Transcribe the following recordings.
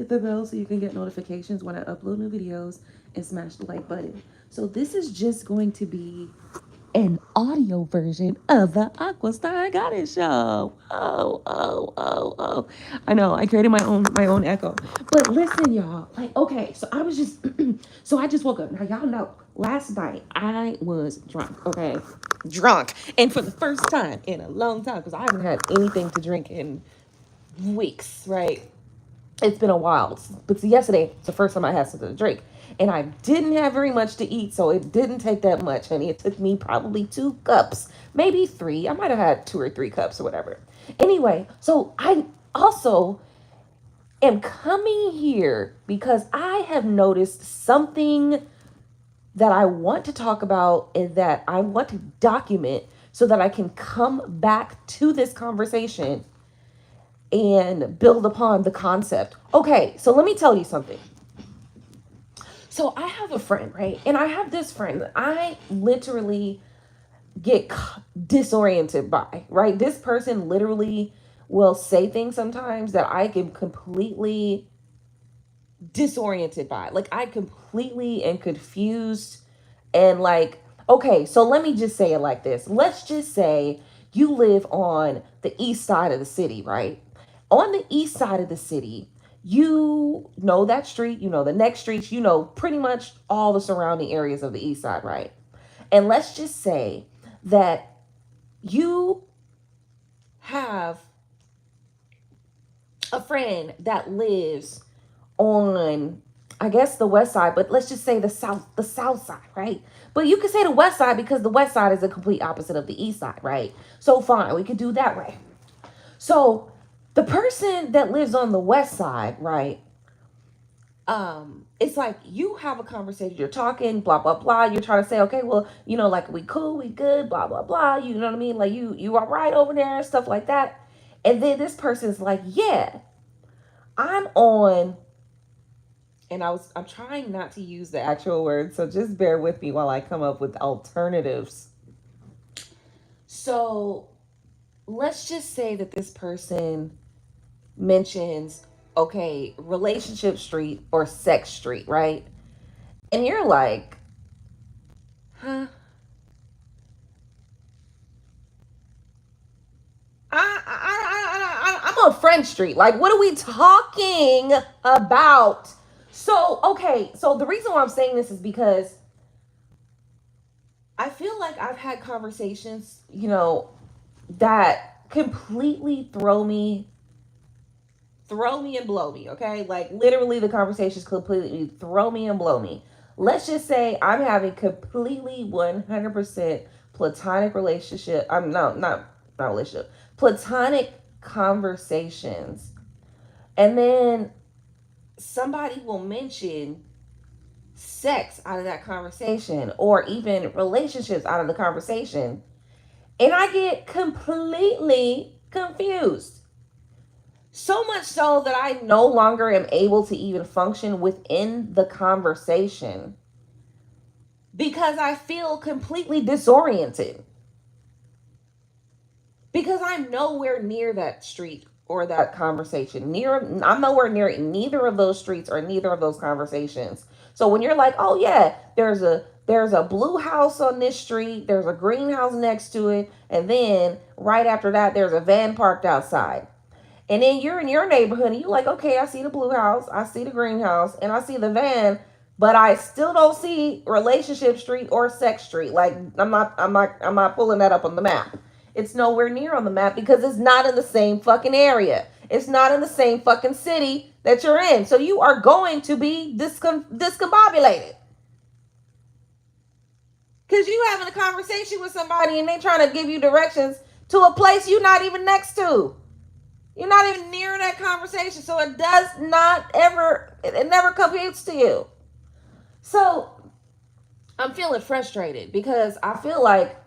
hit the bell so you can get notifications when I upload new videos, and smash the like button. So this is just going to be an audio version of the AquaStarGoddess show. Oh. I know I created my own echo. But listen, y'all. Like, okay, so I was just so I just woke up. Now y'all know last night I was drunk, okay? Drunk. And for the first time in a long time, because I haven't had anything to drink in weeks, right? It's been a while. But yesterday, it's the first time I had something to drink. And I didn't have very much to eat, so it didn't take that much, honey. It took me probably 2 cups, maybe 3. I might have had 2 or 3 cups or whatever. Anyway, so I also am coming here because I have noticed something that I want to talk about and that I want to document so that I can come back to this conversation and build upon the concept. Okay, so let me tell you something. So I have a friend, right? And I have this friend that I literally get disoriented by, right? This person literally will say things sometimes that I get completely disoriented by. Like, I completely am confused and like, okay, so let me just say it like this. Let's just say you live on the east side of the city, right? On the east side of the city, you know that street, you know the next streets, you know pretty much all the surrounding areas of the east side, right? And let's just say that you have a friend that lives on, I guess, the west side, but let's just say the south side, right? But you could say the west side because the west side is the complete opposite of the east side, right? So fine, we could do that way. So the person that lives on the west side, right? It's like you have a conversation, you're talking, blah, blah, blah. You're trying to say, okay, well, you know, like we cool, we good, blah, blah, blah. You know what I mean? Like you are right over there, stuff like that. And then this person's like, yeah, I'm on, and I'm trying not to use the actual word, so just bear with me while I come up with alternatives. So let's just say that this person mentions, okay, relationship street or sex street, right? And you're like, huh? I'm on French Street. Like, what are we talking about? So, okay, so the reason why I'm saying this is because I feel like I've had conversations, you know, that completely throw me and blow me, okay? Like, literally, the conversations completely throw me and blow me. Let's just say I'm having completely 100% platonic relationship. I'm not relationship, platonic conversations. And then somebody will mention sex out of that conversation or even relationships out of the conversation. And I get completely confused. So much so that I no longer am able to even function within the conversation because I feel completely disoriented. Because I'm nowhere near that street or that conversation. I'm nowhere near neither of those streets or neither of those conversations. So when you're like, oh yeah, there's a blue house on this street, there's a greenhouse next to it, and then right after that there's a van parked outside. And then you're in your neighborhood and you're like, okay, I see the blue house, I see the greenhouse, and I see the van, but I still don't see relationship street or sex street. Like, I'm not pulling that up on the map. It's nowhere near on the map because it's not in the same fucking area. It's not in the same fucking city that you're in. So you are going to be discombobulated. Because you having a conversation with somebody and they trying to give you directions to a place you're not even next to. You're not even near that conversation. So it never computes to you. So I'm feeling frustrated because I feel like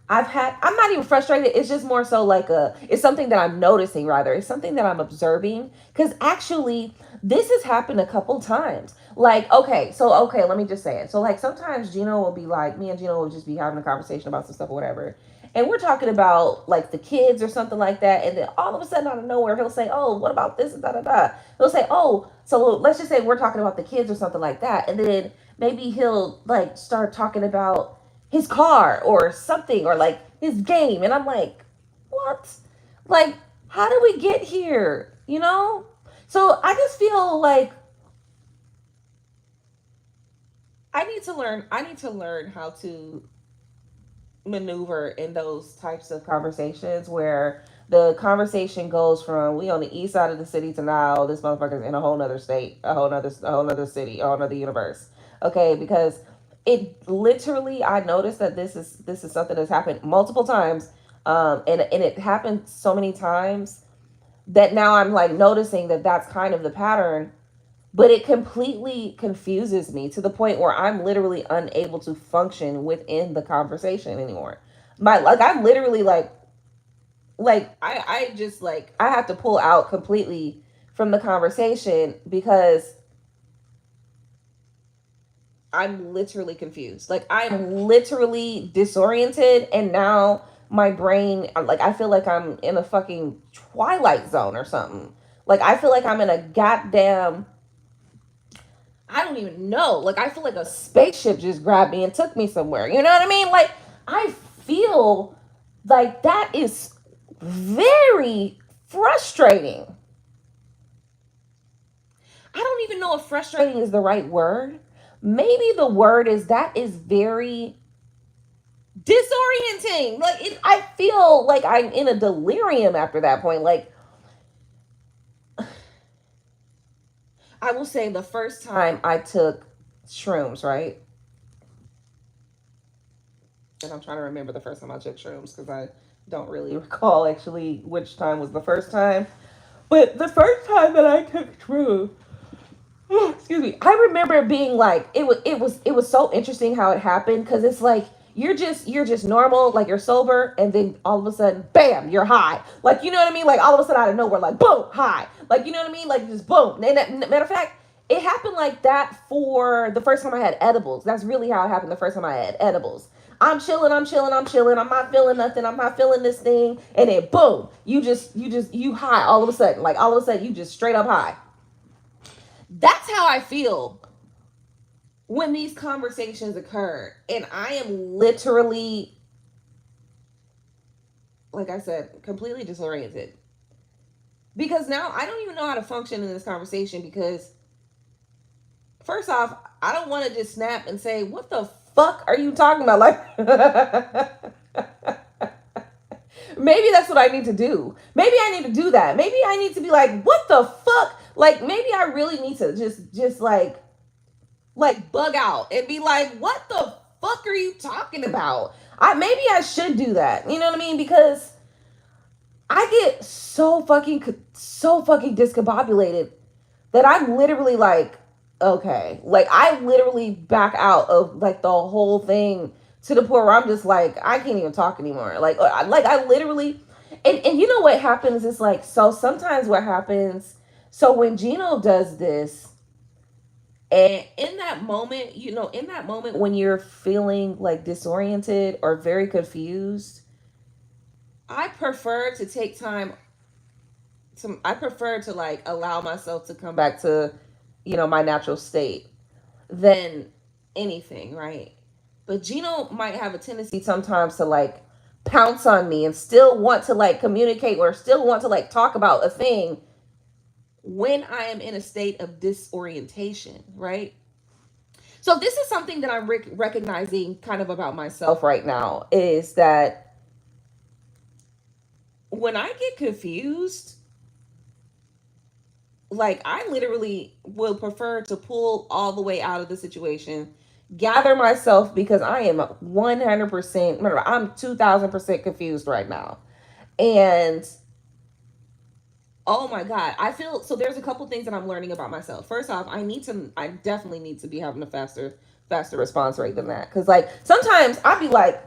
I'm not even frustrated. It's just more so like it's something that I'm noticing, rather. It's something that I'm observing. Because actually, this has happened a couple times. Like, okay, let me just say it. So like sometimes me and Gino will just be having a conversation about some stuff or whatever. and we're talking about like the kids or something like that, and then all of a sudden out of nowhere he'll say, oh, what about this and da da da. He'll say, oh, so let's just say we're talking about the kids or something like that, and then maybe he'll like start talking about his car or something, or like his game, and I'm like, what? Like, how did we get here? You know? So I just feel like I need to learn how to maneuver in those types of conversations where the conversation goes from we on the east side of the city to now this motherfucker's in a whole nother state, a whole nother city, a whole nother universe. Okay, because it literally, I noticed that this is something that's happened multiple times, and it happened so many times that now I'm like noticing that that's kind of the pattern, but it completely confuses me to the point where I'm literally unable to function within the conversation anymore. My like I'm literally I just like I have to pull out completely from the conversation because I'm literally confused. Like I'm literally disoriented, and now my brain, like I feel like I'm in a fucking twilight zone or something. Like I feel like I'm in a goddamn, I don't even know. Like I feel like a spaceship just grabbed me and took me somewhere. You know what I mean? Like I feel like that is very frustrating. I don't even know if frustrating is the right word. Maybe the word is that is very disorienting. Like I feel like I'm in a delirium after that point. Like I will say the first time I took shrooms, right? And I'm trying to remember the first time I took shrooms because I don't really recall actually which time was the first time. But the first time that I took shrooms, excuse me, I remember it being like it was so interesting how it happened because it's like you're just normal, like you're sober, and then all of a sudden bam, you're high, like you know what I mean, like all of a sudden out of nowhere, like boom, high, like you know what I mean, like just boom. And matter of fact, it happened like that for the first time I had edibles. That's really how it happened the first time I had edibles. I'm chilling, I'm chilling, I'm chilling. I'm not feeling nothing. I'm not feeling this thing. And then boom, you high all of a sudden. Like all of a sudden you just straight up high. That's how I feel when these conversations occur. And I am literally, like I said, completely disoriented. Because now I don't even know how to function in this conversation because, first off, I don't want to just snap and say, what the fuck are you talking about? Like, maybe that's what I need to do. Maybe I need to do that. Maybe I need to be like, what the fuck? Like, maybe I really need to just like bug out and be like, what the fuck are you talking about? Maybe I should do that. You know what I mean? Because I get so fucking discombobulated that I'm literally like, okay, like I literally back out of like the whole thing to the point where I'm just like, I can't even talk anymore. Like I literally, and you know what happens is like, so sometimes what happens, so when Gino does this, and in that moment, in that moment when you're feeling like disoriented or very confused, I prefer to take time I prefer to like allow myself to come back to, my natural state than anything, right? But Gino might have a tendency sometimes to like pounce on me and still want to like communicate or still want to like talk about a thing when I am in a state of disorientation, right? So this is something that I'm recognizing kind of about myself right now, is that when I get confused, like I literally will prefer to pull all the way out of the situation, gather myself, because I am 100%, remember, I'm 2000% confused right now. And oh my God, I feel, so there's a couple things that I'm learning about myself. First off, I definitely need to be having a faster response rate than that. Cause like sometimes I'd be like,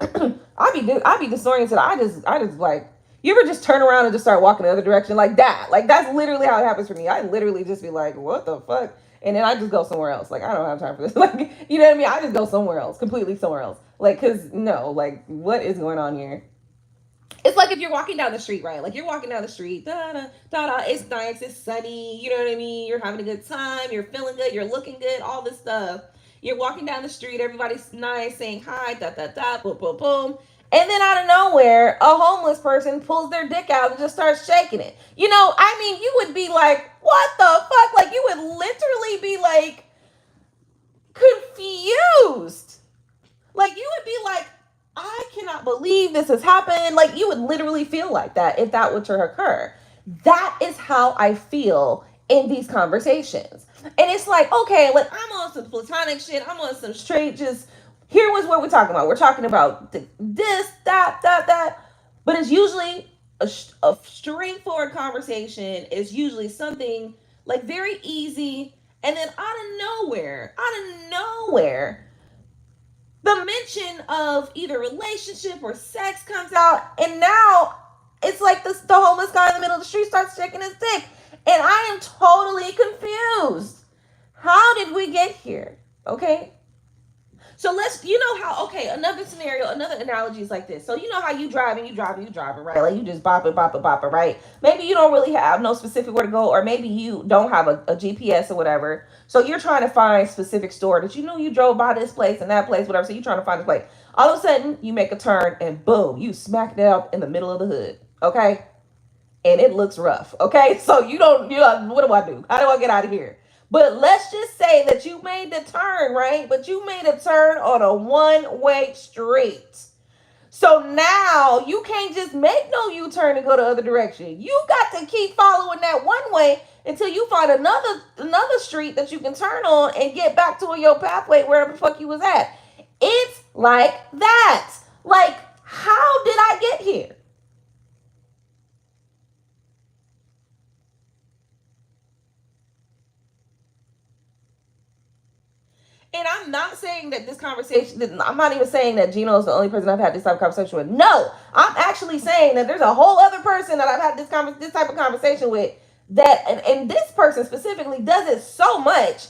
I'd be disoriented. I just like, you ever just turn around and just start walking the other direction like that? Like that's literally how it happens for me. I literally just be like, what the fuck? And then I just go somewhere else. Like I don't have time for this. Like, you know what I mean? I just go somewhere else, completely somewhere else. Like, cause no, like what is going on here? It's like if you're walking down the street, right? Like you're walking down the street, da da da da. It's nice, it's sunny. You know what I mean? You're having a good time. You're feeling good. You're looking good. All this stuff. You're walking down the street. Everybody's nice, saying hi, da da da, boom boom boom. And then out of nowhere, a homeless person pulls their dick out and just starts shaking it. You know, I mean, you would be like, what the fuck? Like, you would literally be like confused. Like, you would be like, I cannot believe this has happened. Like, you would literally feel like that if that were to occur. That is how I feel in these conversations. And it's like, okay, like I'm on some platonic shit. I'm on some straight just, here was what we're talking about. We're talking about this, that. But it's usually a straightforward conversation. It's usually something like very easy. And then out of nowhere, the mention of either relationship or sex comes out, and now it's like the homeless guy in the middle of the street starts shaking his dick, and I am totally confused. How did we get here? Okay, so you know how, okay, another scenario, another analogy is like this. So you know how you driving, right? Like you just bop it, right? Maybe you don't really have no specific where to go, or maybe you don't have a GPS or whatever. So you're trying to find specific store that you know you drove by this place and that place, whatever. So you're trying to find this place. All of a sudden, you make a turn and boom, you smack it up in the middle of the hood. Okay, and it looks rough. Okay, so you're like, what do I do? How do I get out of here? But let's just say that you made the turn, right? But you made a turn on a one-way street. So now you can't just make no U-turn and go the other direction. You got to keep following that one way until you find another street that you can turn on and get back to your pathway wherever the fuck you was at. It's like that. Like, how did I get here? And I'm not saying that this conversation, I'm not even saying that Gino is the only person I've had this type of conversation with. No, I'm actually saying that there's a whole other person that I've had this type of conversation with, that, and this person specifically does it so much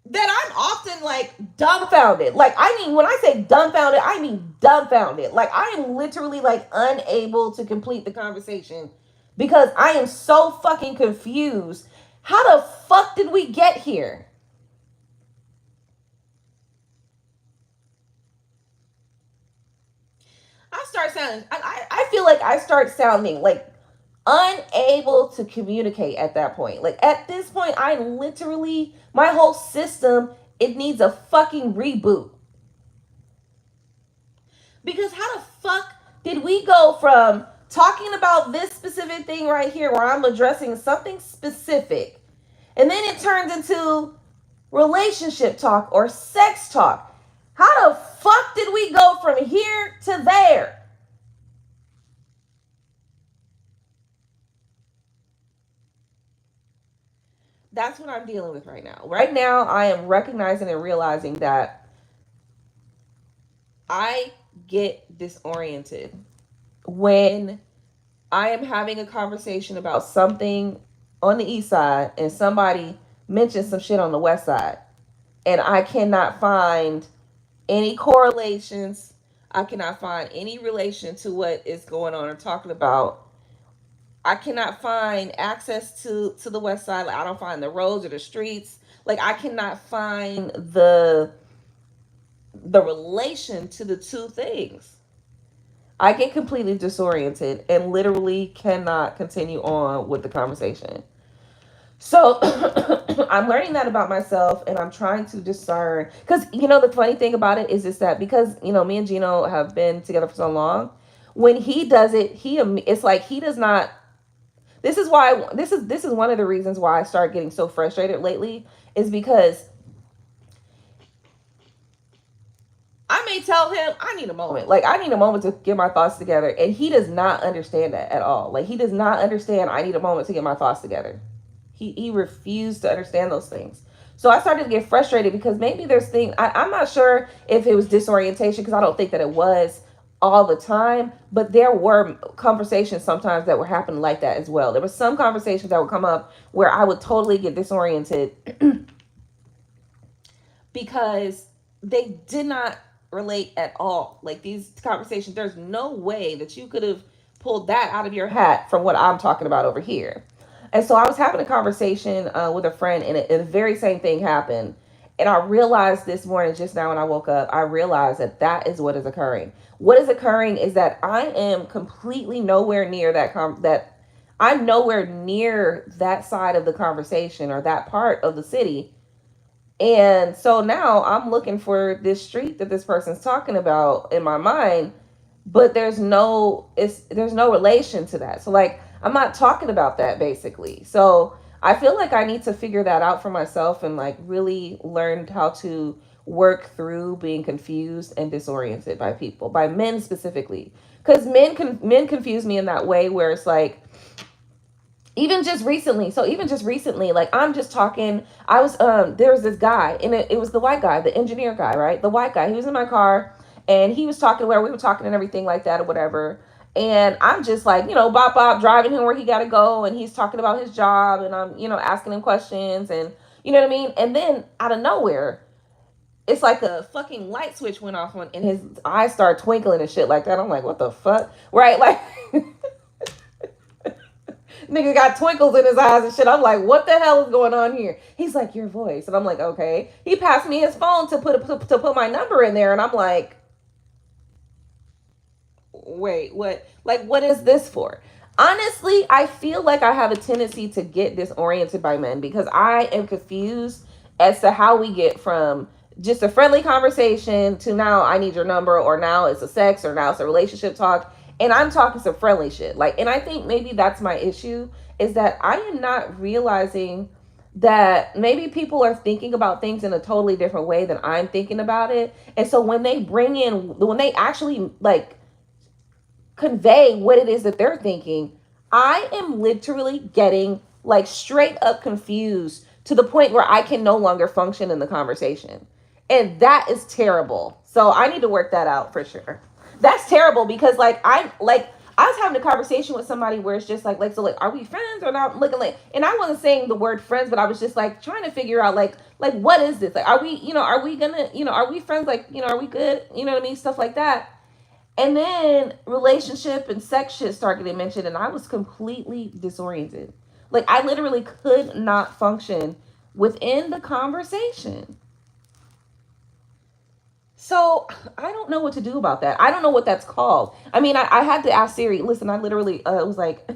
that I'm often like dumbfounded. Like, I mean, when I say dumbfounded, I mean dumbfounded. Like, I am literally like unable to complete the conversation because I am so fucking confused. How the fuck did we get here? I feel like I start sounding like unable to communicate at that point. Like at this point, I literally, my whole system, it needs a fucking reboot. Because how the fuck did we go from talking about this specific thing right here where I'm addressing something specific, and then it turns into relationship talk or sex talk? How the fuck did we go from here to there? That's what I'm dealing with right now. Right now, I am recognizing and realizing that I get disoriented when I am having a conversation about something on the east side and somebody mentions some shit on the west side. And I cannot find any correlations. I cannot find any relation to what is going on or talking about. I cannot find access to the west side. Like, I don't find the roads or the streets. Like, I cannot find the relation to the two things. I get completely disoriented and literally cannot continue on with the conversation. So I'm learning that about myself, and I'm trying to discern, because the funny thing about it is that because me and Gino have been together for so long, when he does it, it's like he does not. This is one of the reasons why I start getting so frustrated lately, is because I may tell him I need a moment. Like, I need a moment to get my thoughts together, and he does not understand that at all. Like, he does not understand I need a moment to get my thoughts together. He refused to understand those things. So I started to get frustrated because maybe there's things, I'm not sure if it was disorientation, because I don't think that it was all the time, but there were conversations sometimes that were happening like that as well. There were some conversations that would come up where I would totally get disoriented because they did not relate at all. Like these conversations, there's no way that you could have pulled that out of your hat from what I'm talking about over here. And so I was having a conversation with a friend, and the very same thing happened. And I realized this morning, just now when I woke up, I realized that that is what is occurring. What is occurring is that I am completely nowhere near that I'm nowhere near that side of the conversation or that part of the city. And so now I'm looking for this street that this person's talking about in my mind, but there's no relation to that. So like I'm not talking about that basically. So I feel like I need to figure that out for myself and like really learn how to work through being confused and disoriented by people, by men specifically. Cuz men confuse me in that way where it's like even just recently, like I'm just talking, I was there was this guy, and it was the white guy, the engineer guy, right? The white guy. He was in my car, and he was talking where we were talking and everything like that or whatever. And I'm just like, bop bop, driving him where he got to go, and he's talking about his job, and I'm, asking him questions, and you know what I mean. And then out of nowhere, it's like a fucking light switch went off and his eyes start twinkling and shit like that. I'm like, what the fuck, right? Like nigga got twinkles in his eyes and shit. I'm like, what the hell is going on here? He's like, your voice. And I'm like, okay. He passed me his phone to put my number in there. And I'm like, wait, what? Like, what is this for? Honestly, I feel like I have a tendency to get disoriented by men because I am confused as to how we get from just a friendly conversation to now I need your number, or now it's a sex, or now it's a relationship talk, and I'm talking some friendly shit. Like, and I think maybe that's my issue, is that I am not realizing that maybe people are thinking about things in a totally different way than I'm thinking about it. And so when they actually like convey what it is that they're thinking, I am literally getting like straight up confused to the point where I can no longer function in the conversation. And that is terrible. So I need to work that out for sure. That's terrible because I was having a conversation with somebody where it's just like so like are we friends or not, looking like, and I wasn't saying the word friends, but I was just like trying to figure out like what is this, like are we, are we gonna, are we friends, like, are we good, you know what I mean, stuff like that. And then relationship and sex shit started getting mentioned, and I was completely disoriented. Like I literally could not function within the conversation. So I don't know what to do about that. I don't know what that's called. I mean, I had to ask Siri. Listen, I literally was like,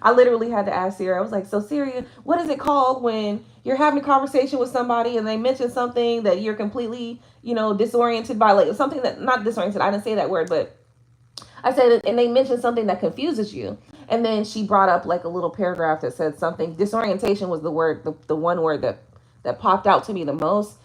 I literally had to ask Siri. I was like, so Siri, what is it called when you're having a conversation with somebody and they mention something that you're completely, disoriented by, like something that, not disoriented, I didn't say that word, but I said it, and they mentioned something that confuses you. And then she brought up like a little paragraph that said something. Disorientation was the word, the one word that popped out to me the most.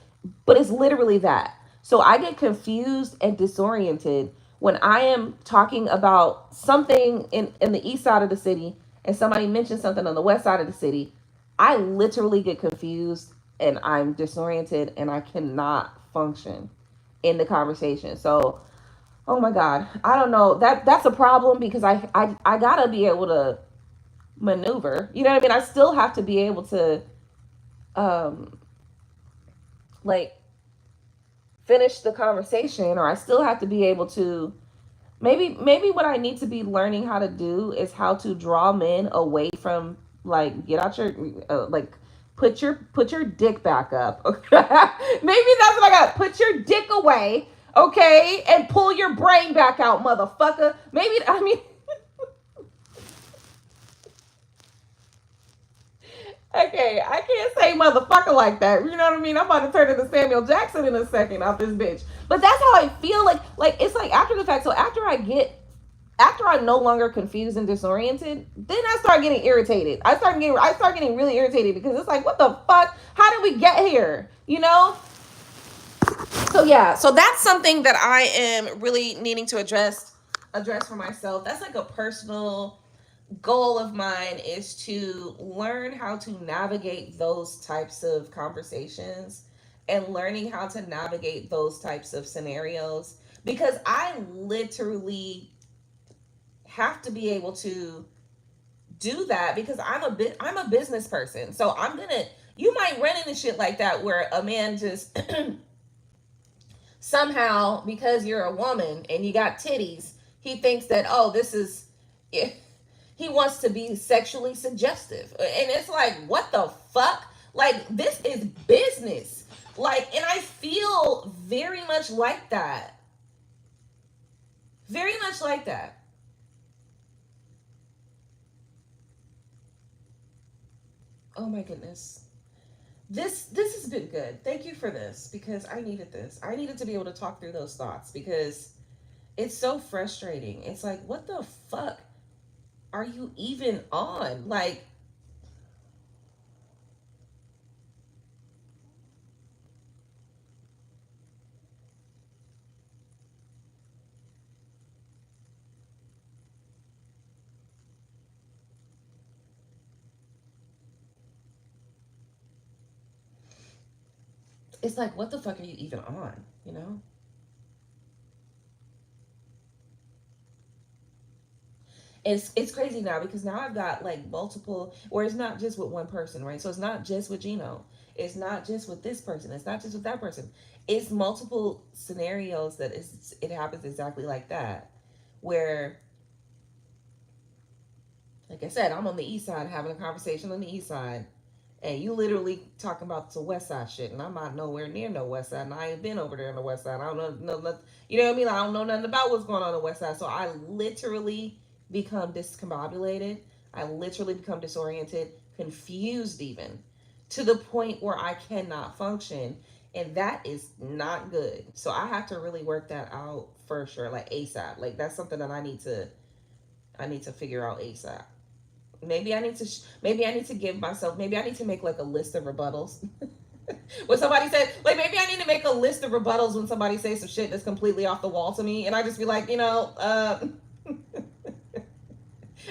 But it's literally that. So I get confused and disoriented when I am talking about something in the east side of the city and somebody mentions something on the west side of the city. I literally get confused and I'm disoriented and I cannot function in the conversation. So oh my God, I don't know. That's a problem because I gotta be able to maneuver. You know what I mean? I still have to be able to um like finish the conversation, or I still have to be able to, maybe what I need to be learning how to do is how to draw men away from, like, get out your like put your dick back up. Okay? Maybe that's what I got. Put your dick away, okay, and pull your brain back out, motherfucker. Maybe, I mean, okay, I can't say motherfucker like that. You know what I mean? I'm about to turn into Samuel Jackson in a second off this bitch. But that's how I feel like it's like after the fact. So after I'm no longer confused and disoriented, then I start getting irritated. I start getting really irritated because it's like, what the fuck? How did we get here? You know? So yeah, so that's something that I am really needing to address for myself. That's like a personal goal of mine, is to learn how to navigate those types of conversations and learning how to navigate those types of scenarios, because I literally have to be able to do that because I'm a business person. So you might run into shit like that where a man just somehow, because you're a woman and you got titties, he thinks that, oh, this is, he wants to be sexually suggestive. And it's like, what the fuck? Like, this is business. Like, and I feel very much like that. Very much like that. Oh my goodness. This has been good. Thank you for this, because I needed this. I needed to be able to talk through those thoughts, because it's so frustrating. It's like, what the fuck are you even on? Like, it's like, what the fuck are you even on? You know? It's crazy now, because now I've got like multiple, or it's not just with one person, right? So it's not just with Gino. It's not just with this person. It's not just with that person. It's multiple scenarios that it happens exactly like that, where, like I said, I'm on the east side having a conversation on the east side, and you literally talking about the west side shit, and I'm not nowhere near no west side, and I ain't been over there on the west side. I don't you know what I mean? I don't know nothing about what's going on the west side, so I literally become discombobulated. I literally become disoriented, confused, even to the point where I cannot function, and that is not good. So I have to really work that out for sure, like ASAP. Like, that's something that I need to figure out ASAP. Maybe I need to maybe I need to give myself, maybe I need to make like a list of rebuttals. When somebody said, like, maybe I need to make a list of rebuttals when somebody says some shit that's completely off the wall to me, and I just be like,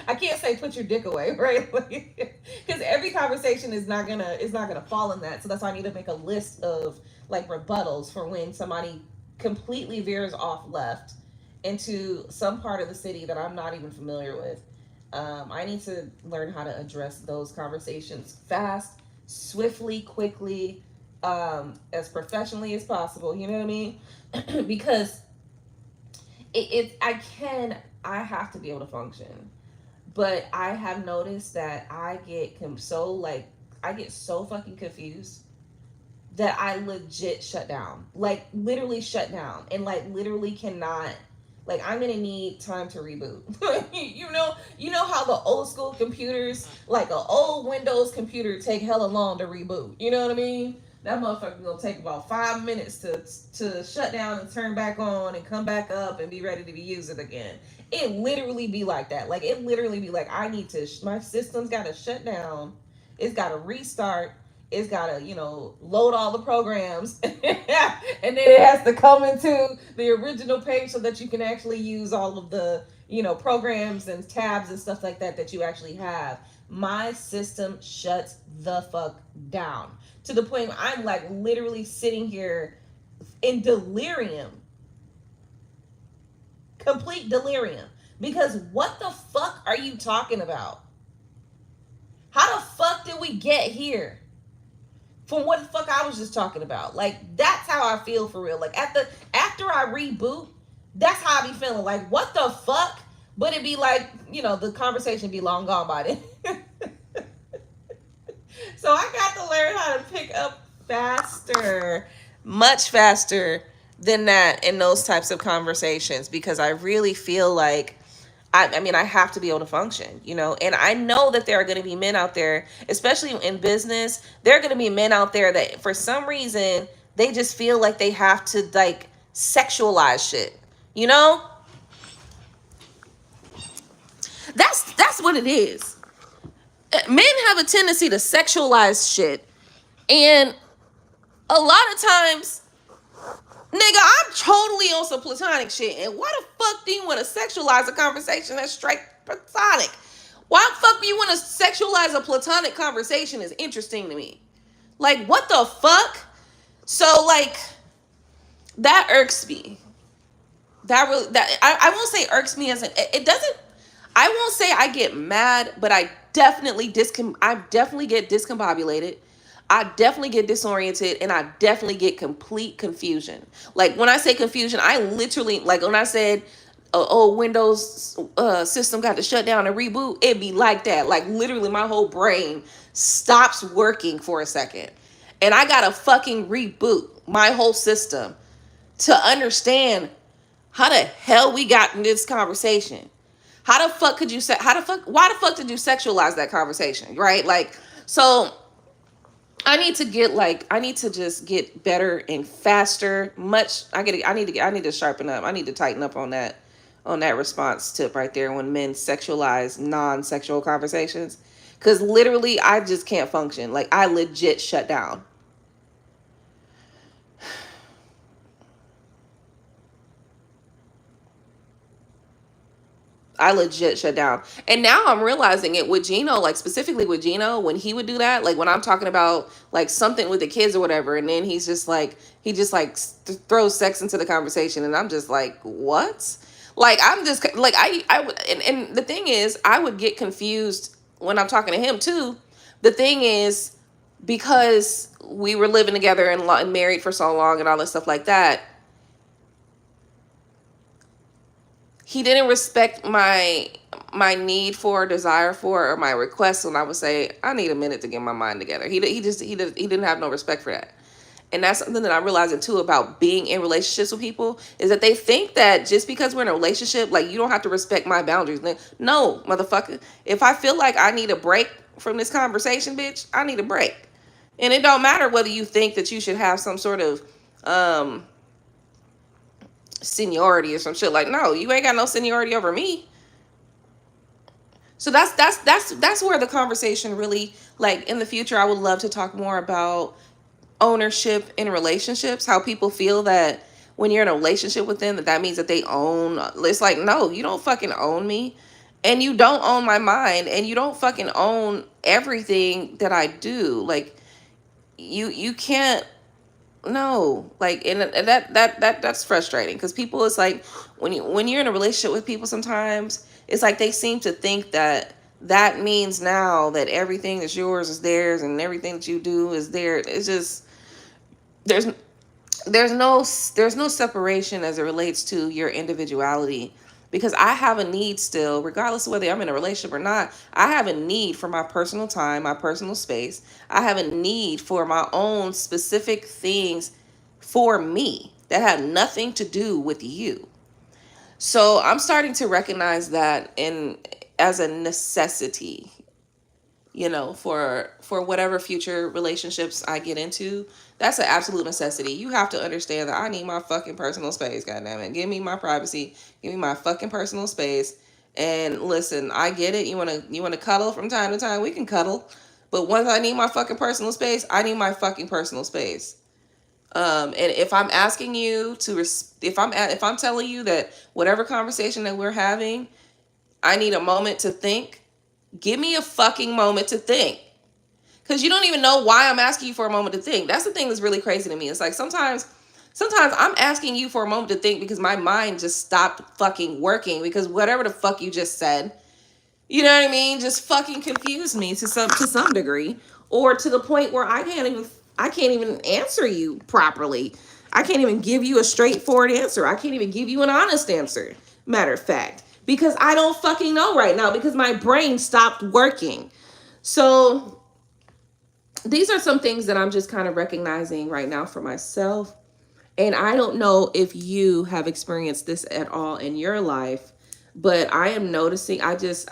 I can't say put your dick away, right? Because every conversation is not gonna fall in that. So that's why I need to make a list of like rebuttals for when somebody completely veers off left into some part of the city that I'm not even familiar with. I need to learn how to address those conversations fast, swiftly, quickly, as professionally as possible. You know what I mean? Because I have to be able to function. But I have noticed that I get so fucking confused that I legit shut down. Like, literally shut down, and like literally cannot, like, I'm gonna need time to reboot. You know how the old school computers, like an old Windows computer, take hella long to reboot. You know what I mean? That motherfucker gonna take about 5 minutes to shut down and turn back on and come back up and be ready to be used again. It literally be like that. Like, it literally be like, I need to my system's gotta shut down. It's gotta restart. It's gotta, load all the programs, and then it has to come into the original page so that you can actually use all of the, programs and tabs and stuff like that that you actually have. My system shuts the fuck down to the point where I'm like literally sitting here in delirium, complete delirium. Because what the fuck are you talking about? How the fuck did we get here? From what the fuck I was just talking about. Like, that's how I feel for real. Like, after I reboot, that's how I be feeling. Like, what the fuck? But it be like, the conversation be long gone by then. So I got to learn how to pick up faster, much faster than that in those types of conversations, because I really feel like I mean, I have to be able to function, and I know that there are going to be men out there, especially in business. There are going to be men out there that for some reason they just feel like they have to like sexualize shit. You know, that's what it is. Men have a tendency to sexualize shit, and a lot of times, nigga, I'm totally on some platonic shit. And why the fuck do you want to sexualize a conversation that's straight platonic? Why the fuck do you want to sexualize a platonic conversation is interesting to me. Like, what the fuck? So, like, that irks me. I won't say irks me as it doesn't, I won't say I get mad, but I definitely get discombobulated. I definitely get disoriented and I definitely get complete confusion. Like when I say confusion, I literally, like when I said, oh, Windows system got to shut down and reboot, it'd be like that. Like literally my whole brain stops working for a second. And I gotta fucking reboot my whole system to understand how the hell we got in this conversation. How the fuck could you say, how the fuck, why the fuck did you sexualize that conversation, right? Like, so I need to get like, I need to just get better and faster. I need to sharpen up. I need to tighten up on that response tip right there when men sexualize non-sexual conversations. Cause literally I just can't function. Like I legit shut down. I legit shut down. And now I'm realizing it with Gino, like specifically with Gino, when he would do that, like when I'm talking about like something with the kids or whatever, and then he's just like, he just like throws sex into the conversation. And I'm just like, what? Like, I'm just like, and the thing is, I would get confused when I'm talking to him too. The thing is, because we were living together and married for so long and all that stuff like that, he didn't respect my need for, desire for, or my request when I would say I need a minute to get my mind together. He didn't have no respect for that. And that's something that I'm realizing too about being in relationships with people, is that they think that just because we're in a relationship, like you don't have to respect my boundaries. No, motherfucker. If I feel like I need a break from this conversation, bitch, I need a break. And it don't matter whether you think that you should have some sort of um seniority or some shit. Like, no, you ain't got no seniority over me. So that's where the conversation really, like in the future I would love to talk more about ownership in relationships, how people feel that when you're in a relationship with them that means that they own. It's like, no, you don't fucking own me, and you don't own my mind, and you don't fucking own everything that I do. Like you can't. No, like, and that's frustrating because people, it's like when you're in a relationship with people, sometimes it's like they seem to think that that means now that everything that's yours is theirs and everything that you do is theirs. It's just, there's there's no separation as it relates to your individuality, because I have a need still, regardless of whether I'm in a relationship or not. I have a need for my personal time, my personal space. I have a need for my own specific things for me that have nothing to do with you. So I'm starting to recognize that in as a necessity, for whatever future relationships I get into. That's an absolute necessity. You have to understand that I need my fucking personal space. Goddamn it, give me my privacy, give me my fucking personal space. And listen, I get it. You wanna cuddle from time to time, we can cuddle. But once I need my fucking personal space, I need my fucking personal space. And if I'm asking you to, if I'm telling you that whatever conversation that we're having, I need a moment to think. Give me a fucking moment to think. Because you don't even know why I'm asking you for a moment to think. That's the thing that's really crazy to me. It's like sometimes I'm asking you for a moment to think because my mind just stopped fucking working, because whatever the fuck you just said, you know what I mean, just fucking confused me to some degree, or to the point where I can't even answer you properly. I can't even give you a straightforward answer. I can't even give you an honest answer. Matter of fact, because I don't fucking know right now, because my brain stopped working. So these are some things that I'm just kind of recognizing right now for myself. And I don't know if you have experienced this at all in your life, but I am noticing, I just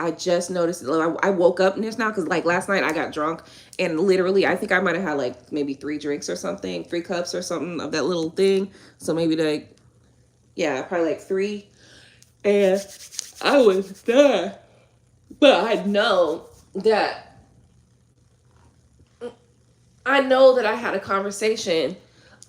noticed, I woke up just now because like last night I got drunk, and literally I think I might have had like maybe 3 drinks or something, 3 cups or something of that little thing. So maybe like, yeah, probably like 3. And I was there. But I know that I had a conversation.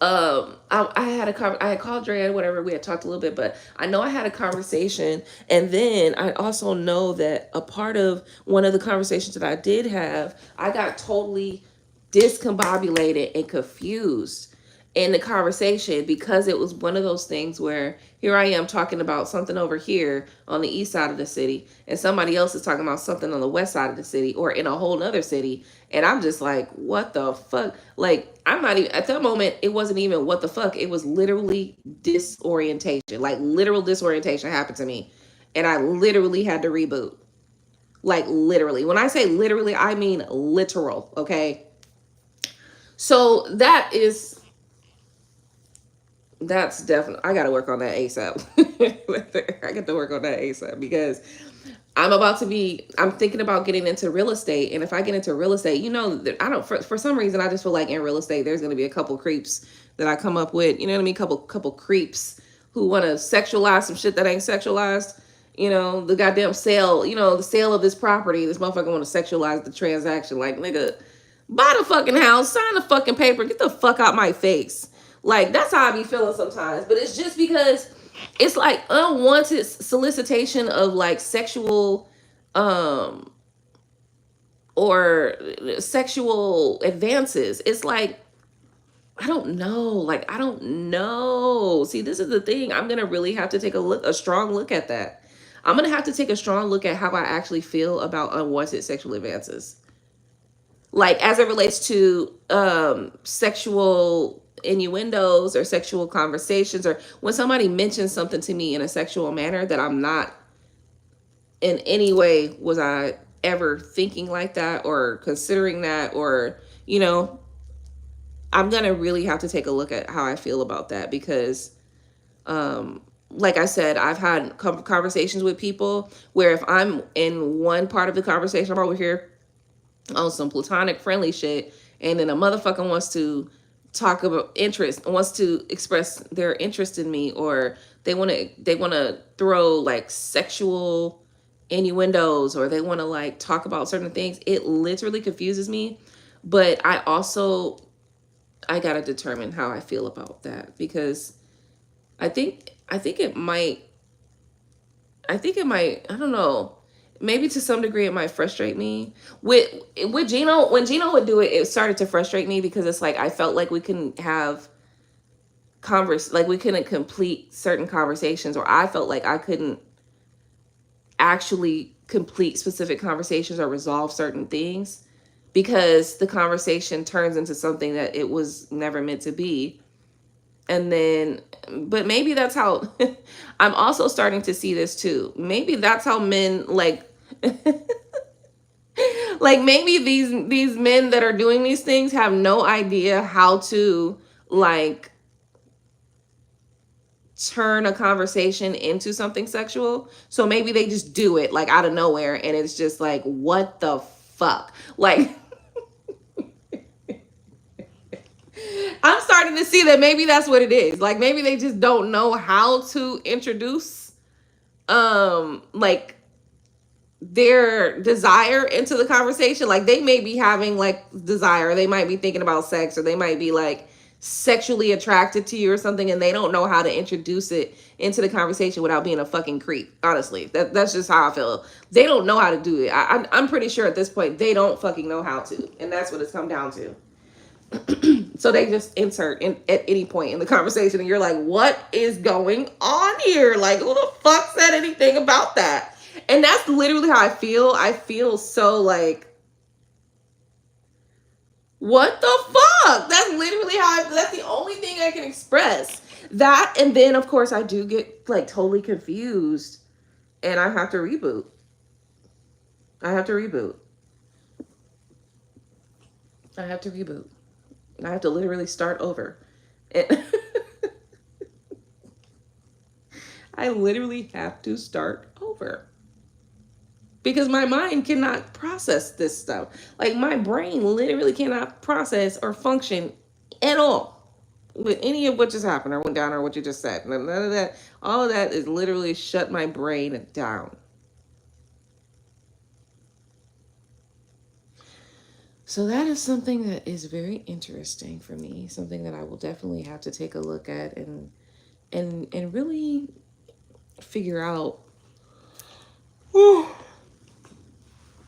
I had called Drea, whatever, we had talked a little bit, but I know I had a conversation. And then I also know that a part of one of the conversations that I did have, I got totally discombobulated and confused. in the conversation, because it was one of those things where here I am talking about something over here on the east side of the city, and somebody else is talking about something on the west side of the city or in a whole nother city. And I'm just like, what the fuck? Like, I'm not even at that moment. It wasn't even what the fuck. It was literally disorientation. Like, literal disorientation happened to me. And I literally had to reboot. Like, literally. When I say literally, I mean literal. Okay. So that's definitely, I got to work on that ASAP. I got to work on that ASAP because I'm thinking about getting into real estate. And if I get into real estate, I don't, for some reason, I just feel like in real estate, there's going to be a couple creeps that I come up with, you know what I mean? Couple creeps who want to sexualize some shit that ain't sexualized. The goddamn sale, the sale of this property, this motherfucker want to sexualize the transaction. Like, nigga, buy the fucking house, sign the fucking paper, get the fuck out my face. Like, that's how I be feeling sometimes. But it's just because it's like unwanted solicitation of like sexual um or sexual advances. It's like, I don't know. Like, I don't know. See, this is the thing. I'm going to really have to take a strong look at that. I'm going to have to take a strong look at how I actually feel about unwanted sexual advances. Like, as it relates to sexual innuendos or sexual conversations, or when somebody mentions something to me in a sexual manner that I'm not in any way was I ever thinking like that or considering that, or I'm gonna really have to take a look at how I feel about that, because like I said, I've had conversations with people where if I'm in one part of the conversation, I'm over here on some platonic friendly shit, and then a motherfucker wants to talk about interest, wants to express their interest in me, or they want to throw like sexual innuendos, or they want to like talk about certain things. It literally confuses me. But I got to determine how I feel about that, because I think it might, I don't know, maybe to some degree it might frustrate me. With Gino, when Gino would do it, it started to frustrate me, because it's like I felt like we couldn't have like we couldn't complete certain conversations, or I felt like I couldn't actually complete specific conversations or resolve certain things, because the conversation turns into something that it was never meant to be. And then, but maybe that's how I'm also starting to see this too. Maybe that's how men like like maybe these men that are doing these things have no idea how to like turn a conversation into something sexual. So maybe they just do it like out of nowhere, and it's just like, what the fuck? Like, I'm starting to see that maybe that's what it is. Like, maybe they just don't know how to introduce like their desire into the conversation. Like, they may be having like desire, they might be thinking about sex, or they might be like sexually attracted to you or something, and they don't know how to introduce it into the conversation without being a fucking creep. Honestly, that's just how I feel. They don't know how to do it. I'm pretty sure at this point they don't fucking know how to, and that's what it's come down to. So they just insert in at any point in the conversation, and you're like, what is going on here? Like, who the fuck said anything about that? And that's literally how I feel. I feel so like, what the fuck? That's literally how that's the only thing I can express. That, and then of course I do get like totally confused, and I have to reboot. I have to reboot. I have to reboot. I have to literally start over. And I literally have to start over, because my mind cannot process this stuff. Like, my brain literally cannot process or function at all with any of what just happened or went down or what you just said. None of that. All of that is literally shut my brain down. So that is something that is very interesting for me. Something that I will definitely have to take a look at and really figure out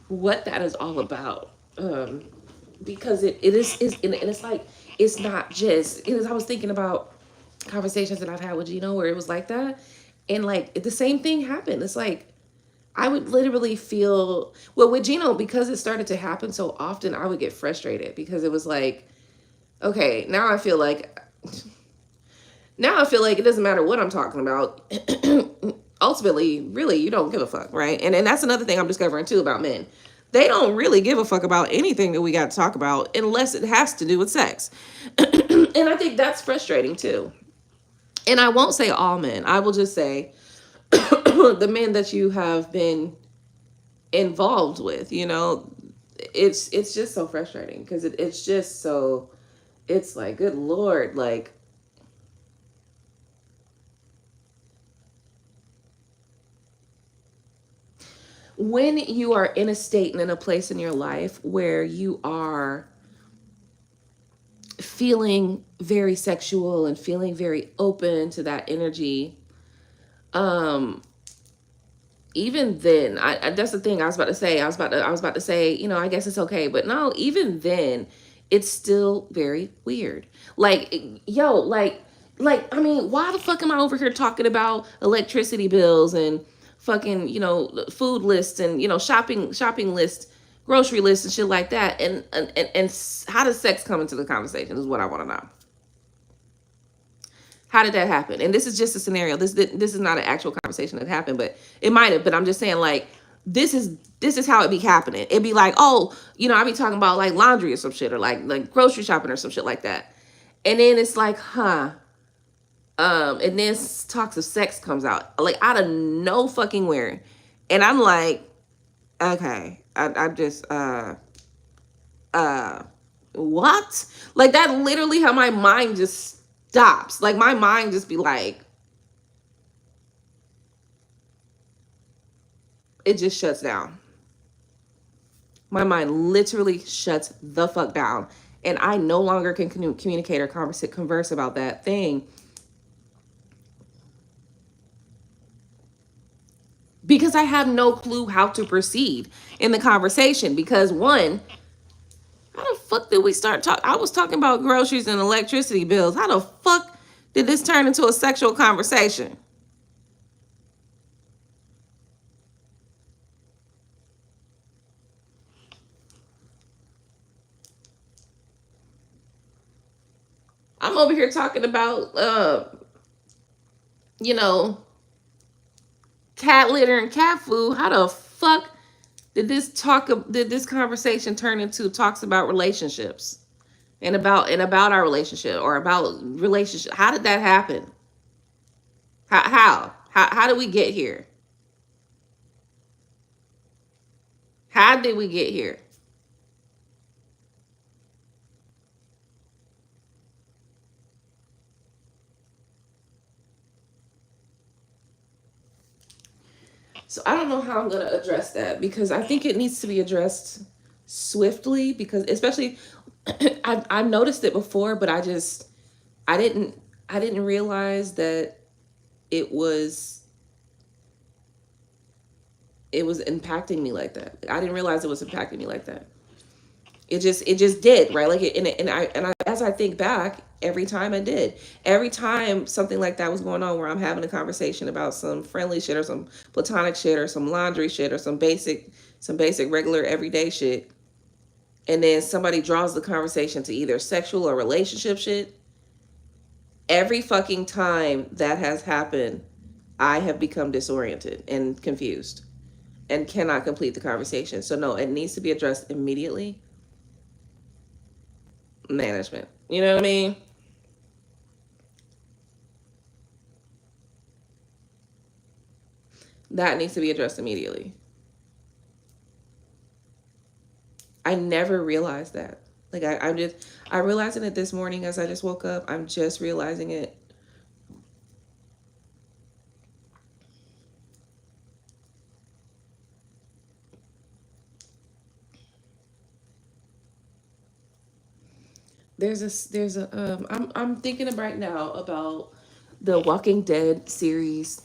what that is all about. because it is and it's like it's not just because I was thinking about conversations that I've had with Gino where it was like that, and like the same thing happened. It's like I would literally feel well with Gino because it started to happen so often. I would get frustrated because it was like, okay, now I feel like it doesn't matter what I'm talking about. Ultimately, really, you don't give a fuck, right? And that's another thing I'm discovering too about men. They don't really give a fuck about anything that we got to talk about unless it has to do with sex. And I think that's frustrating too. And I won't say all men. I will just say the men that you have been involved with, it's just so frustrating because it's just so it's like good lord, like when you are in a state and in a place in your life where you are feeling very sexual and feeling very open to that energy, um even then I that's the thing I was about to say. I was about to say, I guess it's okay, but no, even then it's still very weird. Like, yo, like I mean, why the fuck am I over here talking about electricity bills and fucking, food lists and, shopping lists, grocery lists and shit like that, and how does sex come into the conversation is what I want to know. How did that happen? And this is just a scenario. This is not an actual conversation that happened, but it might have. But I'm just saying, like, this is how it be happening. It'd be like, oh, I be talking about like laundry or some shit, or like grocery shopping or some shit like that. And then it's like, huh. And then talks of sex comes out like out of no fucking where, and I'm like, okay, I just uh what? Like that literally how my mind just stops. Like my mind just be like, it just shuts down. My mind literally shuts the fuck down. And I no longer can communicate or converse about that thing because I have no clue how to proceed in the conversation. Because one, how the fuck did we start talking? I was talking about groceries and electricity bills. How the fuck did this turn into a sexual conversation? I'm over here talking about, you know, cat litter and cat food. How the fuck did this conversation turn into talks about relationships and about our relationship or about relationship? How did that happen? How did we get here? How did we get here? So I don't know how I'm going to address that because I think it needs to be addressed swiftly because especially I've noticed it before, but I didn't I didn't realize that it was it was impacting me like that. I didn't realize it was impacting me like that. It just did, right? Like and I as I think back, every time I did. Every time something like that was going on where I'm having a conversation about some friendly shit or some platonic shit or some laundry shit or some basic regular everyday shit, and then somebody draws the conversation to either sexual or relationship shit, every fucking time that has happened, I have become disoriented and confused and cannot complete the conversation. So no, it needs to be addressed immediately. Management. You know what I mean? That needs to be addressed immediately. I never realized that. Like I'm realizing it this morning as I just woke up. I'm just realizing it. I'm thinking of right now about the Walking Dead series,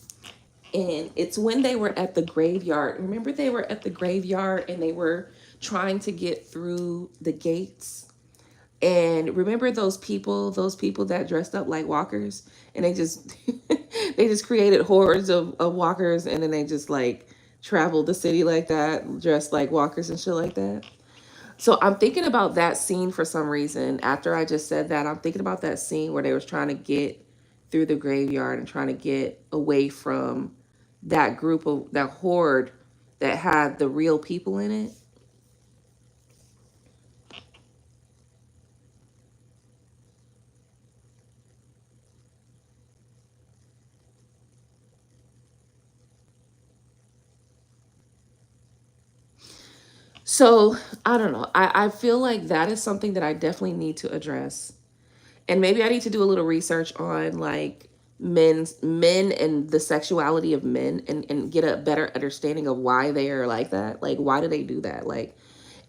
and it's when they were at the graveyard. Remember they were at the graveyard and they were trying to get through the gates. And remember those people that dressed up like walkers, and they just they just created hordes of walkers, and then they just like traveled the city like that, dressed like walkers and shit like that. So I'm thinking about that scene for some reason. After I just said that, I'm thinking about that scene where they was trying to get through the graveyard and trying to get away from that group of that horde that had the real people in it. So I don't know. I feel like that is something that I definitely need to address. And maybe I need to do a little research on like men and the sexuality of men, and get a better understanding of why they are like that. Like why do they do that? Like,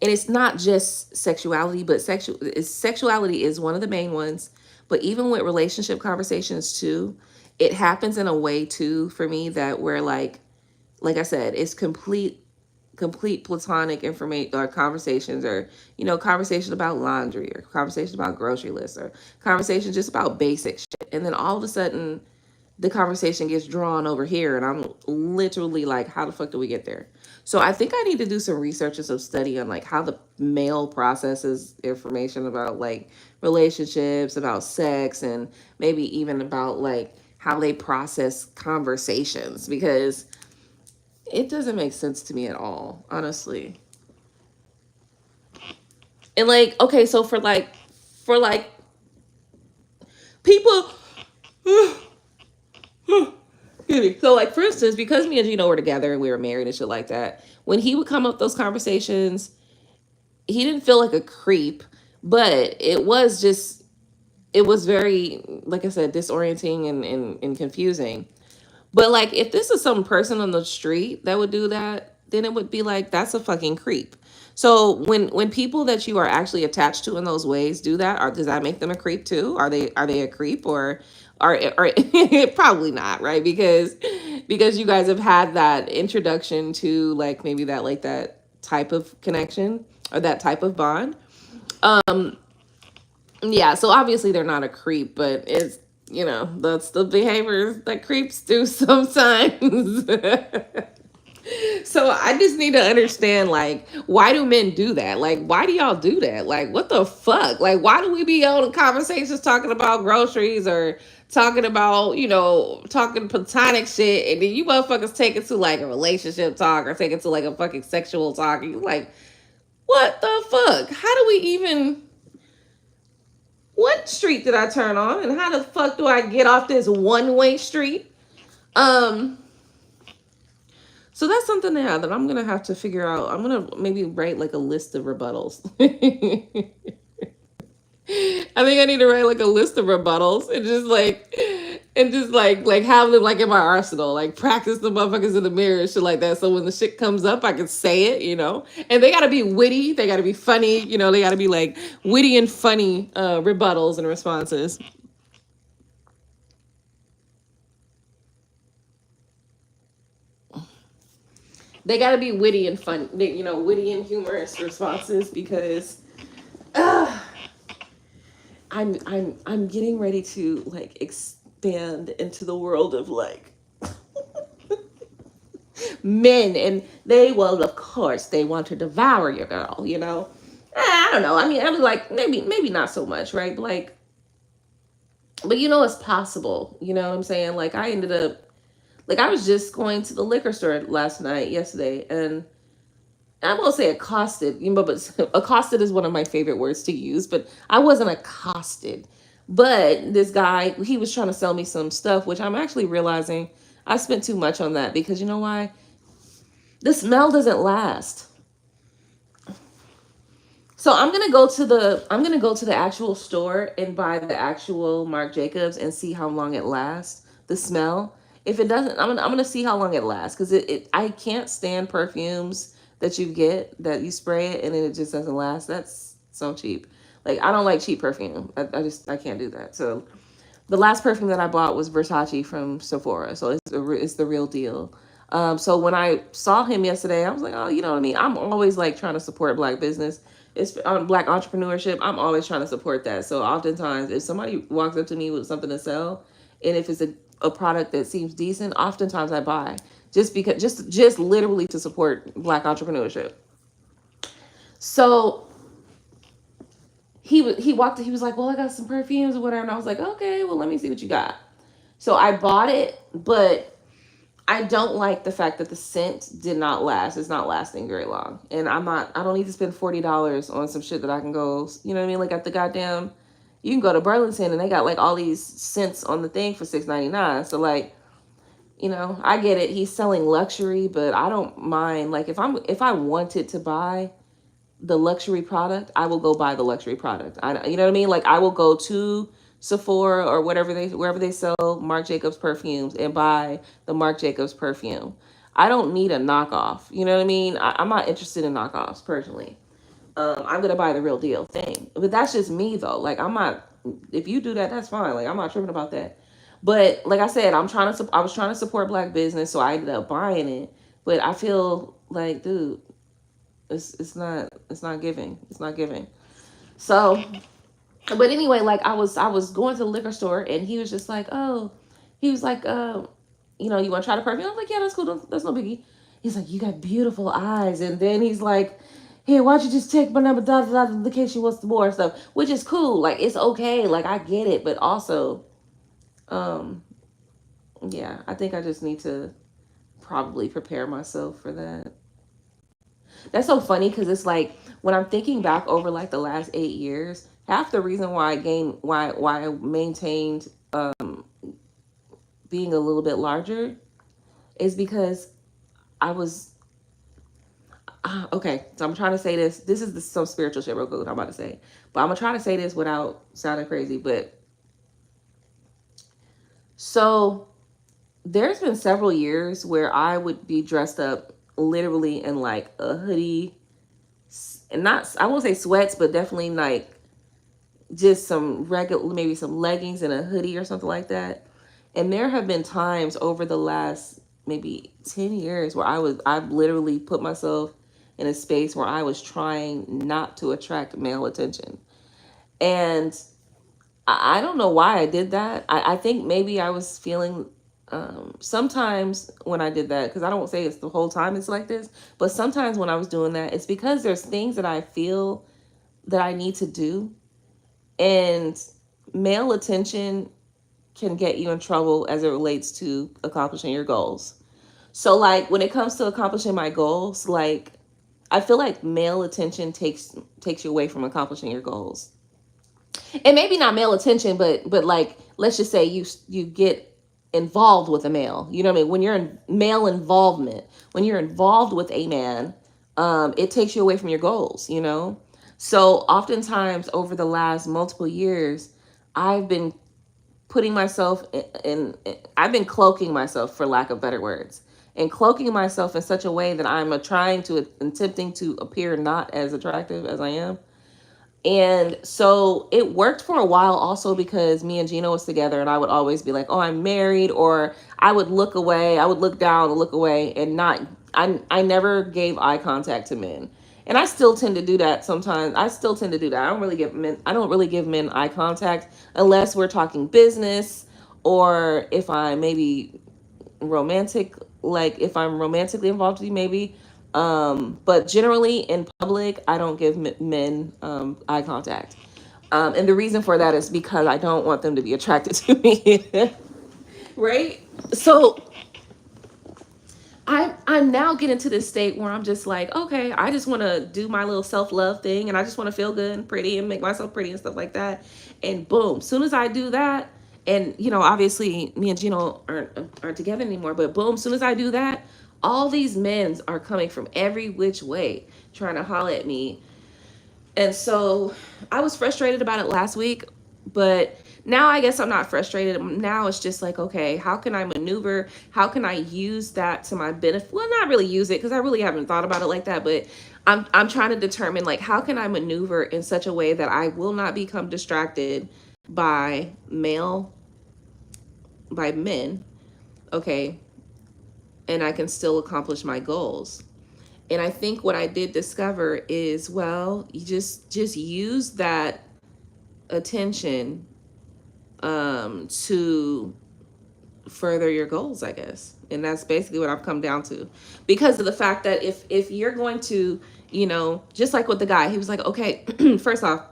and it's not just sexuality, but sexuality is one of the main ones. But even with relationship conversations too, it happens in a way too for me that where like I said, it's complete platonic information or conversations, or conversation about laundry, or conversation about grocery lists, or conversation just about basic shit, and then all of a sudden the conversation gets drawn over here, and I'm literally like, how the fuck do we get there? So I think I need to do some research and some study on like how the male processes information about like relationships, about sex, and maybe even about like how they process conversations, because it doesn't make sense to me at all, honestly. And like, okay, so for like people so like for instance, because me and Gino were together and we were married and shit like that, when he would come up those conversations, he didn't feel like a creep, but it was very, like I said, disorienting and confusing. But like if this is some person on the street that would do that, then it would be like that's a fucking creep. So when people that you are actually attached to in those ways do that, or does that make them a creep too? Are they a creep, or probably not, right? Because you guys have had that introduction to like maybe that like that type of connection or that type of bond. Um yeah, so obviously they're not a creep, but it's that's the behaviors that creeps do sometimes. So I just need to understand, like, why do men do that? Like, why do y'all do that? Like, what the fuck? Like, why do we be on conversations talking about groceries, or talking about, talking platonic shit, and then you motherfuckers take it to like a relationship talk, or take it to like a fucking sexual talk, and you like, what the fuck? How do we even, what street did I turn on, and how the fuck do I get off this one-way street? Um, so that's something that I'm gonna have to figure out. I'm gonna maybe write like a list of rebuttals. I think I need to write like a list of rebuttals, and just like have them like in my arsenal, like practice the motherfuckers in the mirror and shit like that. So when the shit comes up, I can say it. And they gotta be witty, they gotta be funny, they gotta be like witty and funny rebuttals and responses. They gotta be witty and fun, witty and humorous responses, because uh, I'm getting ready to like expand into the world of like men, and they will, of course, they want to devour your girl. I don't know. I mean like maybe not so much, right? But it's possible. You know what I'm saying? Like I ended up, like I was just going to the liquor store yesterday, and I won't say accosted, but accosted is one of my favorite words to use, but I wasn't accosted. But this guy, he was trying to sell me some stuff, which I'm actually realizing I spent too much on that, because you know why? The smell doesn't last. So I'm gonna go to the actual store and buy the actual Marc Jacobs and see how long it lasts. The smell. If it doesn't, I'm gonna see how long it lasts, because I can't stand perfumes that you spray it and then it just doesn't last. That's so cheap. Like I don't like cheap perfume. I can't do that. So the last perfume that I bought was Versace from Sephora. So it's the real deal. So when I saw him yesterday, I was like, oh, you know what I mean? I'm always like trying to support Black business. It's on Black entrepreneurship. I'm always trying to support that. So oftentimes, if somebody walks up to me with something to sell, and if it's a product that seems decent, oftentimes I buy just because just literally to support Black entrepreneurship. So he walked. He was like, well, I got some perfumes or whatever, and I was like, okay, well, let me see what you got. So I bought it, but I don't like the fact that the scent did not last. It's not lasting very long. And I don't need to spend $40 on some shit that I can go, you know what I mean? Like at the goddamn, you can go to Burlington and they got like all these scents on the thing for $6.99. So like, I get it. He's selling luxury, but I don't mind. Like if I wanted to buy the luxury product, I will go buy the luxury product. You know what I mean? Like I will go to Sephora or wherever they sell Marc Jacobs perfumes and buy the Marc Jacobs perfume. I don't need a knockoff. You know what I mean? I'm not interested in knockoffs personally. I'm gonna buy the real deal thing. But that's just me though. Like I'm not. If you do that, that's fine. Like I'm not tripping about that. But like I said, I was trying to support Black business, so I ended up buying it. But I feel like, dude, it's not giving. It's not giving. So, but anyway, like I was going to the liquor store and he was just like, oh, he was like, you want to try the perfume? I was like, yeah, that's cool. That's no biggie. He's like, you got beautiful eyes, and then he's like, here, why don't you just take my number, in case she wants more stuff, which is cool. Like it's okay. Like I get it, but also, um, yeah, I think I just need to probably prepare myself for that. That's so funny because it's like when I'm thinking back over like the last 8 years, half the reason why I maintained being a little bit larger is because I was okay. So I'm trying to say this. This is some spiritual shit real good I'm about to say, but I'm gonna try to say this without sounding crazy. But so there's been several years where I would be dressed up literally in like a hoodie, and not, I won't say sweats, but definitely like just some regular, maybe some leggings and a hoodie or something like that. And there have been times over the last maybe 10 years where I've literally put myself in a space where I was trying not to attract male attention. And I don't know why I did that. I think maybe I was feeling, sometimes when I did that, because I don't say it's the whole time it's like this, but sometimes when I was doing that, it's because there's things that I feel that I need to do. And male attention can get you in trouble as it relates to accomplishing your goals. So like when it comes to accomplishing my goals, like I feel like male attention takes you away from accomplishing your goals. And maybe not male attention, but like let's just say you get involved with a male. You know what I mean? When you're in male involvement, when you're involved with a man, it takes you away from your goals. So oftentimes over the last multiple years, I've been putting myself I've been cloaking myself, for lack of better words, and cloaking myself in such a way that I'm trying to attempting to appear not as attractive as I am. And so it worked for a while also because me and Gino was together and I would always be like, oh, I'm married, or I would look away, I would look down and look away and not, I never gave eye contact to men. And I still tend to do that sometimes. I still tend to do that. I don't really give men eye contact unless we're talking business, or if I'm maybe romantic, like if I'm romantically involved with you, maybe. But generally in public, I don't give men eye contact. And the reason for that is because I don't want them to be attracted to me. Right? So I'm now getting to this state where I'm just like, okay, I just want to do my little self-love thing, and I just want to feel good and pretty and make myself pretty and stuff like that. And boom, soon as I do that, and obviously me and Gino aren't together anymore, but boom, soon as I do that, all these men are coming from every which way trying to holler at me. And so I was frustrated about it last week, but now I guess I'm not frustrated. Now it's just like, okay, how can I maneuver? How can I use that to my benefit? Well, not really use it because I really haven't thought about it like that, but I'm trying to determine like how can I maneuver in such a way that I will not become distracted by by men, okay? and I can still accomplish my goals. And I think what I did discover is, well, you just use that attention to further your goals, I guess. And that's basically what I've come down to. Because of the fact that if you're going to, just like with the guy, he was like, okay, first off,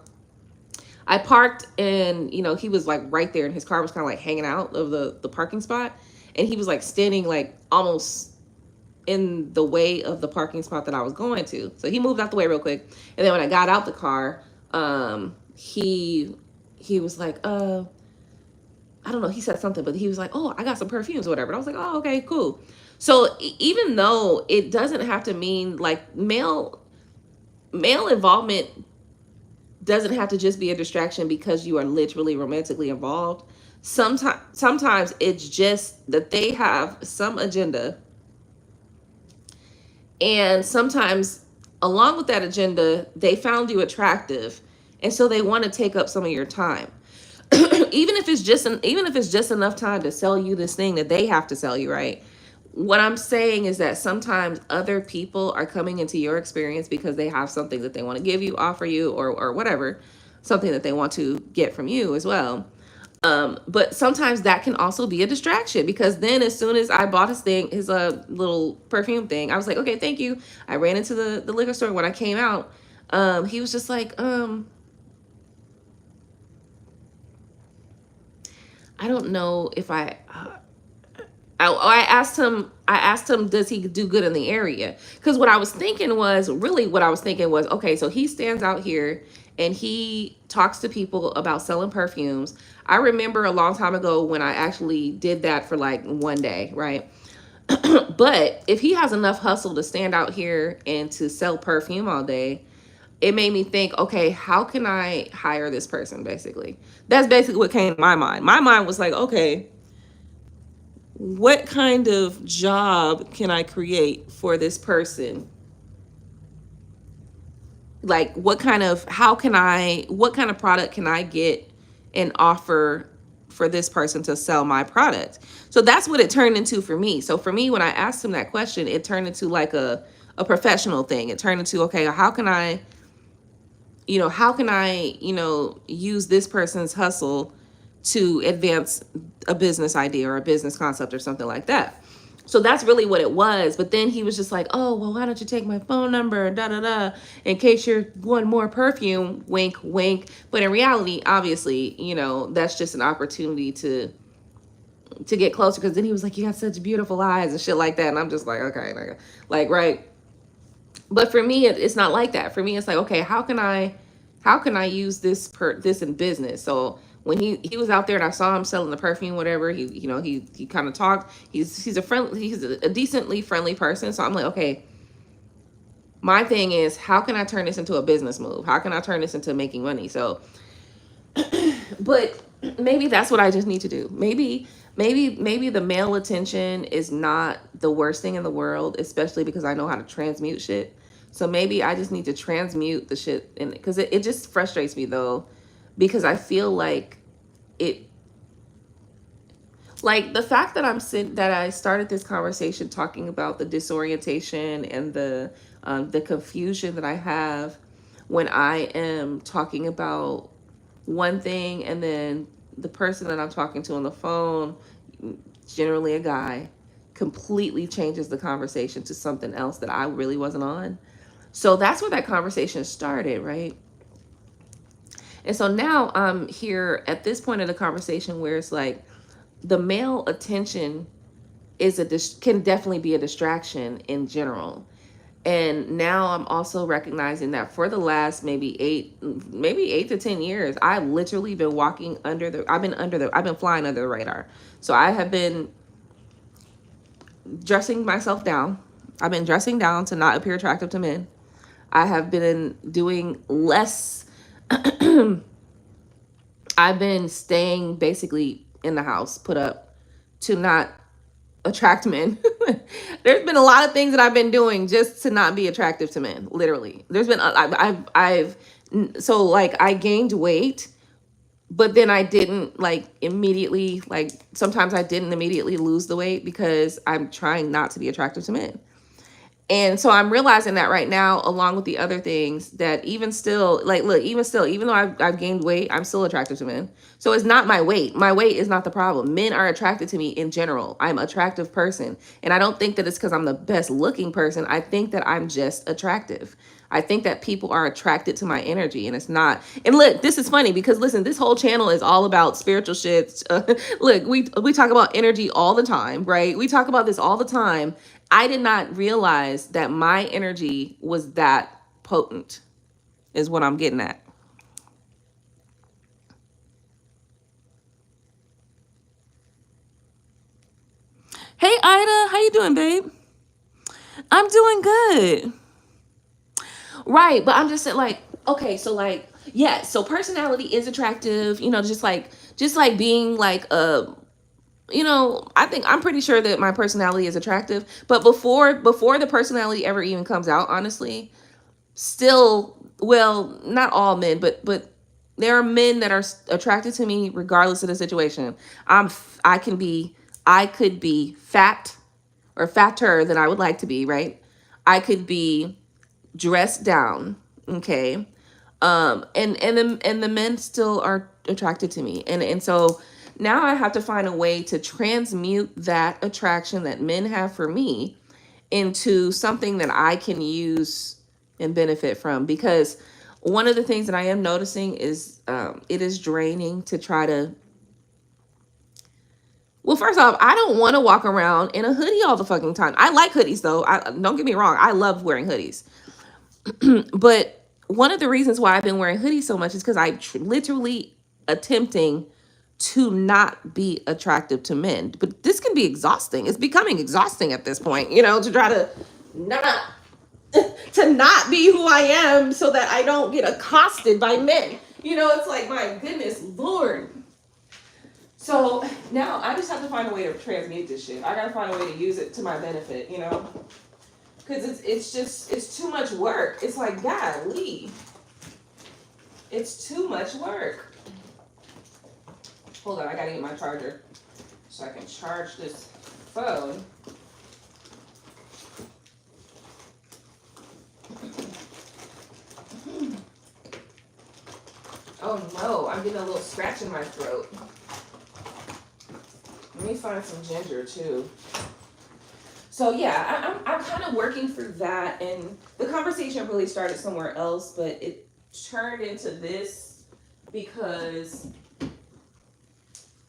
I parked and, he was like right there and his car was kind of like hanging out of the parking spot. And he was like standing like almost in the way of the parking spot that I was going to. So he moved out the way real quick. And then when I got out the car, he was like, I don't know, he said something, but he was like, oh, I got some perfumes or whatever. And I was like, oh, okay, cool. So even though it doesn't have to mean like male involvement doesn't have to just be a distraction because you are literally romantically involved. Sometimes it's just that they have some agenda, and sometimes along with that agenda, they found you attractive, and so they want to take up some of your time. even if it's just enough time to sell you this thing that they have to sell you, right? What I'm saying is that sometimes other people are coming into your experience because they have something that they want to give you, offer you, or whatever, something that they want to get from you as well. But sometimes that can also be a distraction, because then as soon as I bought his little perfume thing, I was like, okay, thank you. I ran into the liquor store. When I came out, he was just like, I don't know if I asked him, does he do good in the area? Because what I was thinking was, okay, so he stands out here and he talks to people about selling perfumes. I remember a long time ago when I actually did that for like one day, right? But if he has enough hustle to stand out here and to sell perfume all day, it made me think, okay, how can I hire this person, basically? That's basically what came to my mind. My mind was like, okay, what kind of job can I create for this person? Like, what kind of product can I get and offer for this person to sell my product? So that's what it turned into for me. So for me, when I asked him that question, it turned into like a professional thing. It turned into, okay, how can I use this person's hustle to advance a business idea or a business concept or something like that. So that's really what it was. But then he was just like, oh, well, why don't you take my phone number, da da da, in case you're one more perfume, wink, wink. But in reality, obviously, that's just an opportunity to get closer. Because then he was like, you got such beautiful eyes and shit like that. And I'm just like, okay, like, right. But for me, it's not like that. For me, it's like, okay, how can I use this in business? So when he was out there and I saw him selling the perfume, whatever, he kind of talked. He's a decently friendly person. So I'm like, okay, my thing is, how can I turn this into a business move? How can I turn this into making money? So, but maybe that's what I just need to do. Maybe the male attention is not the worst thing in the world, especially because I know how to transmute shit. So maybe I just need to transmute the shit, and because it just frustrates me though, because I feel like the fact that I started this conversation talking about the disorientation and the confusion that I have when I am talking about one thing, and then the person that I'm talking to on the phone, generally a guy, completely changes the conversation to something else that I really wasn't on. So that's where that conversation started, right? And so now I'm here at this point in the conversation where it's like the male attention can definitely be a distraction in general. And now I'm also recognizing that for the last maybe 8 to 10 years, I've literally been I've been flying under the radar. So I have been dressing myself down. I've been dressing down to not appear attractive to men. I have been doing less. I've been staying basically in the house, put up, to not attract men. There's been a lot of things that I've been doing just to not be attractive to men. Literally, there's been I gained weight but then I didn't like immediately, like sometimes I didn't immediately lose the weight because I'm trying not to be attractive to men. And so I'm realizing that right now, along with the other things, that even still, like, look, even still, even though I've gained weight, I'm still attracted to men. So it's not my weight. My weight is not the problem. Men are attracted to me in general. I'm an attractive person. And I don't think that it's because I'm the best looking person. I think that I'm just attractive. I think that people are attracted to my energy, and it's not. And look, this is funny because listen, this whole channel is all about spiritual shit. Look, we talk about energy all the time, right? We talk about this all the time. I did not realize that my energy was that potent, is what I'm getting at. Hey Ida, how you doing, babe? I'm doing good. Right, but I'm just saying, like, okay, so like, yeah, so personality is attractive, just like being like I think I'm pretty sure that my personality is attractive, but before the personality ever even comes out, honestly, still, well, not all men, but there are men that are attracted to me regardless of the situation. I can be, I could be fat or fatter than I would like to be, right? I could be dressed down, okay? And the men still are attracted to me. And so now I have to find a way to transmute that attraction that men have for me into something that I can use and benefit from. Because one of the things that I am noticing is it is draining to try to. Well, first off, I don't want to walk around in a hoodie all the fucking time. I like hoodies though. Don't get me wrong. I love wearing hoodies. But one of the reasons why I've been wearing hoodies so much is because I'm literally attempting to not be attractive to men. But this can be exhausting. It's becoming exhausting at this point, to try to not not be who I am so that I don't get accosted by men. It's like, my goodness, Lord. So now I just have to find a way to transmute this shit. I gotta find a way to use it to my benefit. Because it's too much work. It's like, golly, it's too much work. Hold on, I gotta get my charger so I can charge this phone. Oh no, I'm getting a little scratch in my throat. Let me find some ginger too. So yeah, I'm kind of working through that, and the conversation really started somewhere else, but it turned into this because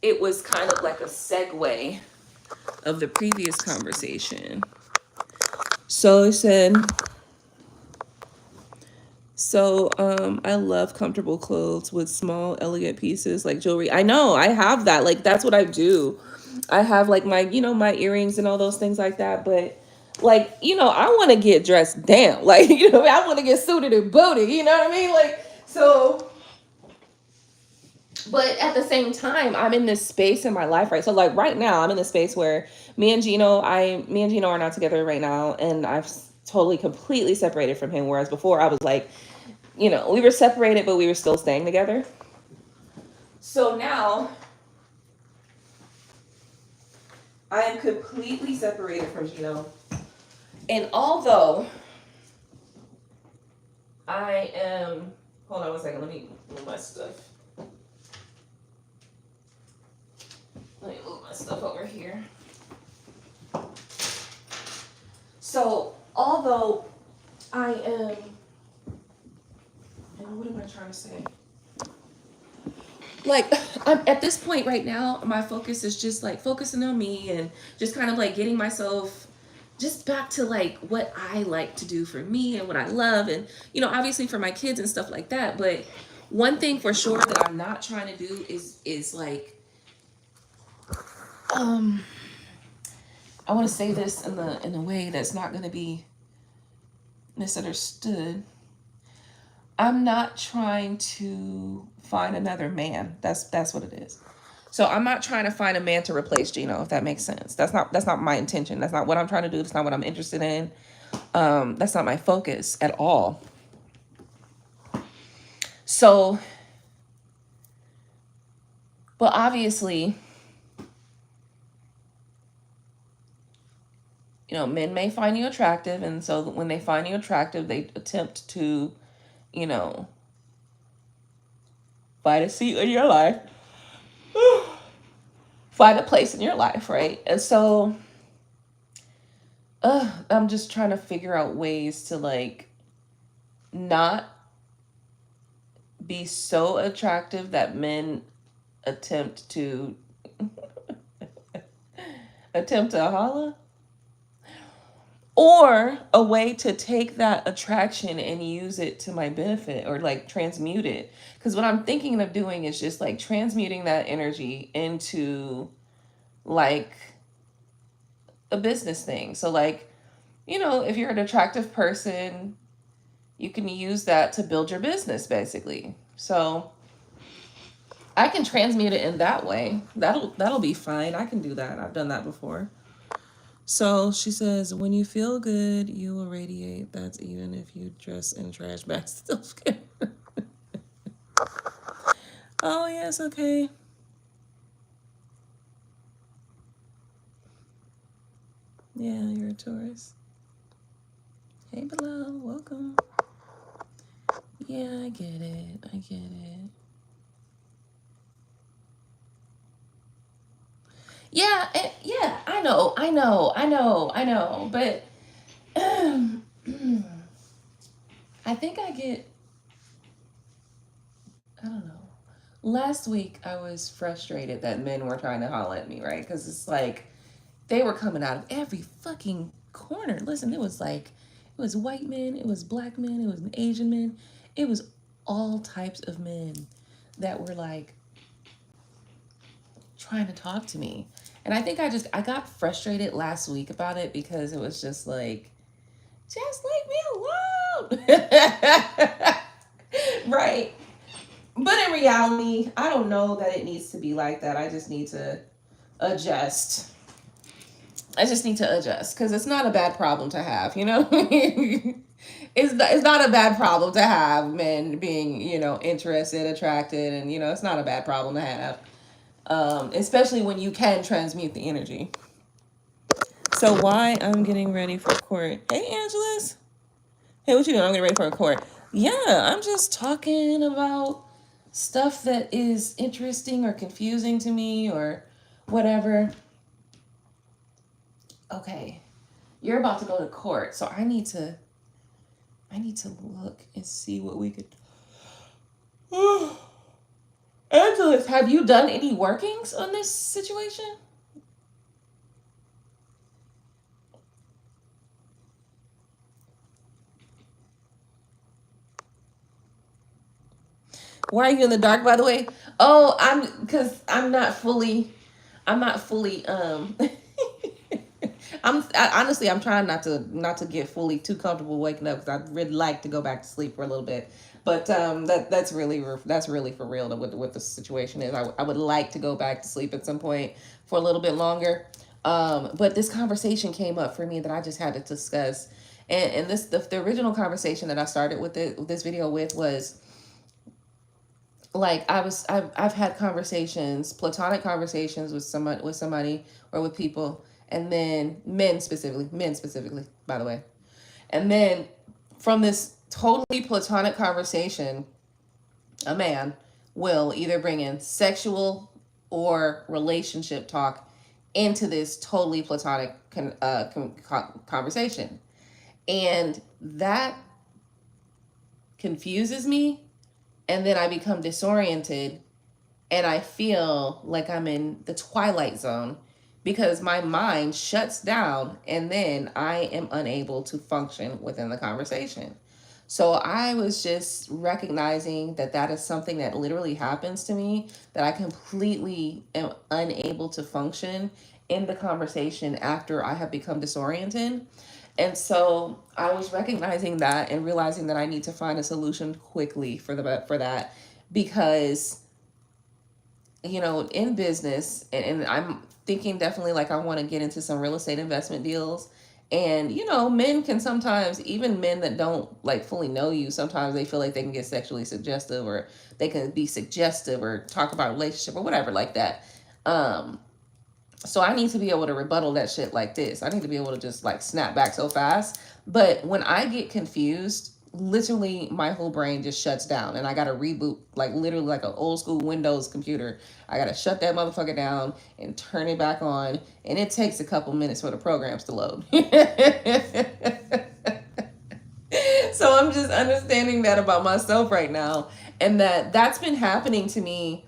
it was kind of like a segue of the previous conversation. So it said, I love comfortable clothes with small, elegant pieces like jewelry. I know, I have that. Like, that's what I do. I have like my earrings and all those things like that. But like, I want to get dressed down. Like, I want to get suited and booted. You know what I mean? Like, so, but at the same time, I'm in this space in my life, right? So like right now, I'm in this space where me and Gino are not together right now, and I've totally completely separated from him. Whereas before, I was like, we were separated, but we were still staying together. So now I am completely separated from Gino. And although I am, hold on one second, let me move my stuff. Let me move my stuff over here. So although I am, and what am I trying to say? Like, I'm at this point right now, my focus is just like focusing on me and just kind of like getting myself just back to like what I like to do for me and what I love, and obviously for my kids and stuff like that. But one thing for sure that I'm not trying to do is like I want to say this in a way that's not going to be misunderstood. I'm not trying to find another man. That's what it is. So I'm not trying to find a man to replace Gino, if that makes sense. That's not my intention. That's not what I'm trying to do. That's not what I'm interested in. That's not my focus at all. So But obviously, men may find you attractive, and so when they find you attractive, they attempt to, you know, find a seat in your life, find a place in your life, right? And so, I'm just trying to figure out ways to like not be so attractive that men attempt to holla, or a way to take that attraction and use it to my benefit, or like transmute it. Because what I'm thinking of doing is just like transmuting that energy into like a business thing. So like, if you're an attractive person, you can use that to build your business basically. So I can transmute it in that way. That'll be fine. I can do that. I've done that before. So she says, when you feel good, you will radiate. That's even if you dress in trash bags. Oh, yes, okay. Yeah, you're a Taurus. Hey, below, welcome. Yeah, I get it. I get it. Yeah, yeah, I know. But I think I don't know. Last week, I was frustrated that men were trying to holler at me, right? Because it's like they were coming out of every fucking corner. Listen, it was white men, it was black men, it was Asian men, it was all types of men that were like trying to talk to me. And I think I got frustrated last week about it because it was just like, just leave me alone. Right. But in reality, I don't know that it needs to be like that. I just need to adjust. Because it's not a bad problem to have, it's not a bad problem to have men being, interested, attracted, and, it's not a bad problem to have. Especially when you can transmute the energy. So why I'm getting ready for court. Hey, Angeles. Hey, what you doing? I'm getting ready for a court. Yeah, I'm just talking about stuff that is interesting or confusing to me or whatever. Okay. You're about to go to court, so I need to look and see what we could. Angeles, have you done any workings on this situation? Why are you in the dark, by the way? Oh, because I'm not fully honestly, I'm trying not to get fully too comfortable waking up because I'd really like to go back to sleep for a little bit. But that's really for real what the situation is. I would like to go back to sleep at some point for a little bit longer. But this conversation came up for me that I just had to discuss. And the original conversation that I started with this video with was like I've had conversations, platonic conversations with somebody or with people, and then men specifically, by the way. And then from this totally platonic conversation, a man will either bring in sexual or relationship talk into this totally platonic conversation. And that confuses me, and then I become disoriented, and I feel like I'm in the twilight zone because my mind shuts down, and then I am unable to function within the conversation. So I was just recognizing that is something that literally happens to me, that I completely am unable to function in the conversation after I have become disoriented. And so I was recognizing that and realizing that I need to find a solution quickly for that, because in business, and I'm thinking definitely like I want to get into some real estate investment deals, And you know, men can sometimes, even men that don't like fully know you, sometimes they feel like they can get sexually suggestive, or they can be suggestive or talk about a relationship or whatever like that. um so I need to be able to rebuttal that shit like this. I need to be able to just like snap back so fast. But when I get confused, literally my whole brain just shuts down and I gotta reboot, like literally like an old school Windows computer. I gotta shut that motherfucker down and turn it back on. And it takes a couple minutes for the programs to load. So I'm just understanding that about myself right now. And that's been happening to me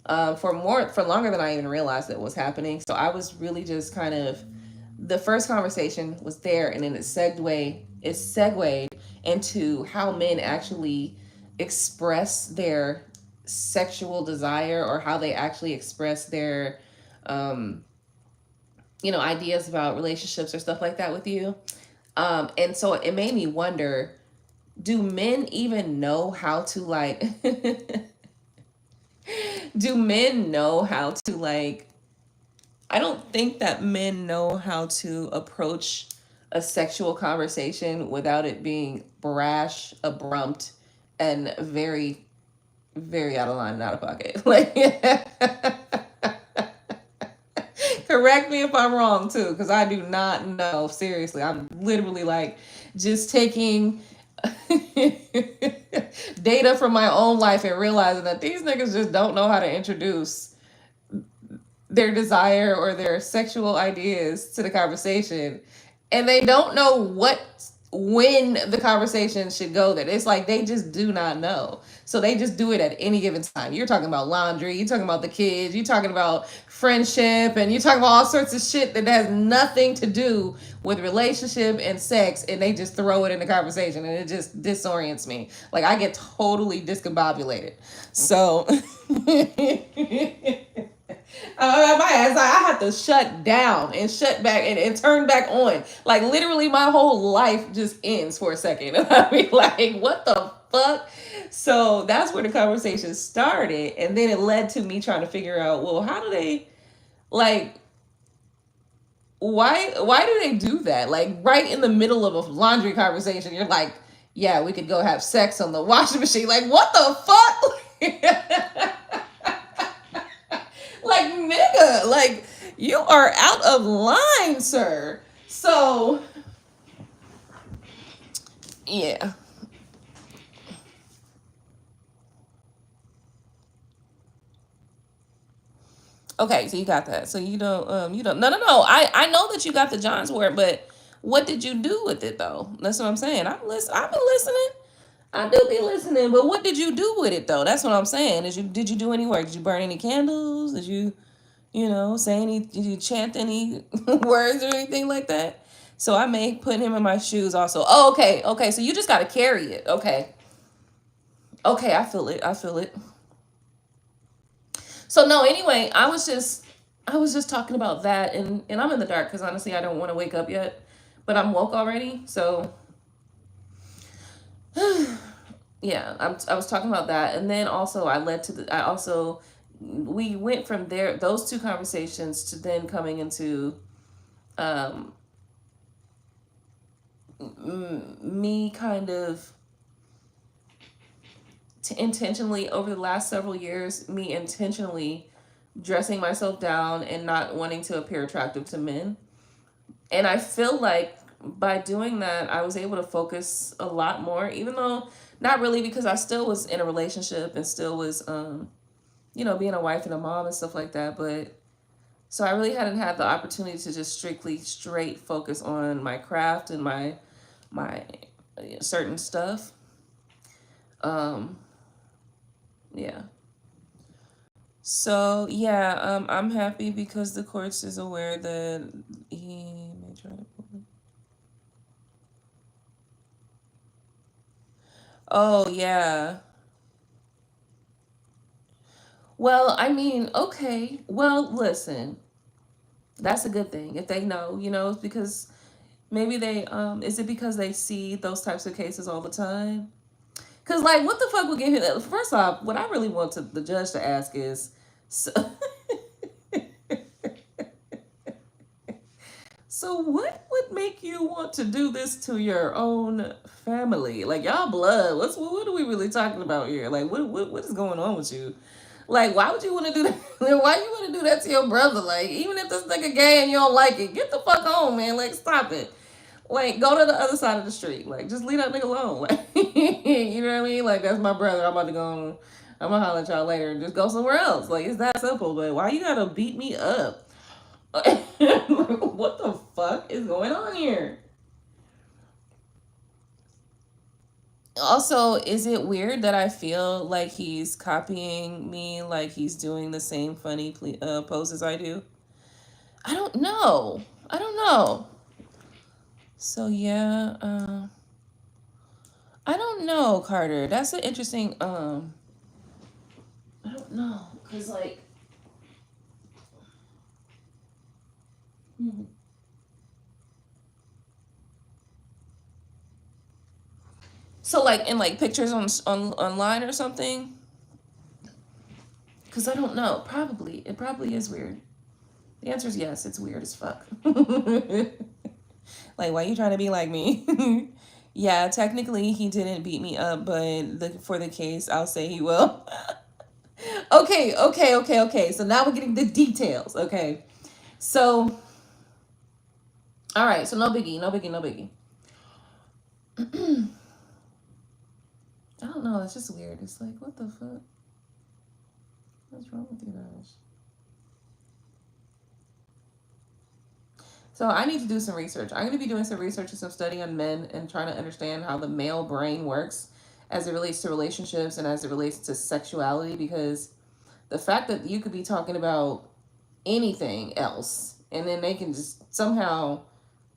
for longer than I even realized that was happening. So I was really just kind of, the first conversation was there, and then it segued into how men actually express their sexual desire, or how they actually express their um, ideas about relationships or stuff like that with you. And so it made me wonder, do men even know how to like do men know how to like I don't think that men know how to approach a sexual conversation without it being brash, abrupt, and very, very out of line and out of pocket. Like, correct me if I'm wrong too, because I do not know. Seriously, I'm literally like just taking data from my own life and realizing that these niggas just don't know how to introduce their desire or their sexual ideas to the conversation, and they don't know when the conversation should go there. It's like they just do not know, so they just do it at any given time. You're talking about laundry, you're talking about the kids, you're talking about friendship, and you're talking about all sorts of shit that has nothing to do with relationship and sex, and they just throw it in the conversation, and it just disorients me. Like, I get totally discombobulated. So my ass, like, I have to shut down and shut back and turn back on. Like, literally, my whole life just ends for a second. I mean, like, what the fuck? So that's where the conversation started. And then it led to me trying to figure out, well, how do they, like, why do they do that? Like, right in the middle of a laundry conversation, you're like, yeah, we could go have sex on the washing machine. Like, what the fuck? Like, nigga, like, you are out of line, sir. So, yeah. Okay, so you got that. So you don't, no. I know that you got the John's word, but what did you do with it though? That's what I'm saying. I've been listening. I do be listening, but what did you do with it though? That's what I'm saying. Did you do any work? Did you burn any candles? Did you say any, did you chant any words or anything like that? So I may put him in my shoes also. Oh, okay. Okay. So you just got to carry it. Okay. Okay. I feel it. I feel it. So no, anyway, I was just talking about that, and I'm in the dark because honestly, I don't want to wake up yet, but I'm woke already. So yeah, I was talking about that. And then also I also, we went from there, those two conversations, to then coming into um, me kind of intentionally, over the last several years, me intentionally dressing myself down and not wanting to appear attractive to men. And I feel like by doing that, I was able to focus a lot more, even though not really, because I still was in a relationship and still was, being a wife and a mom and stuff like that. But so I really hadn't had the opportunity to just strictly straight focus on my craft and my certain stuff. Um, yeah. So yeah, I'm happy because the courts is aware that he may try to. Oh yeah. Well, I mean, okay. Well, listen, that's a good thing if they know. It's because maybe they is it because they see those types of cases all the time? Cause like, what the fuck would get him? First off, what I really want the judge to ask is, so, so what would make you you want to do this to your own family? Like, y'all blood. What are we really talking about here? Like, what is going on with you? Like, why would you want to do that? Why you want to do that to your brother? Like, even if this nigga gay and you don't like it, get the fuck on, man. Like, stop it. Like, go to the other side of the street. Like, just leave that nigga alone. Like, you know what I mean? Like, that's my brother. I'm about to go. I'm gonna holler at y'all later and just go somewhere else. Like, it's that simple. But why you gotta beat me up? What the fuck is going on here? Also, is it weird that I feel like he's copying me, like he's doing the same funny poses I do? I don't know. I don't know. So yeah, I don't know, Carter. That's an interesting. I don't know, cause like. Hmm. So like in like pictures on online or something. Cause I don't know. Probably it probably is weird. The answer is yes. It's weird as fuck. Like, why you trying to be like me? Yeah, technically he didn't beat me up, but for the case, I'll say he will. Okay. So now we're getting the details. Okay. So, all right. So no biggie, no biggie, no biggie. I don't know. It's just weird. It's like, what the fuck? What's wrong with you guys? So I need to do some research. I'm going to be doing some research and some study on men and trying to understand how the male brain works as it relates to relationships and as it relates to sexuality, because the fact that you could be talking about anything else and then they can just somehow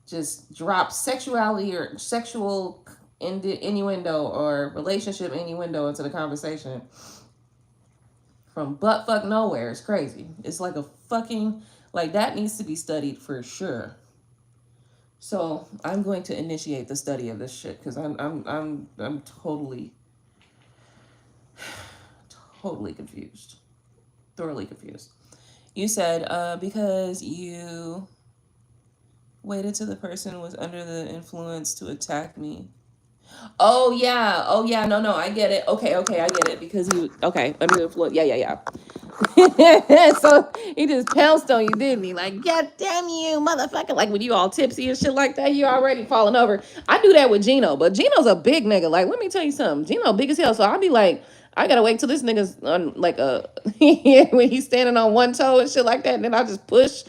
just drop sexuality or sexual innuendo or relationship innuendo into the conversation from butt fuck nowhere is crazy. It's like a fucking, like, that needs to be studied for sure. So I'm going to initiate the study of this shit because I'm totally confused, thoroughly confused. You said because you waited till the person was under the influence to attack me. Oh yeah, no, I get it. Okay, I get it because he okay under the influence. Yeah. So he just pounced on you, didn't he? Like, God damn you, motherfucker! Like when you all tipsy and shit like that, you already falling over. I do that with Gino, but Gino's a big nigga. Like, let me tell you something. Gino big as hell, so I'll be like, I gotta wait till this nigga's on like a when he's standing on one toe and shit like that, and then I just push.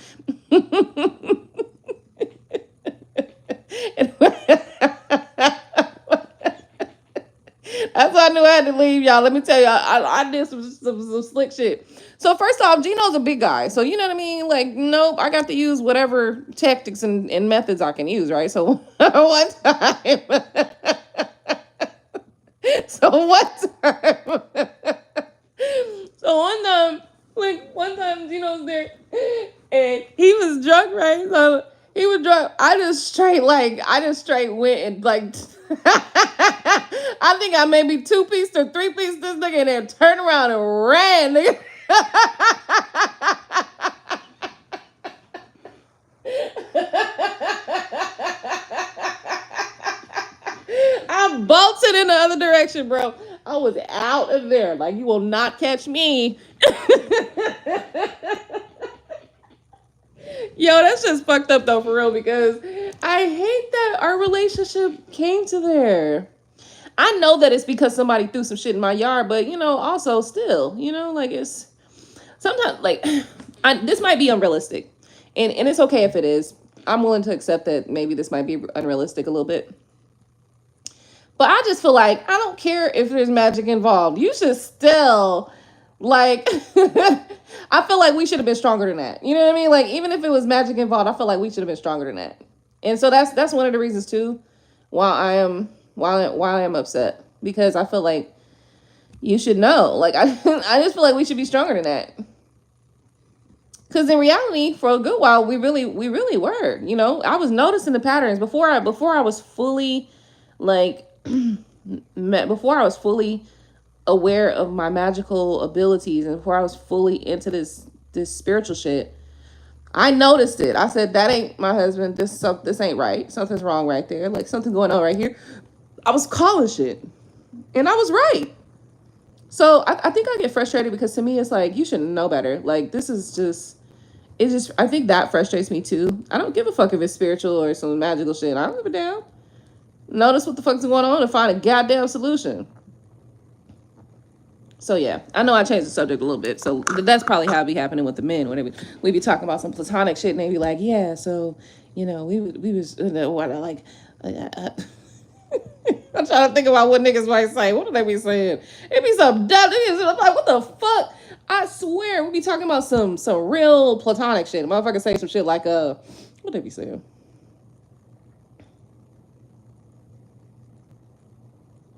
That's why I knew I had to leave, y'all. Let me tell you, I did some slick shit. So first off, Gino's a big guy. So you know what I mean? Like, nope, I got to use whatever tactics and methods I can use, right? So one time. So one time. So one time Gino's there and he was drunk, right? So he was drunk. I just straight went and like I think I maybe 2-piece or 3-piece this nigga and then turned around and ran, nigga. I bolted in the other direction, bro. I was out of there. Like, you will not catch me. Yo, that's just fucked up though, for real, because I hate that our relationship came to there. I know that it's because somebody threw some shit in my yard, but you know, also still, you know, like it's sometimes like this might be unrealistic. And it's okay if it is. I'm willing to accept that maybe this might be unrealistic a little bit. But I just feel like I don't care if there's magic involved. You should still like I feel like we should have been stronger than that. You know what I mean? Like even if it was magic involved, I feel like we should have been stronger than that. And so that's one of the reasons too why I am upset, because I feel like you should know. Like I just feel like we should be stronger than that. Because in reality, for a good while, we really were. You know, I was noticing the patterns before I was fully like before I was fully aware of my magical abilities and before I was fully into this spiritual shit. I noticed it. I said, that ain't my husband. This ain't right. Something's wrong right there. Like, something going on right here. I was calling shit. And I was right. So I think I get frustrated because to me, it's like, you should know better. Like, this is just, it's just, I think that frustrates me too. I don't give a fuck if it's spiritual or some magical shit. I don't give a damn. Notice what the fuck's going on and find a goddamn solution. So yeah, I know I changed the subject a little bit. So that's probably how it be happening with the men. Whenever we be talking about some platonic shit, and they be like, "Yeah, so you know, we was what I like." I'm trying to think about what niggas might say. What do they be saying? It be some dumb niggas. I'm like, what the fuck? I swear, we be talking about some real platonic shit. Motherfucker say some shit like what they be saying?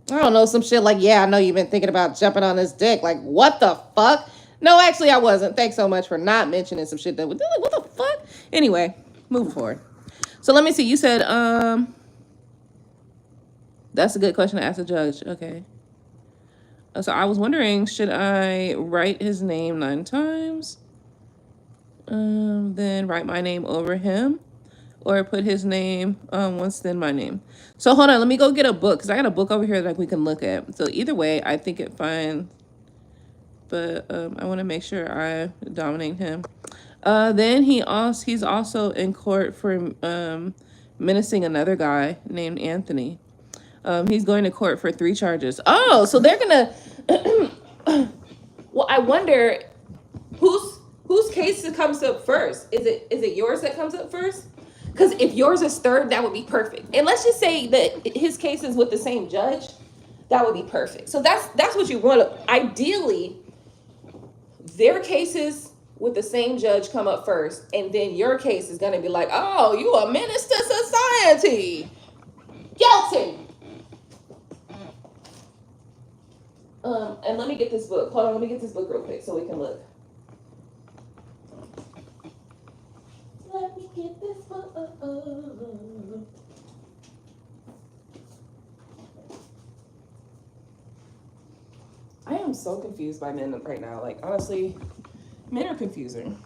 I don't know, some shit like, yeah, I know you've been thinking about jumping on this dick. Like, what the fuck? No, actually, I wasn't. Thanks so much for not mentioning some shit that was like, what the fuck? Anyway, moving forward. So let me see. You said, that's a good question to ask the judge. Okay. So I was wondering, should I write his name 9 times? Then write my name over him? Or put his name once, then my name. So hold on, let me go get a book, because I got a book over here that we can look at. So either way, I think it fine. But I want to make sure I dominate him. Then he's also in court for menacing another guy named Anthony. He's going to court for 3 charges. Oh, so they're gonna. Well, I wonder whose case comes up first. Is it yours that comes up first? Because if yours is third, that would be perfect. And let's just say that his case is with the same judge, that would be perfect. So that's what you want. Ideally, their cases with the same judge come up first, and then your case is gonna be like, oh, you a menace to society, guilty. And let me get this book. Hold on, let me get this book real quick so we can look. Let me get this book. I am so confused by men right now. Like, honestly, men are confusing.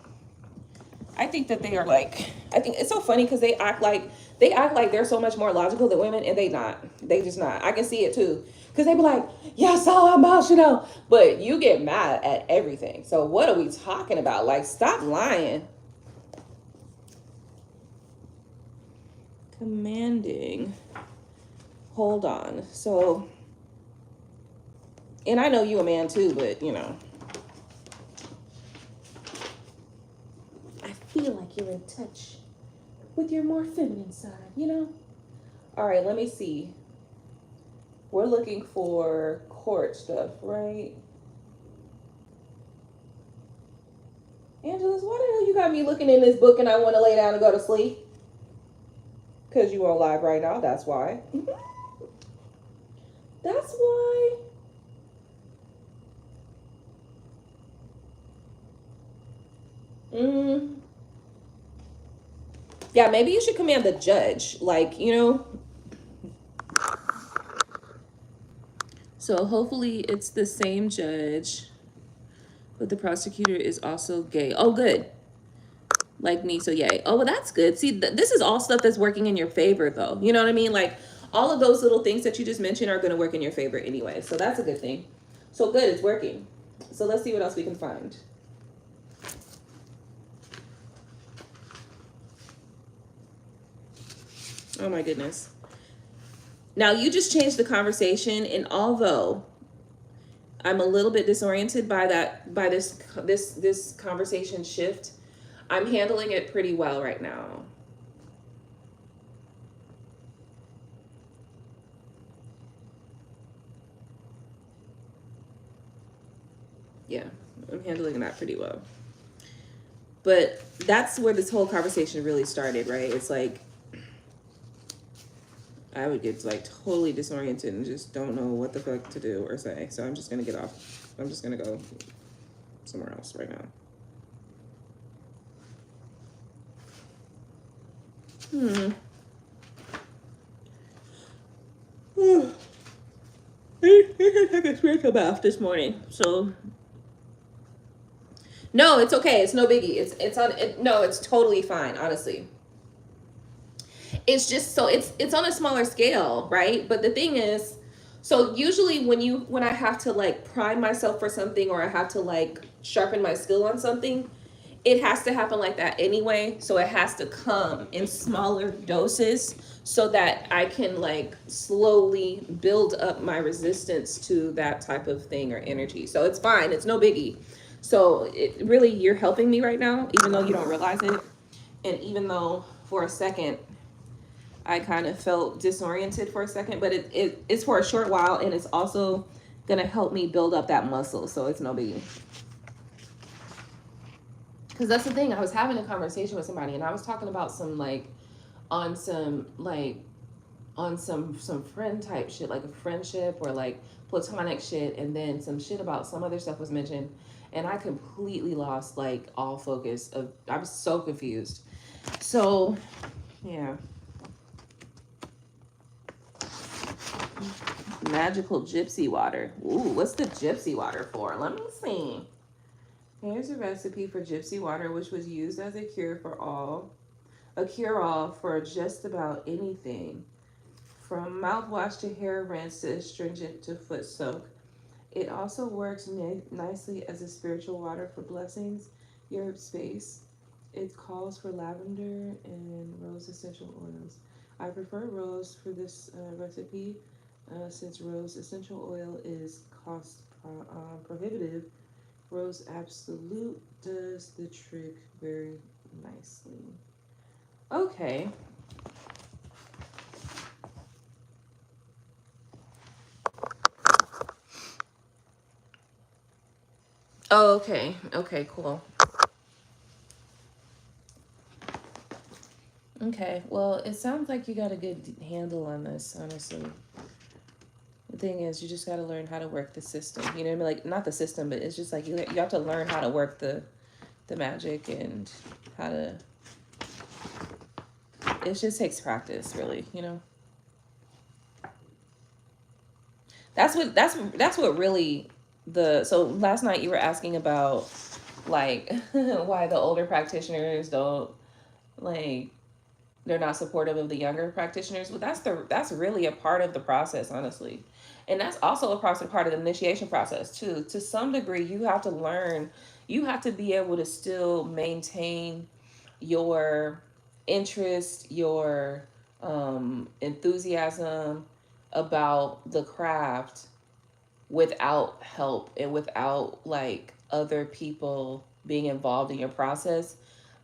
I think that they are like, I think it's so funny because they act like they're so much more logical than women, and they not. They just not. I can see it too. Because they be like, yeah, so emotional. But you get mad at everything. So what are we talking about? Like, stop lying. Commanding. Hold on. So, and I know you a man too, but you know. I feel like you're in touch with your more feminine side, you know? All right, let me see. We're looking for court stuff, right? Angelus, why the hell you got me looking in this book and I want to lay down and go to sleep? Because you are live right now, that's why. That's why. Yeah, maybe you should command the judge. Like, you know. So hopefully it's the same judge, but the prosecutor is also gay. Oh, good. Like me, so yay. Oh, well, that's good. See, this is all stuff that's working in your favor, though. You know what I mean? Like, all of those little things that you just mentioned are going to work in your favor anyway. So that's a good thing. So good, it's working. So let's see what else we can find. Oh my goodness. Now you just changed the conversation, and although I'm a little bit disoriented by this conversation shift, I'm handling it pretty well right now. Yeah, I'm handling that pretty well. But that's where this whole conversation really started, right? It's like I would get like totally disoriented and just don't know what the fuck to do or say. So I'm just gonna get off. I'm just gonna go somewhere else right now. I took a spiritual bath this morning, so No, it's okay. It's no biggie. It's on it, no, it's totally fine, honestly. It's just so it's on a smaller scale, right? But the thing is, so usually when I have to like prime myself for something, or I have to like sharpen my skill on something, it has to happen like that anyway. So it has to come in smaller doses so that I can like slowly build up my resistance to that type of thing or energy. So it's fine. It's no biggie. So it really, you're helping me right now, even though you don't realize it. And even though for a second I kind of felt disoriented for a second, but it's for a short while, and it's also gonna help me build up that muscle. So it's no biggie. Because that's the thing. I was having a conversation with somebody, and I was talking about some like on some like on some friend type shit, like a friendship or like platonic shit, and then some shit about some other stuff was mentioned, and I completely lost like all focus of. I was so confused. So yeah. Magical gypsy water. Ooh, what's the gypsy water for? Let me see. Here's a recipe for gypsy water, which was used as a cure-all for just about anything, from mouthwash to hair rinse to astringent to foot soak. It also works nicely as a spiritual water for blessings, your space. It calls for lavender and rose essential oils. I prefer rose for this recipe since rose essential oil is cost prohibitive. Rose Absolute does the trick very nicely. Okay. Oh, okay. Okay, cool. Okay, well, it sounds like you got a good handle on this, honestly. The thing is, you just got to learn how to work the system. You know what I mean? Like, not the system, but it's just like you have to learn how to work the magic and how to. It just takes practice, really. You know. That's what really the. So last night you were asking about like why the older practitioners don't like they're not supportive of the younger practitioners. But that's really a part of the process, honestly. And that's also a part of the initiation process too. To some degree, you have to learn, you have to be able to still maintain your interest, your enthusiasm about the craft without help and without like other people being involved in your process,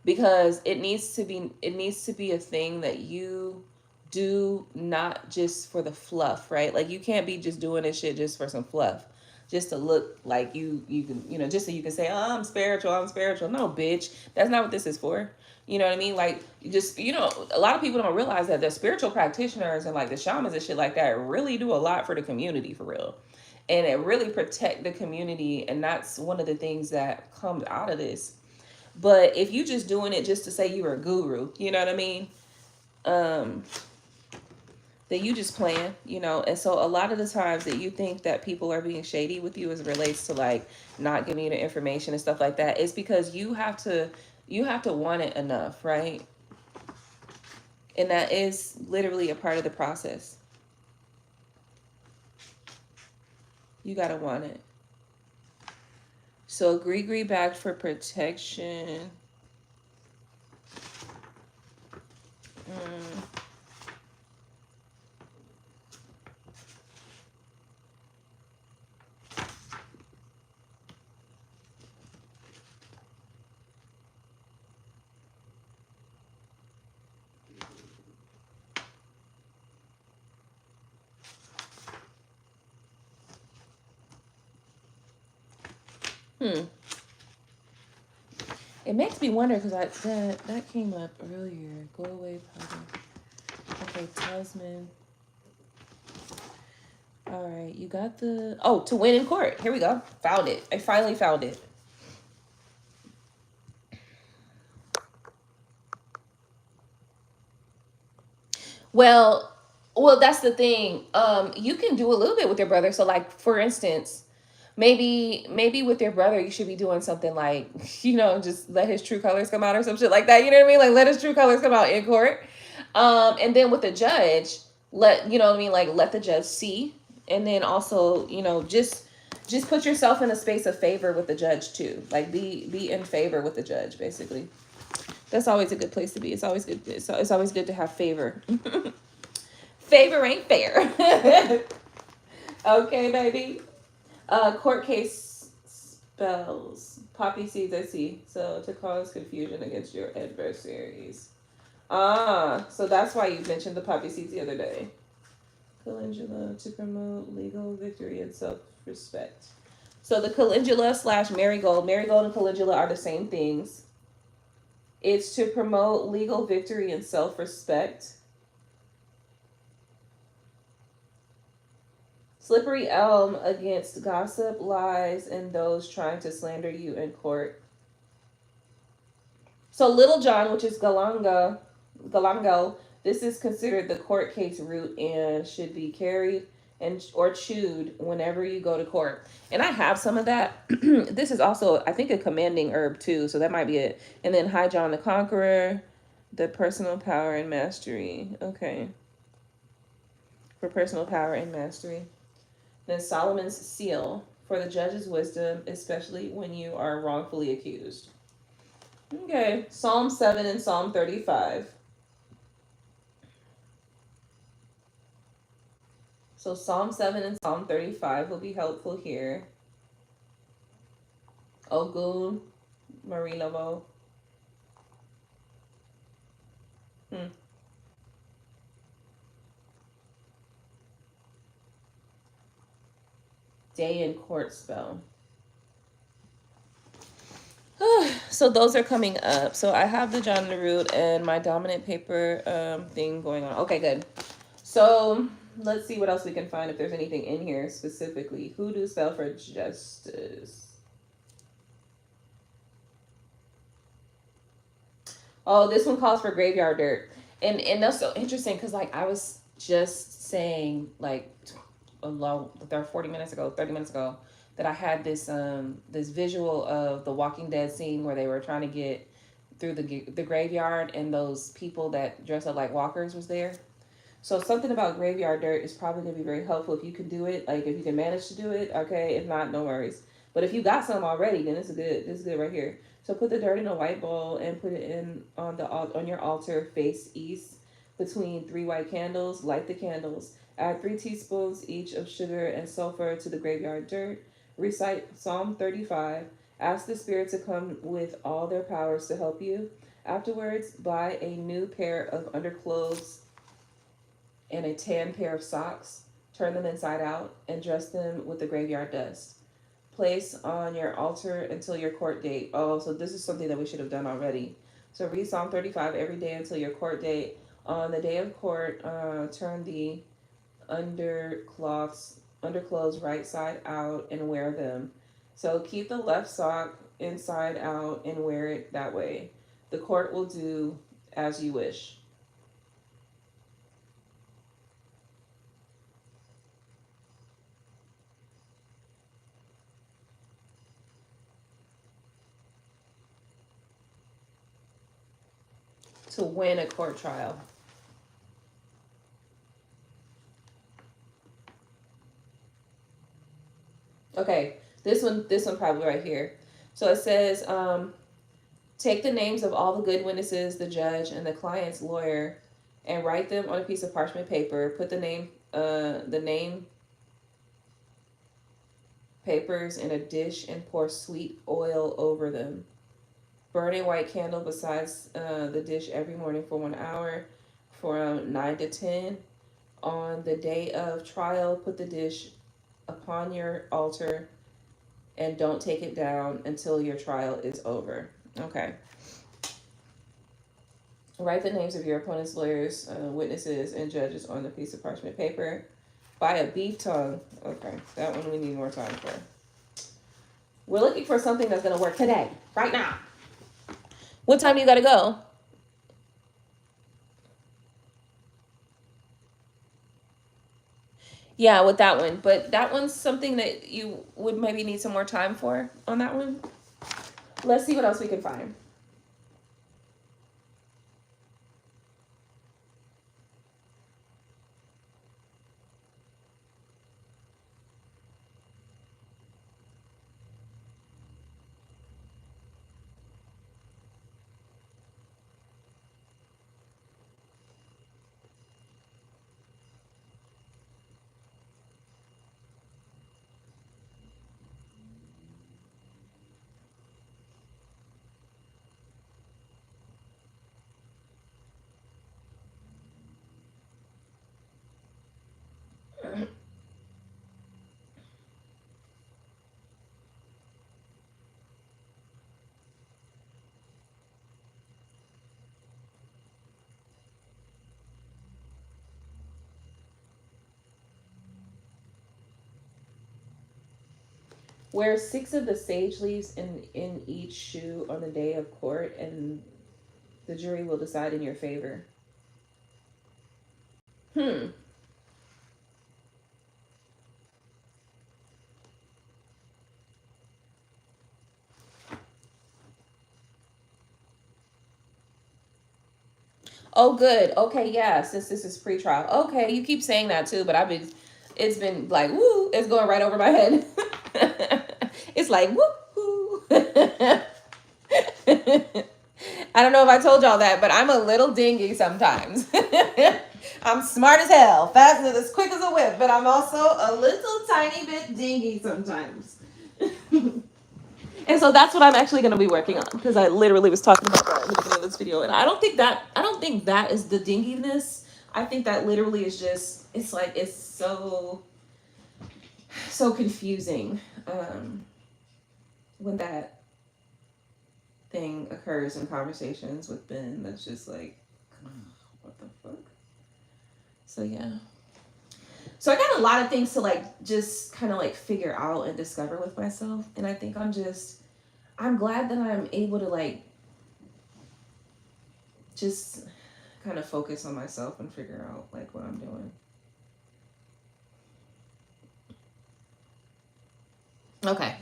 because it needs to be a thing that you do, not just for the fluff, right? Like you can't be just doing this shit just for some fluff, just to look like you can, just so you can say, oh, I'm spiritual. No, bitch, that's not what this is for. You know what I mean? Like, you just, a lot of people don't realize that the spiritual practitioners and like the shamans and shit like that really do a lot for the community, for real. And it really protect the community. And that's one of the things that comes out of this. But if you just doing it just to say you're a guru, you know what I mean? Um, then you just playing, And so a lot of the times that you think that people are being shady with you as it relates to like not giving you the information and stuff like that, it's because you have to want it enough, right? And that is literally a part of the process. You gotta want it. So Gree back for protection. Mm. Hmm. It makes me wonder because that came up earlier. Go away powder. Okay, Tasman. All right, you got the to win in court. Here we go. Found it. I finally found it. Well, that's the thing. You can do a little bit with your brother. So, like for instance, maybe with your brother you should be doing something like, just let his true colors come out or some shit like that. You know what I mean? Like let his true colors come out in court. And then with the judge, like let the judge see. And then also, just put yourself in a space of favor with the judge too. Like be in favor with the judge, basically. That's always a good place to be. It's always good. It's always good to have favor. Favor ain't fair. Okay, baby. Court case spells. Poppy seeds, I see. So to cause confusion against your adversaries. So that's why you mentioned the poppy seeds the other day. Calendula to promote legal victory and self-respect. So the calendula / marigold. Marigold and calendula are the same things. It's to promote legal victory and self-respect. Slippery elm against gossip, lies, and those trying to slander you in court. So Little John, which is galango, this is considered the court case root and should be carried or chewed whenever you go to court. And I have some of that. This is also, I think, a commanding herb too, so that might be it. And then High John the Conqueror, the personal power and mastery. Okay. For personal power and mastery. Then Solomon's seal for the judge's wisdom, especially when you are wrongfully accused. Okay, Psalm 7 and Psalm 35. So Psalm 7 and Psalm 35 will be helpful here. Ogun, Marie Laveau. Day in court spell. So those are coming up. So I have the John the Root and my dominant paper thing going on. Okay, good. So let's see what else we can find if there's anything in here specifically. Hoodoo spell for justice. Oh, this one calls for graveyard dirt. And that's so interesting because like I was just saying like 30 minutes ago that I had this this visual of the Walking Dead scene where they were trying to get through the graveyard and those people that dress up like walkers was there. So something about graveyard dirt is probably going to be very helpful if you can do it. Like if you can manage to do it, okay. If not, no worries. But if you got some already, then this is good right here. So put the dirt in a white bowl and put it in on your altar face east between 3 white candles. Light the candles. Add 3 teaspoons each of sugar and sulfur to the graveyard dirt. Recite Psalm 35. Ask the spirit to come with all their powers to help you. Afterwards, buy a new pair of underclothes and a tan pair of socks. Turn them inside out and dress them with the graveyard dust. Place on your altar until your court date. Oh, so this is something that we should have done already. So read Psalm 35 every day until your court date. On the day of court, turn the underclothes right side out and wear them. So keep the left sock inside out and wear it that way. The court will do as you wish. To win a court trial. Okay, this one probably right here. So it says, take the names of all the good witnesses, the judge, and the client's lawyer, and write them on a piece of parchment paper. Put the name papers in a dish and pour sweet oil over them. Burn a white candle besides the dish every morning for 1 hour from 9 to 10. On the day of trial, put the dish upon your altar and don't take it down until your trial is over. Okay. Write the names of your opponent's lawyers, witnesses, and judges on the piece of parchment paper. Buy a beef tongue. Okay, that one we need more time for. We're looking for something that's going to work today, right now. What time do you got to go? Yeah, with that one. But that one's something that you would maybe need some more time for on that one. Let's see what else we can find. Wear 6 of the sage leaves in each shoe on the day of court, and the jury will decide in your favor. Hmm. Oh, good. Okay, yeah. Since this is pre-trial. Okay, you keep saying that too, but it's been like, woo, it's going right over my head. It's like, woo, woo. I don't know if I told y'all that, but I'm a little dingy sometimes. I'm smart as hell, fast as quick as a whip, but I'm also a little tiny bit dingy sometimes. And so that's what I'm actually going to be working on, because I literally was talking about that in the beginning of this video, and I don't think that is the dinginess. I think that literally is just, it's like, it's so confusing when that thing occurs in conversations with Ben. That's just like, what the fuck. So yeah. So I got a lot of things to like just kind of like figure out and discover with myself, and I think I'm glad that I'm able to like just kind of focus on myself and figure out like what I'm doing. Okay,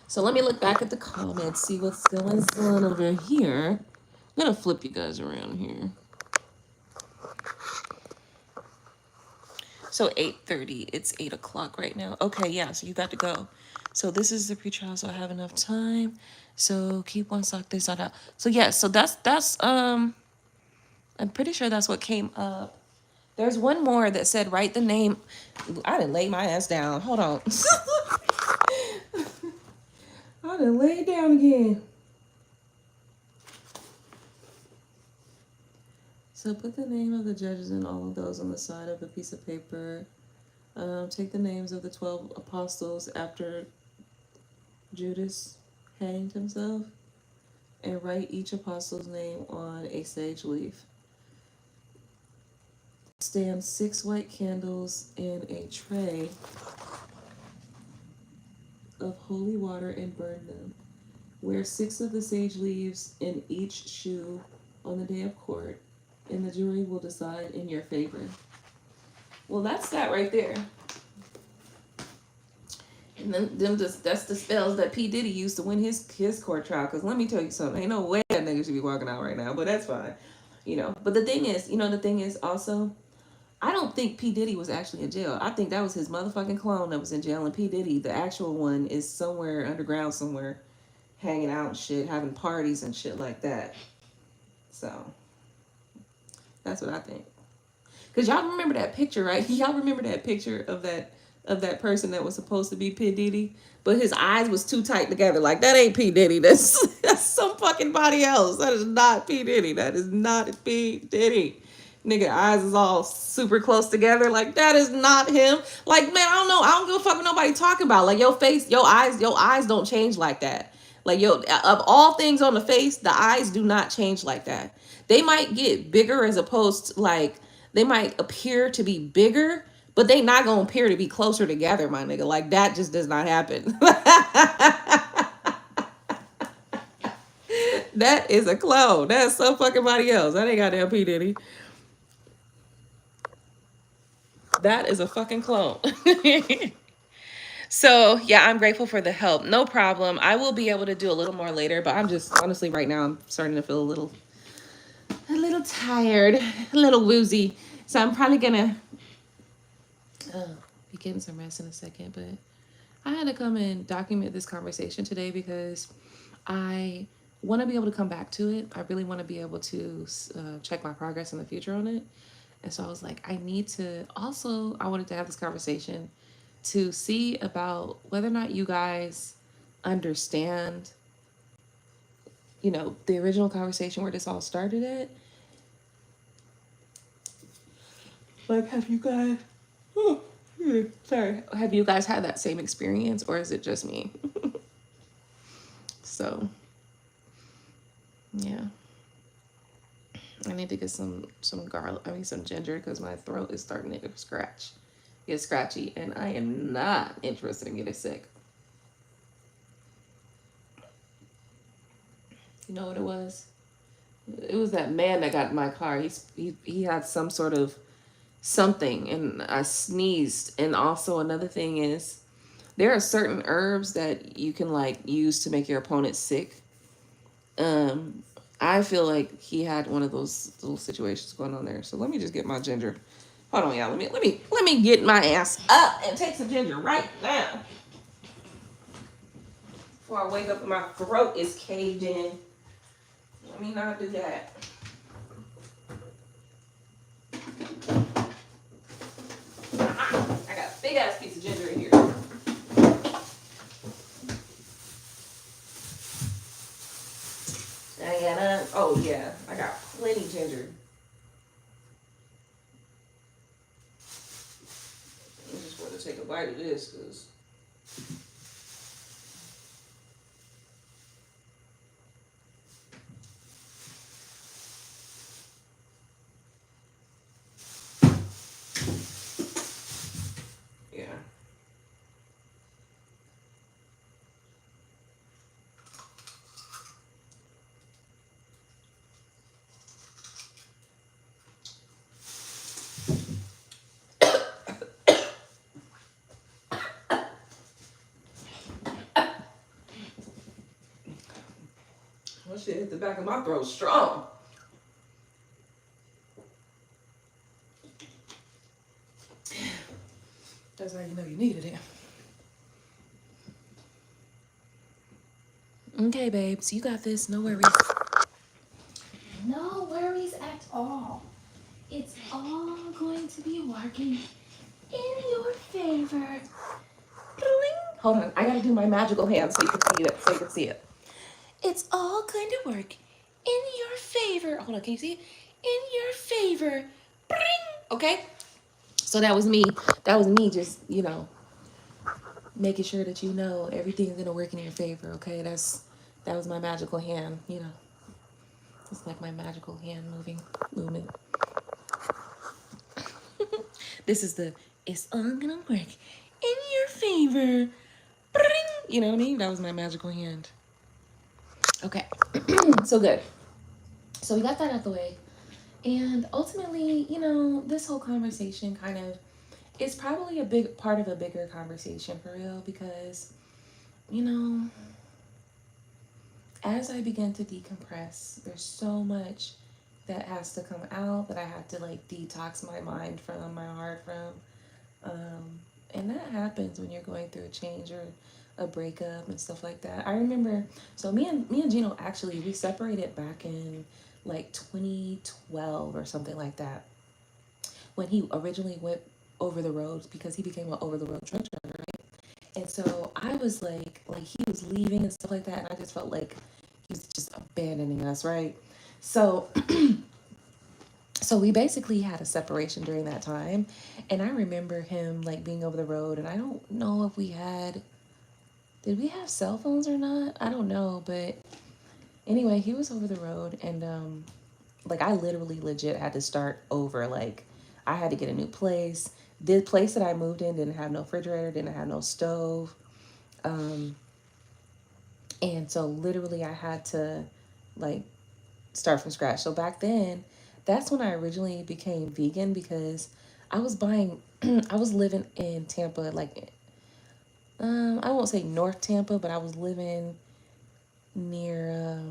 so let me look back at the comments, see what's going on over here. I'm gonna flip you guys around here. So 8:30, it's 8 o'clock right now. Okay, yeah, so you got to go. So this is the pre-trial, so I have enough time. So keep one sock this out. So yeah, so that's I'm pretty sure that's what came up. There's one more that said write the name. I didn't lay my ass down. Hold on. I didn't lay it down again. So put the name of the judges and all of those on the side of a piece of paper. Take the names of the 12 apostles after Judas hanged himself, and write each apostle's name on a sage leaf. Stand 6 white candles in a tray of holy water and burn them. Wear 6 of the sage leaves in each shoe on the day of court, and the jury will decide in your favor. Well, that's that right there. And then that's the spells that P. Diddy used to win his court trial. Because let me tell you something, ain't no way that nigga should be walking out right now, but that's fine. You know, but the thing is also, I don't think P. Diddy was actually in jail. I think that was his motherfucking clone that was in jail, and P. Diddy, the actual one, is somewhere underground somewhere, hanging out and shit, having parties and shit like that. So, that's what I think. Because y'all remember that picture, right? Y'all remember that picture of that person that was supposed to be P. Diddy, but his eyes was too tight together. Like, that ain't P. Diddy. That's some fucking body else. That is not P. Diddy. That is not P. Diddy. Nigga, eyes is all super close together. Like, that is not him. Like, man, I don't know. I don't give a fuck what nobody talking about. Like, your face, your eyes don't change like that. Like, of all things on the face, the eyes do not change like that. They might get bigger, as opposed to, like, they might appear to be bigger, but they not gonna appear to be closer together, my nigga. Like, that just does not happen. That is a clone. That's some fucking body else. That ain't goddamn P. Diddy. That is a fucking clone. So yeah, I'm grateful for the help. No problem. I will be able to do a little more later, but I'm just honestly right now I'm starting to feel a little tired, a little woozy. So I'm probably gonna be getting some rest in a second. But I had to come and document this conversation today because I want to be able to come back to it. I really want to be able to check my progress in the future on it. And so I was like, I need to also, I wanted to have this conversation to see about whether or not you guys understand, you know, the original conversation where this all started at. Like, have you guys, oh, sorry, have you guys had that same experience or is it just me? So, yeah. I need to get some garlic, some ginger because my throat is starting to get scratchy, and I am not interested in getting sick. You know what it was? It was that man that got in my car. He had some sort of something, and I sneezed. And also another thing is, there are certain herbs that you can like use to make your opponent sick. I feel like he had one of those little situations going on there. So let me just get my ginger. Hold on, y'all. Let me get my ass up and take some ginger right now. Before I wake up and my throat is caved in. Let me not do that. I got a big ass piece of ginger in here. Oh yeah, I got plenty ginger. I just want to take a bite of this because yeah. That shit hit the back of my throat strong. That's how you know you needed it. Okay, babes, you got this. No worries. No worries at all. It's all going to be working in your favor. Hold on, I gotta do my magical hand so you can see it. So you can see it. It's all going to work in your favor. Hold on, can you see it? In your favor. Okay. So that was me. That was me just, you know, making sure that you know everything's gonna work in your favor. Okay. That was my magical hand. You know, it's like my magical hand movement. This is the it's all gonna work in your favor. You know what I mean? That was my magical hand. Okay. So good. So we got that out the way. And ultimately, you know, this whole conversation kind of is probably a big part of a bigger conversation for real because, you know, as I begin to decompress, there's so much that has to come out that I have to like detox my mind from, my heart from. And that happens when you're going through a change or a breakup and stuff like that. I remember, so me and Gino actually we separated back in like 2012 or something like that. When he originally went over the road because he became an over the road truck driver, right? And so I was like he was leaving and stuff like that, and I just felt like he was just abandoning us, right? So so we basically had a separation during that time, and I remember him like being over the road, and I don't know if did we have cell phones or not? I don't know, but anyway, he was over the road, and like I literally legit had to start over. Like I had to get a new place. The place that I moved in didn't have no refrigerator, didn't have no stove. And so literally I had to like start from scratch. So back then, that's when I originally became vegan because I was buying, I was living in Tampa, like, I won't say North Tampa, but I was living near,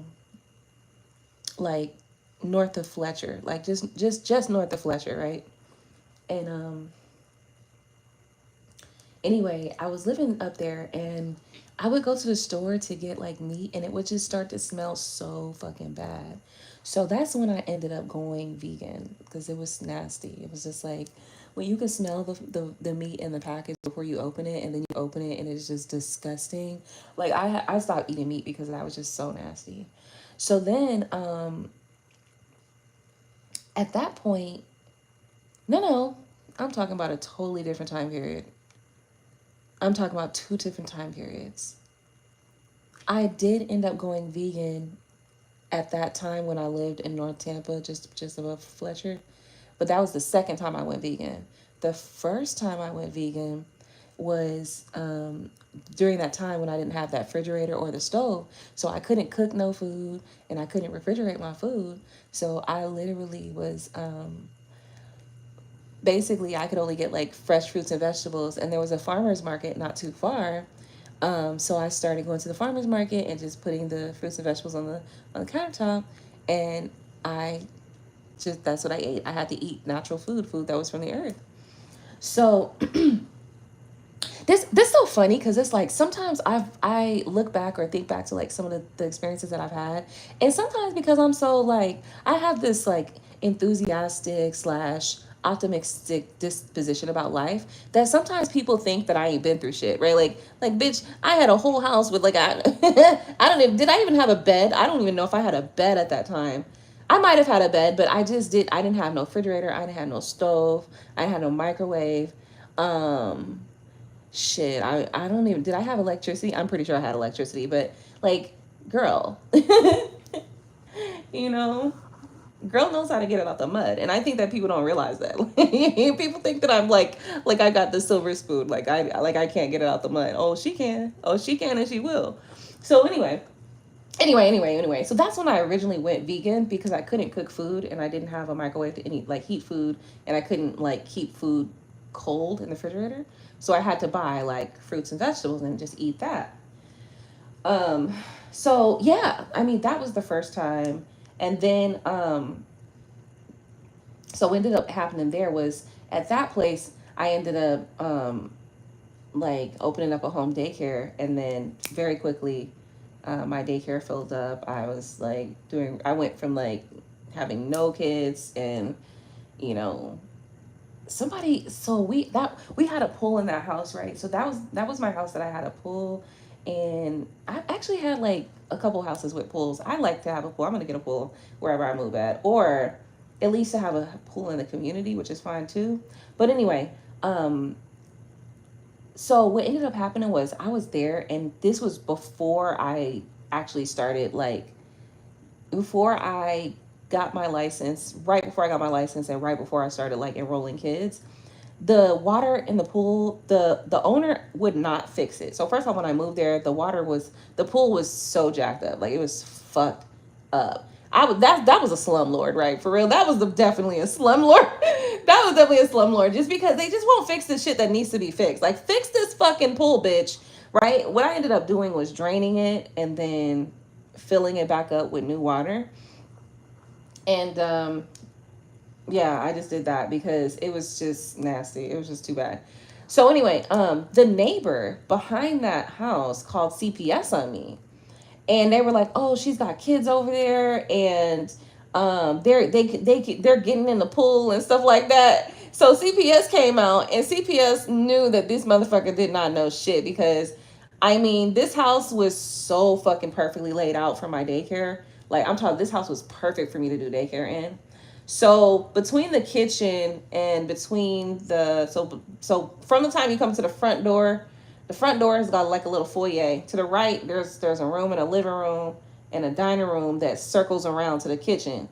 like, north of Fletcher, like just north of Fletcher, right? And anyway, I was living up there, and I would go to the store to get like meat, and it would just start to smell so fucking bad. So that's when I ended up going vegan because it was nasty. It was just like when you can smell the meat in the package before you open it, and then you open it and it's just disgusting. Like I stopped eating meat because that was just so nasty. So then at that point, no, I'm talking about a totally different time period. I'm talking about two different time periods. I did end up going vegan at that time when I lived in North Tampa, just above Fletcher. But that was the second time I went vegan. The first time I went vegan was during that time when I didn't have that refrigerator or the stove. So I couldn't cook no food and I couldn't refrigerate my food. So I literally was basically I could only get like fresh fruits and vegetables, and there was a farmer's market not too far. So I started going to the farmer's market and just putting the fruits and vegetables on the countertop, and I just that's what I ate. I had to eat natural food that was from the earth. So this so funny because it's like sometimes I look back or think back to like some of the experiences that I've had, and sometimes because I'm so like I have this like enthusiastic slash optimistic disposition about life that sometimes people think that I ain't been through shit, right? Like bitch, I had a whole house with like I don't even did I even have a bed? I don't even know if I had a bed at that time. I might have had a bed, but I didn't have no refrigerator, I didn't have no stove, I didn't have no microwave. Um Shit, I don't even, did I have electricity? I'm pretty sure I had electricity, but like, girl, you know, girl knows how to get it out the mud. And I think that people don't realize that. People think that I'm like I got the silver spoon, like I can't get it out the mud. Oh, she can. Oh, she can, and she will. So anyway. So that's when I originally went vegan because I couldn't cook food and I didn't have a microwave to any like heat food, and I couldn't like keep food cold in the refrigerator. So I had to buy like fruits and vegetables and just eat that. Um, so yeah, I mean that was the first time, and then so what ended up happening there was at that place I ended up like opening up a home daycare, and then very quickly my daycare filled up. I was like I went from like having no kids and you know somebody so we had a pool in that house, right? So that was my house that I had a pool, and I actually had like a couple houses with pools. I like to have a pool. I'm gonna get a pool wherever I move at, or at least to have a pool in the community, which is fine too. But anyway, so what ended up happening was I was there, and this was before I actually started like before I got my license, right before I got my license and right before I started like enrolling kids. The water in the pool, the owner would not fix it. So first of all, when I moved there, the pool was so jacked up, like it was fucked up. That was a slumlord, right? For real, that was definitely a slumlord. That was definitely a slumlord, just because they just won't fix the shit that needs to be fixed. Like fix this fucking pool, bitch. Right? What I ended up doing was draining it and then filling it back up with new water. And yeah, I just did that because it was just nasty. It was just too bad. So anyway, the neighbor behind that house called CPS on me, and they were like, "Oh, she's got kids over there, and they're getting in the pool and stuff like that." So CPS came out, and CPS knew that this motherfucker did not know shit because, I mean, this house was so fucking perfectly laid out for my daycare. Like I'm talking, this house was perfect for me to do daycare in. So between the kitchen and between so from the time you come to the front door has got like a little foyer. To the right, there's a room and a living room and a dining room that circles around to the kitchen.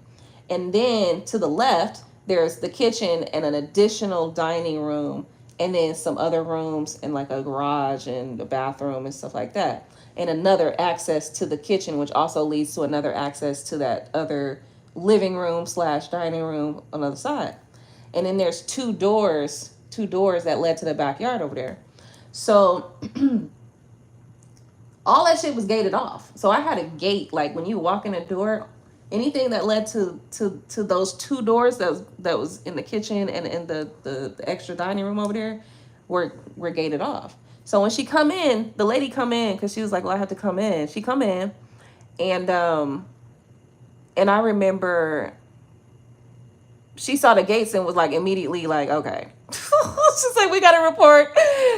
And then to the left, there's the kitchen and an additional dining room, and then some other rooms and like a garage and a bathroom and stuff like that. And another access to the kitchen, which also leads to another access to that other living room slash dining room on the other side. and then there's two doors that led to the backyard over there. So all that shit was gated off. So I had a gate, like when you walk in a door, anything that led to those two doors that was in the kitchen and in the extra dining room over there were gated off. So when she come in, the lady come in because she was like, well, I have to come in. She come in, and I remember she saw the gates and was like immediately like, okay. She's like, we got a report.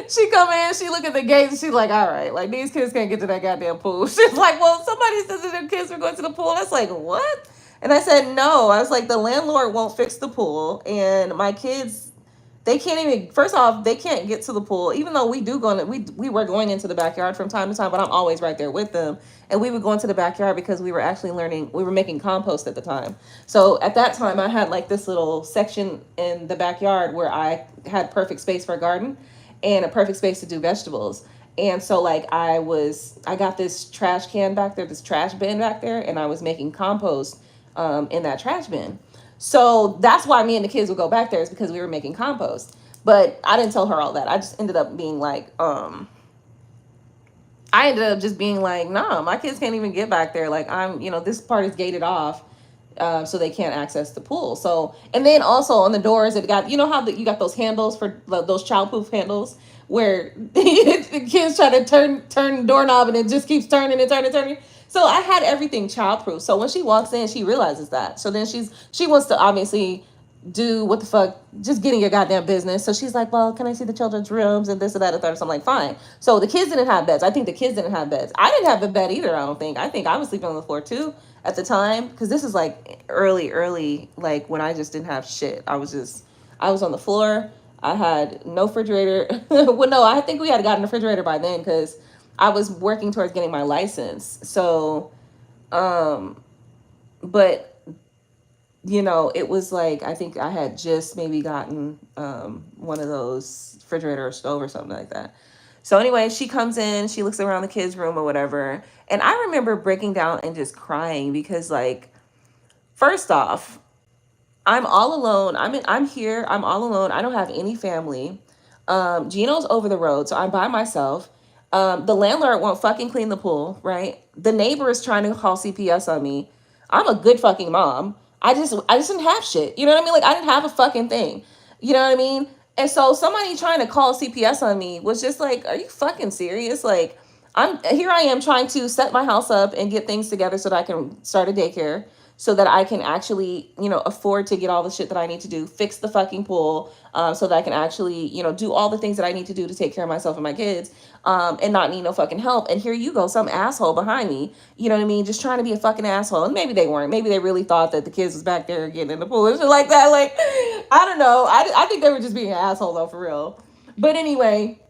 She come in, she look at the gates, and she's like, all right, like these kids can't get to that goddamn pool. She's like, well, somebody said that their kids were going to the pool. I was like, what? And I said, no. I was like, the landlord won't fix the pool, and my kids, they can't even, first off, they can't get to the pool, even though we do go in, we were going into the backyard from time to time, but I'm always right there with them. And we would go into the backyard because we were actually learning, we were making compost at the time. So at that time I had like this little section in the backyard where I had perfect space for a garden and a perfect space to do vegetables. And so like I got this trash can back there, this trash bin back there, and I was making compost in that trash bin. So that's why me and the kids would go back there, is because we were making compost. But I didn't tell her all that. I just ended up being like, I ended up just being like, nah, my kids can't even get back there. Like this part is gated off, so they can't access the pool. So, and then also on the doors, it got, how you got those handles for those childproof handles where the kids try to turn the doorknob and it just keeps turning and turning. So I had everything childproof. So when she walks in, she realizes that. So then she wants to obviously do what the fuck, just getting your goddamn business. So she's like, well, can I see the children's rooms and this and that and third? So I'm like, fine. So the kids didn't have beds. I think the kids didn't have beds. I didn't have a bed either, I don't think. I think I was sleeping on the floor too at the time, because this is like early, like when I just didn't have shit. I was on the floor. I had no refrigerator. Well, no, I think we had gotten a refrigerator by then because I was working towards getting my license. So, but it was like, I think I had just maybe gotten one of those refrigerator or stove or something like that. So anyway, she comes in, she looks around the kids' room or whatever. And I remember breaking down and just crying because, like, first off, I'm all alone. I'm here. I'm all alone. I don't have any family. Gino's over the road, so I'm by myself. The landlord won't fucking clean the pool, right? The neighbor is trying to call CPS on me. I'm a good fucking mom. I just didn't have shit. You know what I mean? Like, I didn't have a fucking thing. You know what I mean? And so somebody trying to call CPS on me was just like, are you fucking serious? Like, I am trying to set my house up and get things together so that I can start a daycare, so that I can actually, afford to get all the shit that I need to do, fix the fucking pool, so that I can actually, do all the things that I need to do to take care of myself and my kids, and not need no fucking help. And here you go, some asshole behind me, you know what I mean, just trying to be a fucking asshole. And maybe they weren't. Maybe they really thought that the kids was back there getting in the pool and shit like that. Like, I don't know. I think they were just being an asshole though, for real. But anyway.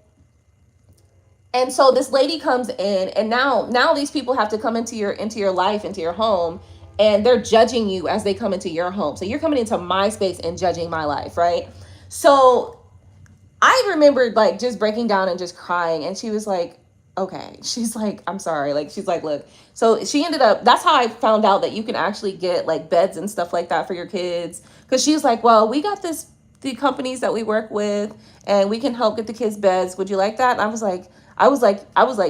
And so this lady comes in, and now these people have to come into your life, into your home, and they're judging you as they come into your home. So you're coming into my space and judging my life, right? So I remembered like just breaking down and just crying, and she was like, okay. She's like, I'm sorry. Like, she's like, look. So she ended up, that's how I found out that you can actually get like beds and stuff like that for your kids. Cause she's like, well, we got the companies that we work with, and we can help get the kids beds. Would you like that? And I was like,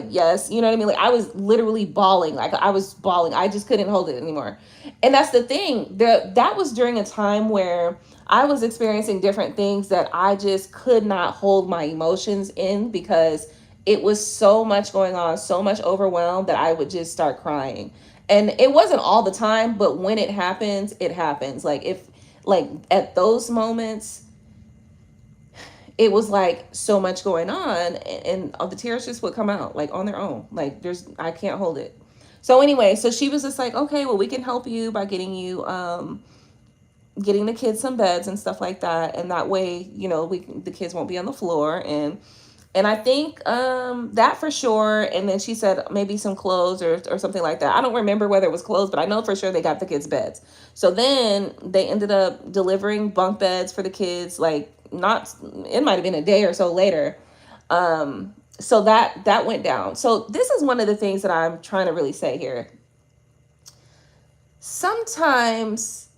yes. You know what I mean? Like, I was literally bawling. Like, I was bawling. I just couldn't hold it anymore. And that's the thing. That was during a time where I was experiencing different things that I just could not hold my emotions in, because it was so much going on, so much overwhelmed, that I would just start crying. And it wasn't all the time, but when it happens, it happens. Like at those moments, it was like so much going on, and the tears just would come out like on their own. Like, I can't hold it. So anyway, so she was just like, okay, well, we can help you by getting the kids some beds and stuff like that. And that way, the kids won't be on the floor. And I think that for sure. And then she said maybe some clothes or something like that. I don't remember whether it was clothes, but I know for sure they got the kids beds. So then they ended up delivering bunk beds for the kids, like, it might have been a day or so later. So that went down. So this is one of the things that I'm trying to really say here. Sometimes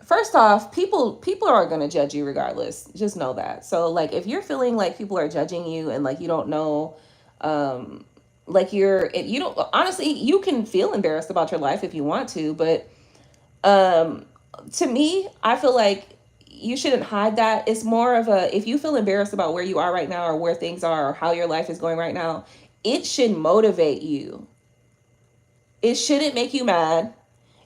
first off, people are gonna judge you regardless. Just know that. So like if you're feeling like people are judging you and like you don't know, um, like you don't honestly you can feel embarrassed about your life if you want to, but um, to me, I feel like you shouldn't hide that. It's more of a if you feel embarrassed about where you are right now or where things are or how your life is going right now, it should motivate you. It shouldn't make you mad.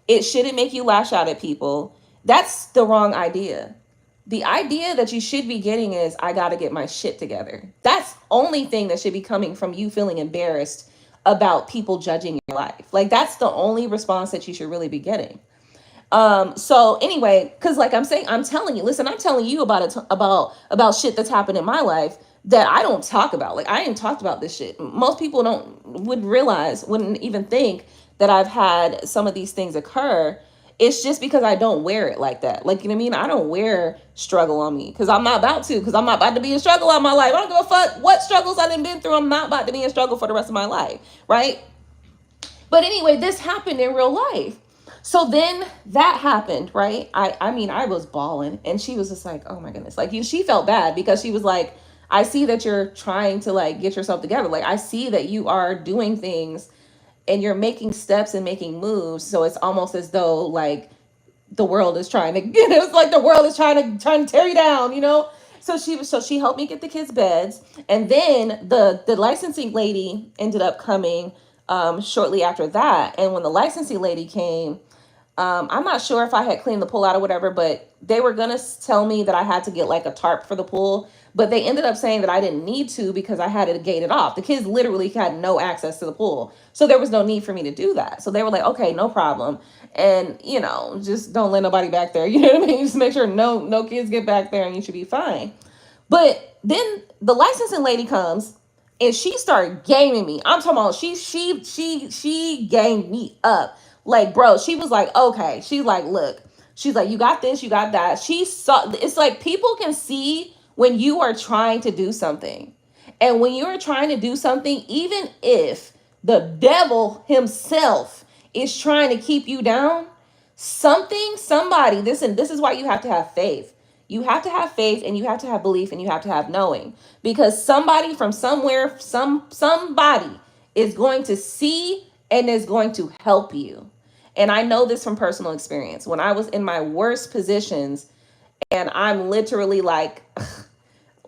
It shouldn't make you lash out at people. That's the wrong idea. The idea that you should be getting is, I got to get my shit together. That's only thing that should be coming from you feeling embarrassed about people judging your life. Like, that's the only response that you should really be getting. So anyway, because like I'm saying, I'm telling you, listen, I'm telling you about it, about shit that's happened in my life that I don't talk about. Like, I ain't talked about this shit. Most people wouldn't even think that I've had some of these things occur. It's just because I don't wear it like that. Like, you know what I mean? I don't wear struggle on me because I'm not about to, because I'm not about to be in struggle all my life. I don't give a fuck what struggles I done been through. I'm not about to be in struggle for the rest of my life. Right. But anyway, this happened in real life. So then that happened, right? I mean, I was bawling and she was just like, oh my goodness. Like, she felt bad because she was like, I see that you're trying to like get yourself together. Like, I see that you are doing things and you're making steps and making moves. So it's almost as though like the world is trying to get it was like the world is trying to tear you down, you know? So she helped me get the kids' beds. And then the licensing lady ended up coming shortly after that. And when the licensing lady came, I'm not sure if I had cleaned the pool out or whatever, but they were gonna tell me that I had to get like a tarp for the pool, but they ended up saying that I didn't need to because I had it gated off. The kids literally had no access to the pool, so there was no need for me to do that. So they were like, okay, no problem, and you know, just don't let nobody back there. You know what I mean? Just make sure no kids get back there, and you should be fine. But then the licensing lady comes and she started gaming me. I'm talking about she gamed me up. Like, bro, she was like, okay. She's like, look, she's like, you got this, you got that. She saw it's like people can see when you are trying to do something. And when you're trying to do something, even if the devil himself is trying to keep you down, somebody, this is why you have to have faith. You have to have faith and you have to have belief and you have to have knowing, because somebody from somewhere, somebody is going to see and is going to help you. And I know this from personal experience. When I was in my worst positions and I'm literally like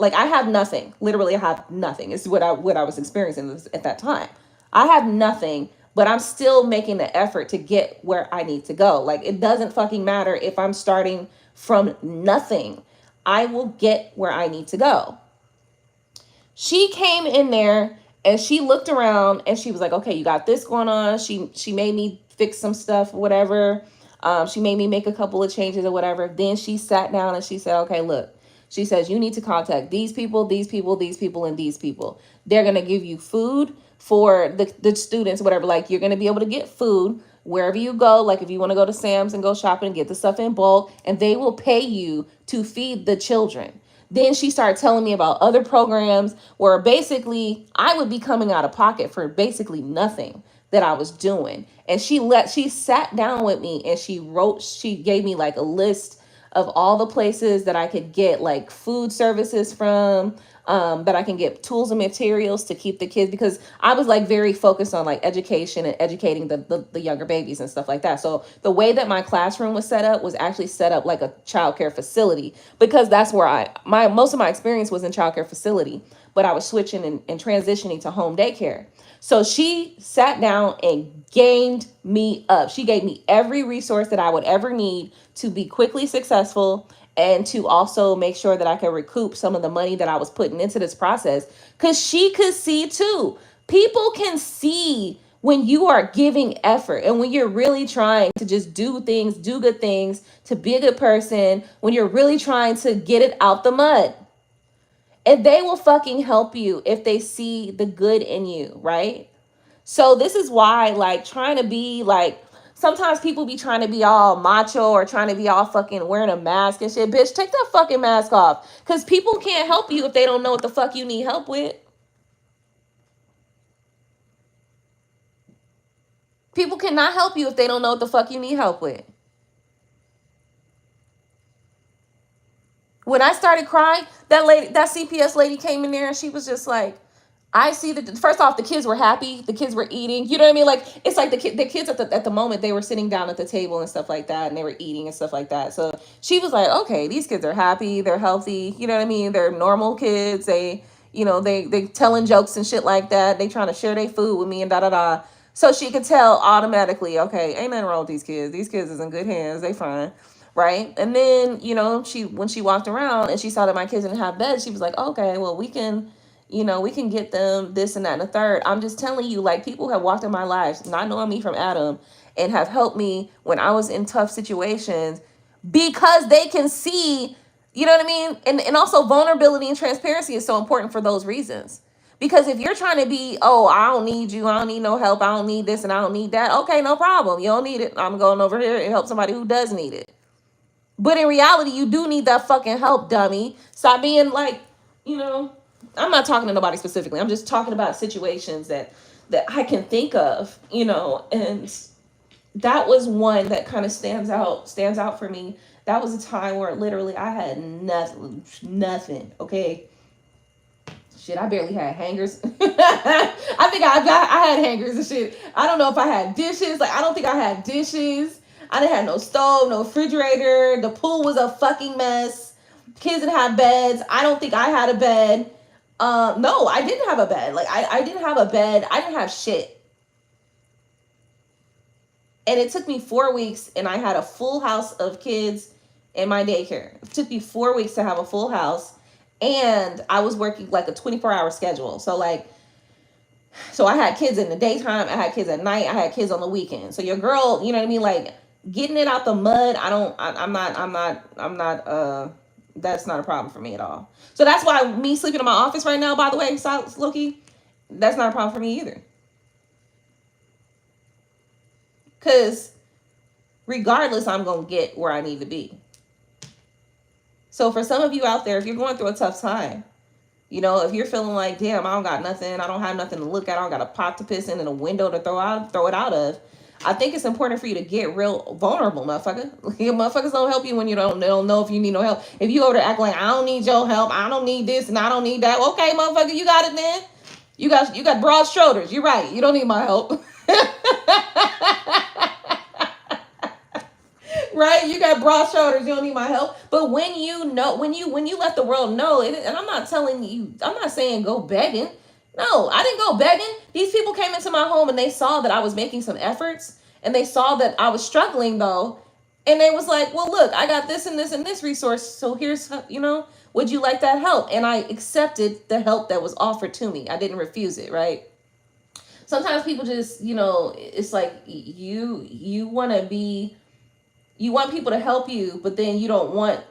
I have nothing. Literally I have nothing. It's what I was experiencing at that time. I have nothing, but I'm still making the effort to get where I need to go. Like, it doesn't fucking matter if I'm starting from nothing. I will get where I need to go. She came in there and she looked around and she was like, okay, you got this going on. She made me fix some stuff, whatever. She made me make a couple of changes or whatever. Then she sat down and she said, okay, look, she says, you need to contact these people, these people, these people, and these people. They're going to give you food for the students, whatever. Like, you're going to be able to get food wherever you go. Like, if you want to go to Sam's and go shopping and get the stuff in bulk, and they will pay you to feed the children. Then she started telling me about other programs where basically I would be coming out of pocket for basically nothing that I was doing. And she sat down with me and she gave me like a list of all the places that I could get like food services from, that I can get tools and materials to keep the kids, because I was like very focused on like education and educating the younger babies and stuff like that. So the way that my classroom was set up was actually set up like a childcare facility, because that's where most of my experience was in childcare facility, but I was switching and transitioning to home daycare. So she sat down and gamed me up. She gave me every resource that I would ever need to be quickly successful and to also make sure that I could recoup some of the money that I was putting into this process. Because she could see too. People can see when you are giving effort and when you're really trying to just do things, do good things, to be a good person, when you're really trying to get it out the mud. And they will fucking help you if they see the good in you, right? So this is why, like, trying to be like, sometimes people be trying to be all macho or trying to be all fucking wearing a mask and shit. Bitch, take that fucking mask off. Because people can't help you if they don't know what the fuck you need help with. People cannot help you if they don't know what the fuck you need help with. When I started crying, that CPS lady came in there and she was just like, I see that. First off, the kids were happy. The kids were eating. You know what I mean? Like, it's like the kids at the moment, they were sitting down at the table and stuff like that, and they were eating and stuff like that. So she was like, okay, these kids are happy. They're healthy. You know what I mean? They're normal kids. They telling jokes and shit like that. They trying to share their food with me and da da da. So she could tell automatically, okay, ain't nothing wrong with these kids. These kids is in good hands. They fine. Right. And then, when she walked around and she saw that my kids didn't have beds, she was like, okay, well, we can get them this and that and the third. I'm just telling you, like, people have walked in my life, not knowing me from Adam, and have helped me when I was in tough situations because they can see, you know what I mean? And also vulnerability and transparency is so important for those reasons. Because if you're trying to be, oh, I don't need you, I don't need no help, I don't need this and I don't need that, okay, no problem. You don't need it. I'm going over here and help somebody who does need it. But in reality, you do need that fucking help, dummy. Stop being like, I'm not talking to nobody specifically. I'm just talking about situations that I can think of, and that was one that kind of stands out for me. That was a time where literally I had nothing, okay? Shit, I barely had hangers. I think I had hangers and shit. I don't know if I had dishes. Like, I don't think I had dishes. I didn't have no stove, no refrigerator. The pool was a fucking mess. Kids didn't have beds. I don't think I had a bed. No, I didn't have a bed. Like, I didn't have a bed. I didn't have shit. And it took me 4 weeks, and I had a full house of kids in my daycare. It took me 4 weeks to have a full house, and I was working like a 24-hour schedule. So I had kids in the daytime, I had kids at night, I had kids on the weekend. So your girl, you know what I mean? Like, getting it out the mud, I'm not, that's not a problem for me at all. So that's why me sleeping in my office right now, by the way, Loki, that's not a problem for me either. Because regardless, I'm going to get where I need to be. So for some of you out there, if you're going through a tough time, if you're feeling like, damn, I don't got nothing, I don't have nothing to look at, I don't got a pot to piss in and a window to throw it out of, I think it's important for you to get real vulnerable, motherfucker. Motherfuckers don't help you when they don't know if you need no help. If you over there acting like, I don't need your help, I don't need this and I don't need that. Okay, motherfucker, you got it then. You got broad shoulders. You're right. You don't need my help. Right? You got broad shoulders. You don't need my help. But when you let the world know, and I'm not saying go begging. No, I didn't go begging. These people came into my home and they saw that I was making some efforts and they saw that I was struggling though. And they was like, well, look, I got this and this and this resource. So here's, would you like that help? And I accepted the help that was offered to me. I didn't refuse it, right? Sometimes people just, it's like you want people to help you, but then you don't want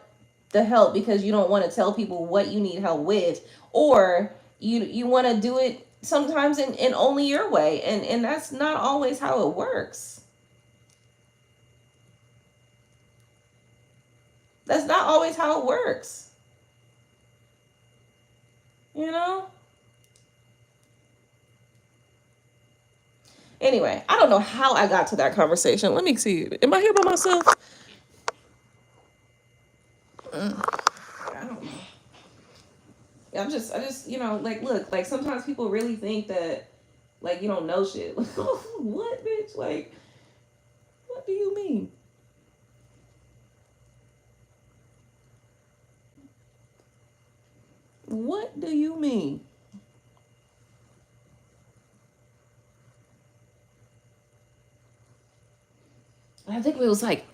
the help because you don't want to tell people what you need help with, or you want to do it sometimes in only your way, and that's not always how it works. That's not always how it works. Anyway, I don't know how I got to that conversation. Let me see. Am I here by myself? I don't know. I just, look, like, sometimes people really think that, like, you don't know shit. Like, what, bitch? Like, what do you mean? What do you mean? I think it was like,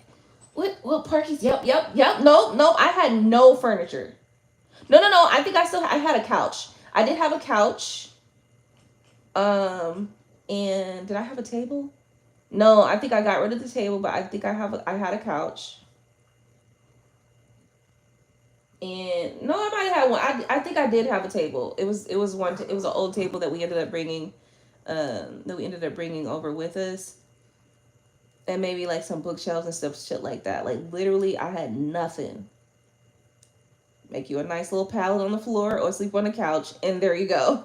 what parties? Yep. Nope. I had no furniture. No. I think I had a couch. I did have a couch. And did I have a table? No, I think I got rid of the table, but I think I had a couch. And no, I might have had one. I think I did have a table. It was an old table that we ended up bringing over with us. And maybe like some bookshelves and stuff, shit like that. Like, literally, I had nothing. Make you a nice little pallet on the floor or sleep on the couch, and there you go.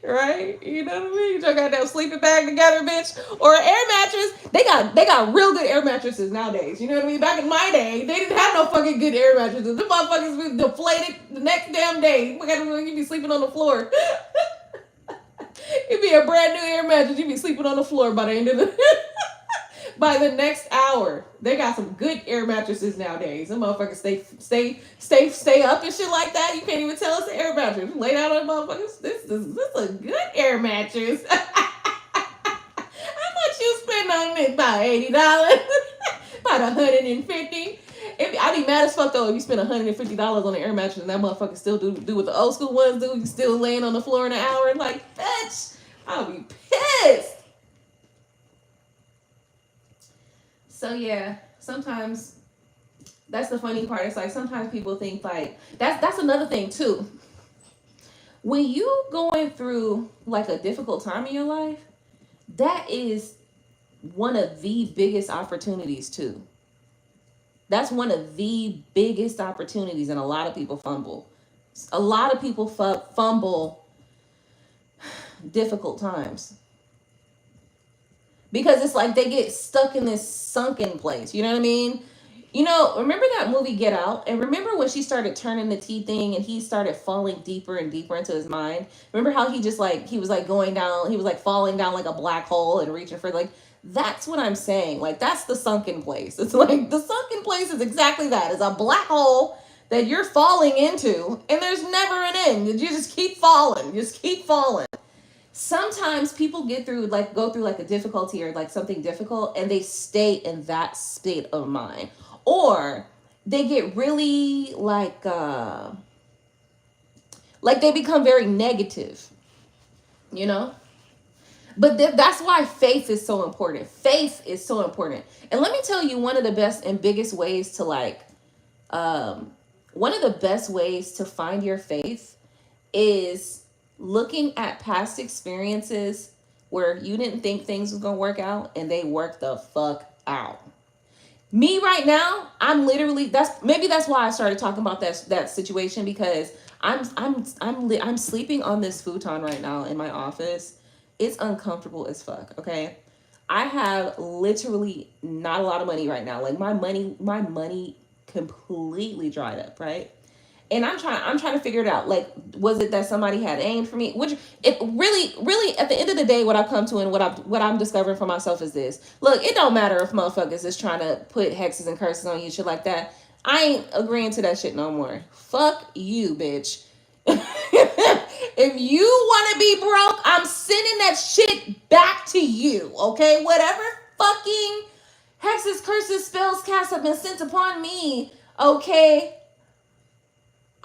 Right? You know what I mean? You got that sleeping bag together, bitch. Or an air mattress. They they got real good air mattresses nowadays. You know what I mean? Back in my day, they didn't have no fucking good air mattresses. The motherfuckers be deflated the next damn day. You be sleeping on the floor. It'd be a brand new air mattress. You be sleeping on the floor by the end of the by the next hour. They got some good air mattresses nowadays. Some motherfuckers stay up and shit like that. You can't even tell it's an air mattress. You lay down on motherfuckers. This is a good air mattress. You spend on it about $80, about $150. I'd be mad as fuck though if you spend $150 on an air mattress and that motherfucker still do what the old school ones do. You still laying on the floor in an hour and like, bitch, I'll be pissed. So yeah, sometimes that's the funny part. It's like sometimes people think like that's another thing too. When you going through like a difficult time in your life, that is one of the biggest opportunities too. That's one of the biggest opportunities, and a lot of people fumble. A lot of people fumble difficult times because it's like they get stuck in this sunken place. You know what I mean? You know, remember that movie Get Out? And remember when she started turning the tea thing and he started falling deeper and deeper into his mind? Remember how he was like going down, he was like falling down like a black hole and reaching for like, that's what I'm saying. Like, that's the sunken place. It's like the sunken place is exactly that. It's a black hole that you're falling into and there's never an end. You just keep falling. Just keep falling. Sometimes people go through like a difficulty or like something difficult and they stay in that state of mind. Or they get really like they become very negative, you know? But that's why faith is so important. Faith is so important. And let me tell you one of the best and biggest ways to one of the best ways to find your faith is looking at past experiences where you didn't think things was going to work out and they worked the fuck out. Me right now, I'm literally that's why I started talking about that situation, because I'm sleeping on this futon right now in my office. It's uncomfortable as fuck, okay? I have literally not a lot of money right now. Like my money completely dried up, right? And I'm trying to figure it out. Like, was it that somebody had aimed for me? Which it really at the end of the day, what I've come to and what I'm discovering for myself is this. Look, it don't matter if motherfuckers is trying to put hexes and curses on you, shit like that. I ain't agreeing to that shit no more. Fuck you, bitch. If you want to be broke, I'm sending that shit back to you, okay? Whatever fucking hexes, curses, spells, casts have been sent upon me, okay?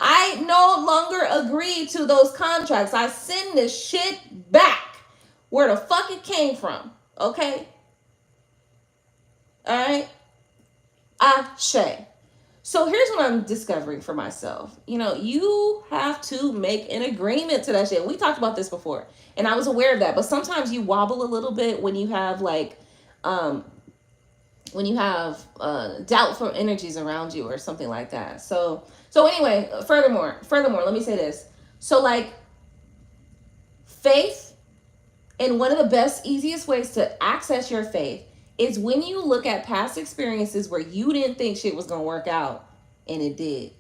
I no longer agree to those contracts. I send this shit back where the fuck it came from, okay? All right? Ashe. So here's what I'm discovering for myself. You know, you have to make an agreement to that shit. We talked about this before, and I was aware of that. But sometimes you wobble a little bit when you have doubtful energies around you or something like that. So anyway, furthermore, let me say this. So like faith, and one of the best, easiest ways to access your faith is when you look at past experiences where you didn't think shit was going to work out and it did.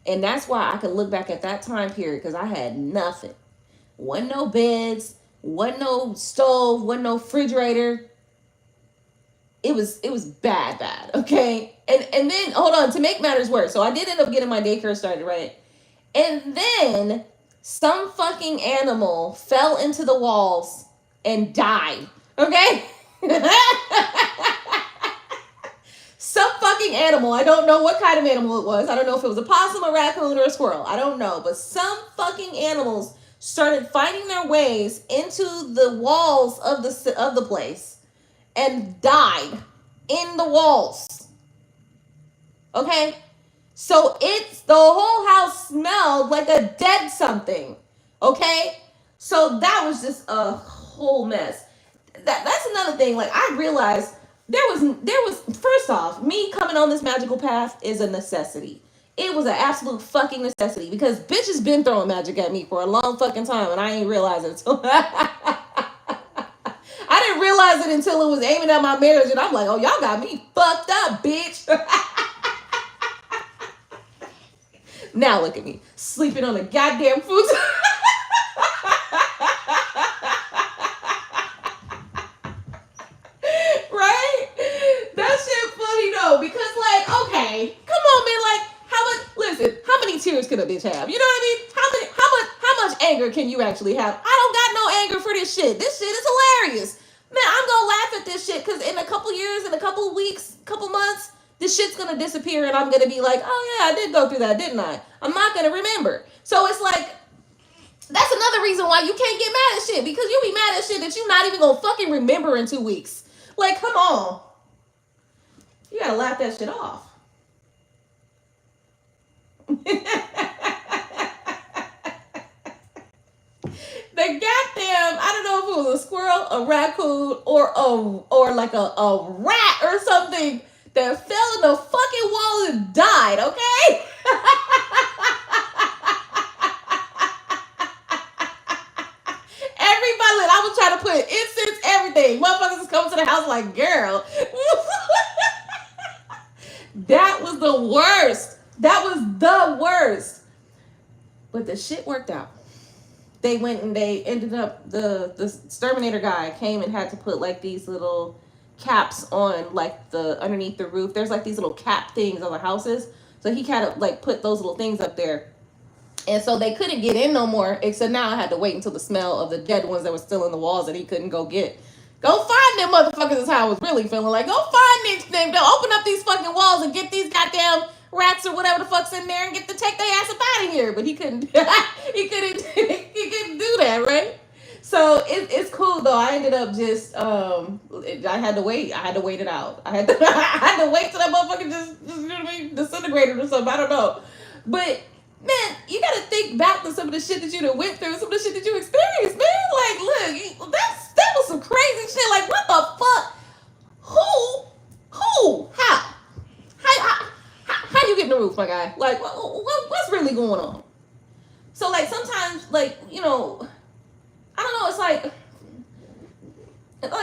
And that's why I could look back at that time period, because I had nothing. Wasn't no beds, wasn't no stove, wasn't no refrigerator. It was bad, okay? And then, hold on, to make matters worse, so I did end up getting my daycare started, right? And then some fucking animal fell into the walls and died. Okay? Some fucking animal. I don't know what kind of animal it was. I don't know if it was a possum, a raccoon, or a squirrel. I don't know. But some fucking animals started finding their ways into the walls of the place and died in the walls. Okay? So the whole house smelled like a dead something. Okay? So that was just a whole mess. That's another thing. Like, I realized there was first off, me coming on this magical path is a necessity. It was an absolute fucking necessity, because bitches been throwing magic at me for a long fucking time and I ain't realizing it. I didn't realize realize it until it was aiming at my marriage, and I'm like, oh, y'all got me fucked up, bitch. Now look at me, sleeping on a goddamn futon. Right? That shit funny though, because like, okay, come on, man, like, how much? Listen, how many tears can a bitch have? You know what I mean? How much anger can you actually have? I don't got no anger for this shit. This shit is hilarious, man. I'm gonna laugh at this shit because in a couple years, in a couple weeks, couple months, this shit's gonna disappear, and I'm gonna be like, oh yeah, I did go through that, didn't I? I'm not gonna remember. So it's like, that's another reason why you can't get mad at shit, because you be mad at shit that you're not even gonna fucking remember in 2 weeks. Like, come on. You gotta laugh that shit off. The goddamn, I don't know if it was a squirrel, a raccoon, or like a rat or something that fell in the fucking wall and died, okay? Everybody, I was trying to put incense, everything. Motherfuckers is coming to the house like, girl. That was the worst. That was the worst. But the shit worked out. They went and they ended up, the exterminator guy came and had to put like these little caps on like the underneath the roof. There's like these little cap things on the houses. So he kind of like put those little things up there. And so they couldn't get in no more, except now I had to wait until the smell of the dead ones that were still in the walls that he couldn't go get. Go find them motherfuckers is how I was really feeling. Like, go find these things. Open up these fucking walls and get these goddamn rats or whatever the fuck's in there and take their ass up out of here. But he couldn't. he couldn't do that, right? So it's cool though. I ended up just I had to wait. I had to wait it out. I had to wait till that motherfucker just you know what I mean, disintegrated or something. I don't know. But man, you gotta think back to some of the shit that you done went through, some of the shit that you experienced, man. Like, look, that was some crazy shit. Like, what the fuck? Who? How you get in the roof, my guy? Like, what's really going on? So, like, sometimes, like, you know, I don't know. It's like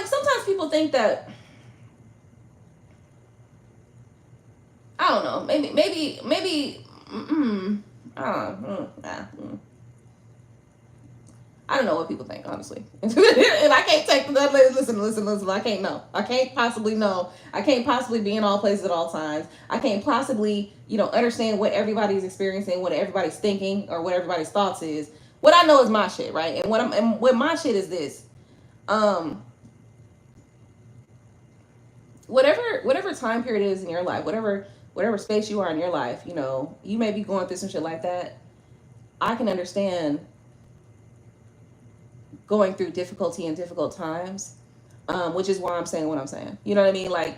sometimes people think that, I don't know. Maybe. I don't know what people think, honestly. And I can't take that. Listen. I can't know. I can't possibly know. I can't possibly be in all places at all times. I can't possibly, understand what everybody's experiencing, what everybody's thinking, or what everybody's thoughts is. What I know is my shit, right? And what my shit is this. Whatever time period is in your life, whatever space you are in your life, you may be going through some shit like that. I can understand going through difficulty and difficult times, which is why I'm saying what I'm saying. You know what I mean? Like,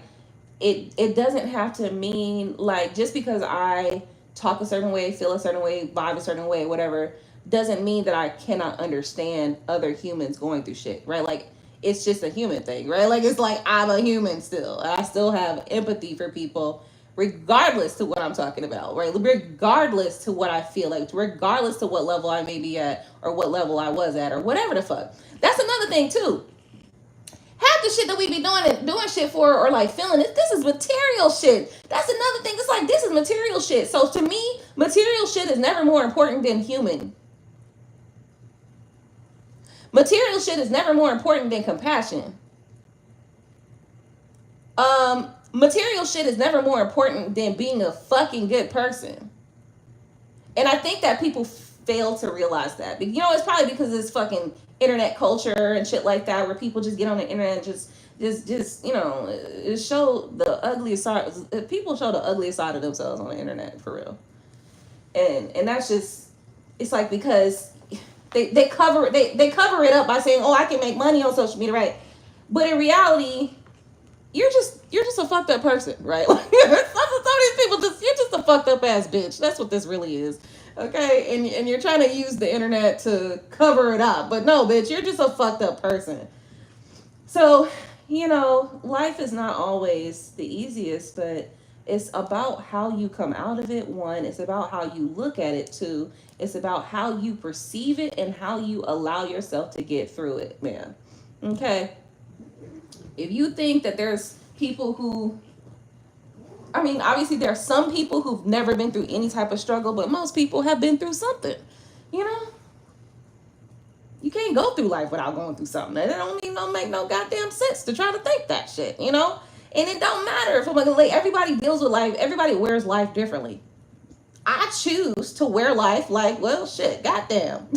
it doesn't have to mean, like, just because I talk a certain way, feel a certain way, vibe a certain way, whatever, doesn't mean that I cannot understand other humans going through shit, right? Like, it's just a human thing, right? Like, it's like, I'm a human still. I still have empathy for people, regardless to what I'm talking about, right? Regardless to what I feel like, regardless to what level I may be at, or what level I was at, or whatever the fuck. That's another thing too. Half the shit that we be doing shit for, or like feeling it, this is material shit. That's another thing. It's like, this is material shit. So to me, material shit is never more important than human. Material shit is never more important than compassion. Material shit is never more important than being a fucking good person. And I think that people fail to realize that. It's probably because it's fucking internet culture and shit like that, where people just get on the internet and just show the ugliest side. People show the ugliest side of themselves on the internet, for real. And that's just, it's like, because they cover it up by saying, oh, I can make money on social media, right? But in reality, you're just a fucked up person, right? Like, some of these people you're just a fucked up ass bitch. That's what this really is. Okay? And you're trying to use the internet to cover it up. But no, bitch, you're just a fucked up person. So, life is not always the easiest, but it's about how you come out of it. One, it's about how you look at it. Two, it's about how you perceive it and how you allow yourself to get through it, man. Okay? If you think that there's people who, I mean, obviously there are some people who've never been through any type of struggle, but most people have been through something. You know, you can't go through life without going through something. It don't even make no goddamn sense to try to think that shit, you know? And it don't matter if I'm like, everybody deals with life, everybody wears life differently. I choose to wear life like, well, shit, goddamn.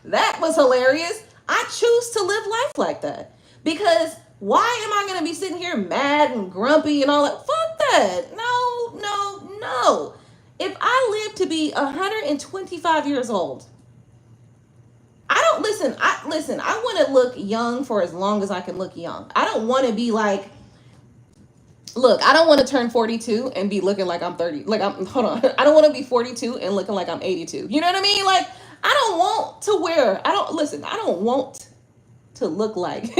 That was hilarious. I choose to live life like that. Because why am I going to be sitting here mad and grumpy and all that? Fuck that. No, no, no. If I live to be 125 years old, I don't listen. I want to look young for as long as I can look young. I don't want to be like, look, I don't want to turn 42 and be looking like I'm 30. Like hold on. I don't want to be 42 and looking like I'm 82. You know what I mean? Like, I don't want to wear, I don't want to look like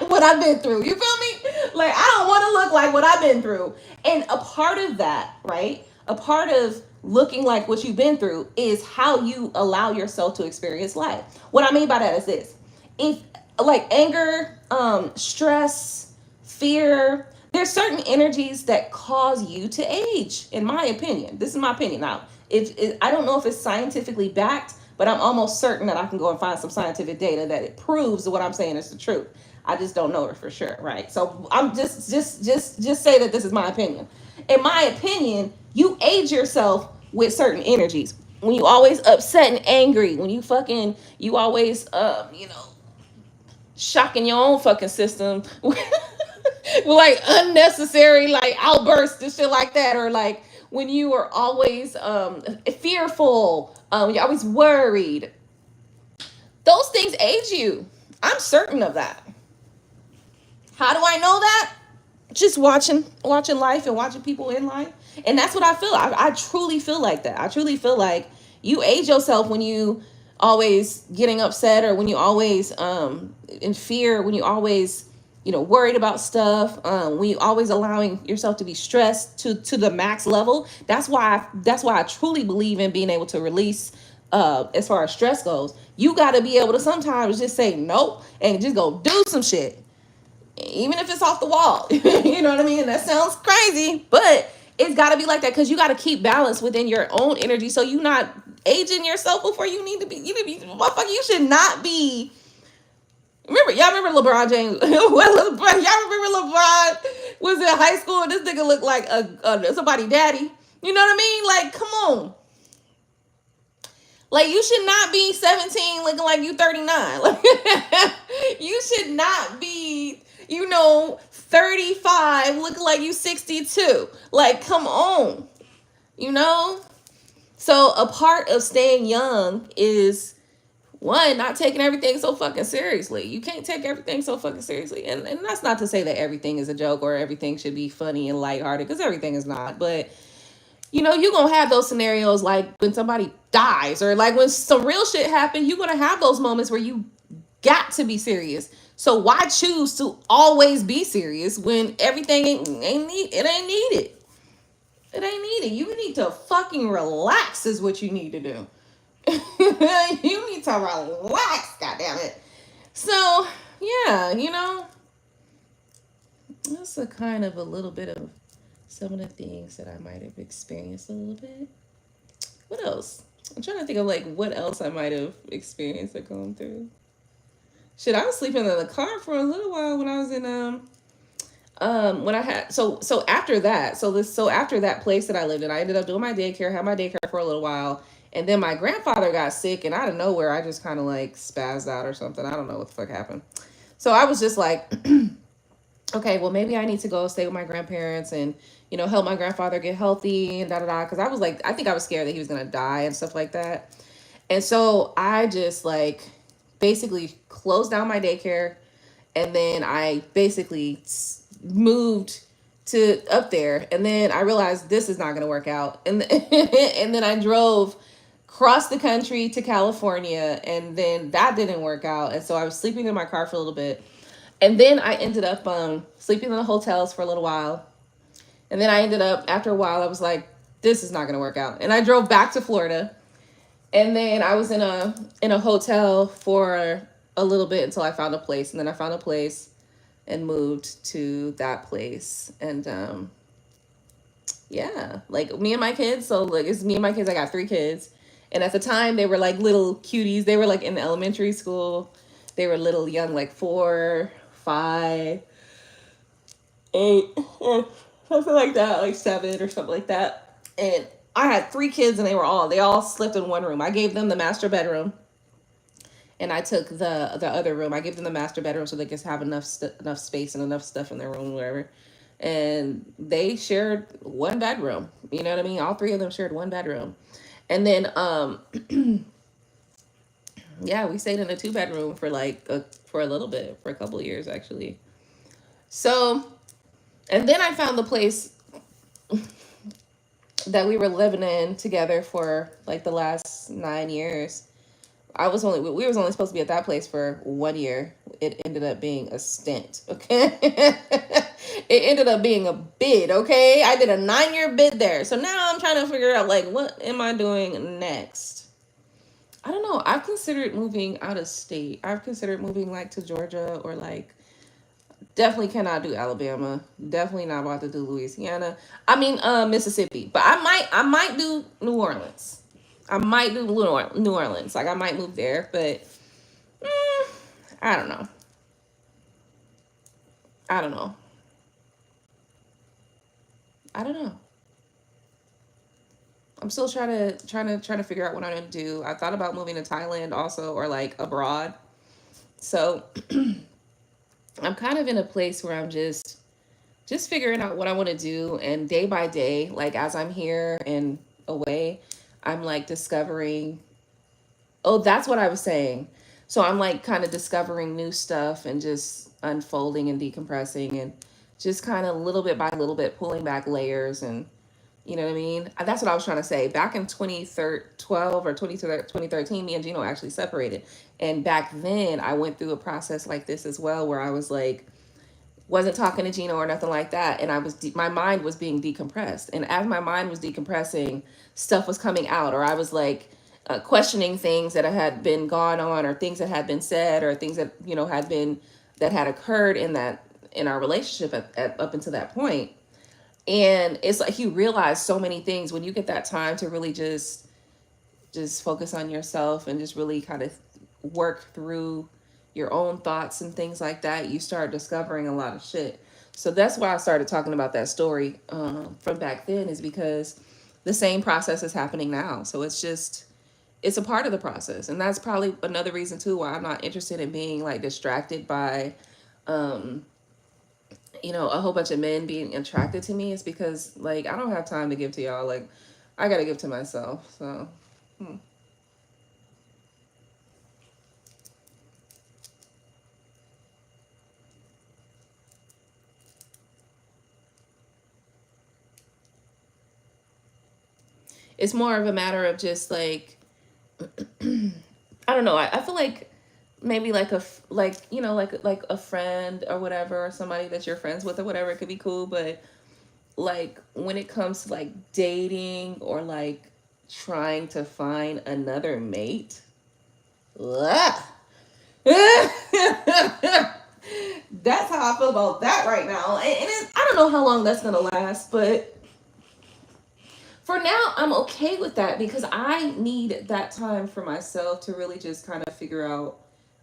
what I've been through. You feel me? Like, I don't want to look like what I've been through. And a part of that, right? A part of looking like what you've been through is how you allow yourself to experience life. What I mean by that is this. If like anger, stress, fear, there's certain energies that cause you to age, in my opinion. This is my opinion. Now, I don't know if it's scientifically backed, but I'm almost certain that I can go and find some scientific data that it proves that what I'm saying is the truth. I just don't know it for sure, right? So I'm just say that this is my opinion. In my opinion, you age yourself with certain energies. When you always upset and angry, when you always shocking your own fucking system with like unnecessary like outbursts and shit like that, or like when you are always fearful, you're always worried. Those things age you. I'm certain of that. How do I know that? Just watching life and watching people in life. And that's what I feel. I truly feel like that. I truly feel like you age yourself when you always getting upset, or when you always in fear, when you always worried about stuff, when you always allowing yourself to be stressed to the max level. That's why I truly believe in being able to release as far as stress goes. You got to be able to sometimes just say nope and just go do some shit, even if it's off the wall. You know what I mean? That sounds crazy, but it's got to be like that, because you got to keep balance within your own energy, so you're not aging yourself before you need to be. Motherfucker, you should not be. Y'all remember LeBron James? Y'all remember LeBron was in high school and this nigga looked like somebody daddy? You know what I mean? Like, come on. Like, you should not be 17 looking like you 39. Like, you should not be, 35 looking like you 62. Like, come on. So a part of staying young is, one, not taking everything so fucking seriously. You can't take everything so fucking seriously. And that's not to say that everything is a joke or everything should be funny and lighthearted, because everything is not. But, you're going to have those scenarios like when somebody dies, or like when some real shit happens, you're going to have those moments where you got to be serious. So why choose to always be serious when everything ain't needed? It ain't needed. You need to fucking relax is what you need to do. You need to relax, goddammit. So, yeah, that's a kind of a little bit of some of the things that I might have experienced a little bit. What else? I'm trying to think of like what else I might have experienced or gone through. Shit, I was sleeping in the car for a little while when I was in when I had so after that place that I lived in, I ended up doing my daycare, had my daycare for a little while. And then my grandfather got sick, and out of nowhere, I just kind of like spazzed out or something. I don't know what the fuck happened. So I was just like, okay, well, maybe I need to go stay with my grandparents and, help my grandfather get healthy and da-da-da. Because I was like, I think I was scared that he was going to die and stuff like that. And so I just like basically closed down my daycare. And then I basically moved to up there. And then I realized this is not going to work out. And then I drove cross the country to California, and then that didn't work out. And so I was sleeping in my car for a little bit. And then I ended up sleeping in the hotels for a little while. And then I ended up, after a while, I was like, this is not going to work out. And I drove back to Florida. And then I was in a hotel for a little bit until I found a place. And then I found a place. and moved to that place. And yeah, like me and my kids. So like it's me and my kids. I got 3 kids, and at the time they were like little cuties. They were like in elementary school. They were little young, like 4, 5, 8, something like that, like 7 or something like that. And I had 3 kids, and they all slept in one room. I gave them the master bedroom, and I took the other room. I gave them the master bedroom so they could have enough space and enough stuff in their room, whatever. And they shared one bedroom. You know what I mean? All 3 of them shared one bedroom. And then yeah, we stayed in a 2 bedroom for like for a little bit, for a couple of years actually. So, and then I found the place that we were living in together for like the last 9 years. We was only supposed to be at that place for 1 year. It ended up being a stint, okay? It ended up being a bid, okay? I did a 9-year bid there. So now I'm trying to figure out like what am I doing next? I don't know. I've considered moving out of state. I've considered moving like to Georgia, or like definitely cannot do Alabama. Definitely not about to do Louisiana. I mean Mississippi. But I might do New Orleans. I might do New Orleans. Like I might move there, but I don't know. I don't know. I don't know. I'm still trying to figure out what I'm gonna do. I thought about moving to Thailand also, or like abroad. So I'm kind of in a place where I'm just figuring out what I want to do, and day by day, like as I'm here and away, I'm like discovering, oh, that's what I was saying. So I'm like kind of discovering new stuff and just unfolding and decompressing, and just kind of little bit by little bit pulling back layers. And you know what I mean? That's what I was trying to say. Back in 2012 or 2013, me and Gino actually separated. And back then I went through a process like this as well, where I was like, wasn't talking to Gino or nothing like that. And my mind was being decompressed. And as my mind was decompressing, stuff was coming out, or I was like questioning things that had been gone on, or things that had been said, or things that, that had occurred in our relationship up until that point. And it's like you realize so many things when you get that time to really just focus on yourself and just really kind of work through your own thoughts and things like that. You start discovering a lot of shit. So that's why I started talking about that story from back then, is because the same process is happening now. So it's a part of the process. And that's probably another reason too why I'm not interested in being like distracted by a whole bunch of men being attracted to me, is because like I don't have time to give to y'all. Like I gotta give to myself. So it's more of a matter of just like I don't know. I feel like maybe like like a friend or whatever, or somebody that you're friends with or whatever, it could be cool. But like when it comes to like dating or like trying to find another mate, ugh. That's how I feel about that right now. I don't know how long that's gonna last, but for now I'm okay with that, because I need that time for myself to really just kind of figure out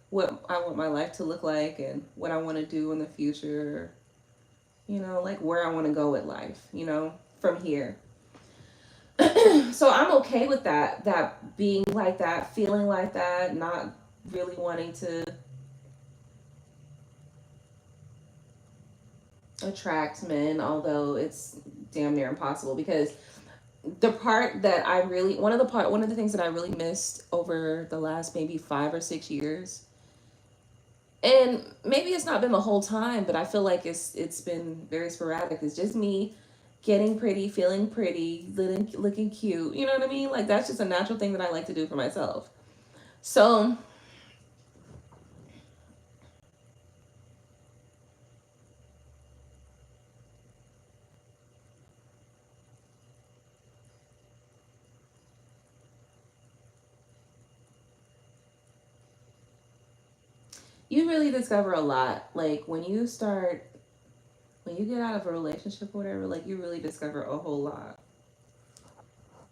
what I want my life to look like and what I want to do in the future, like where I want to go with life, from here. So I'm okay with that being like that, feeling like that, not really wanting to attract men, although it's damn near impossible, because the part that I really one of the things that I really missed over the last maybe 5 or 6 years, and maybe it's not been the whole time, but I feel like it's been very sporadic, it's just me getting pretty, feeling pretty, looking cute, you know what I mean? Like that's just a natural thing that I like to do for myself. So you really discover a lot. Like when you get out of a relationship or whatever, like you really discover a whole lot.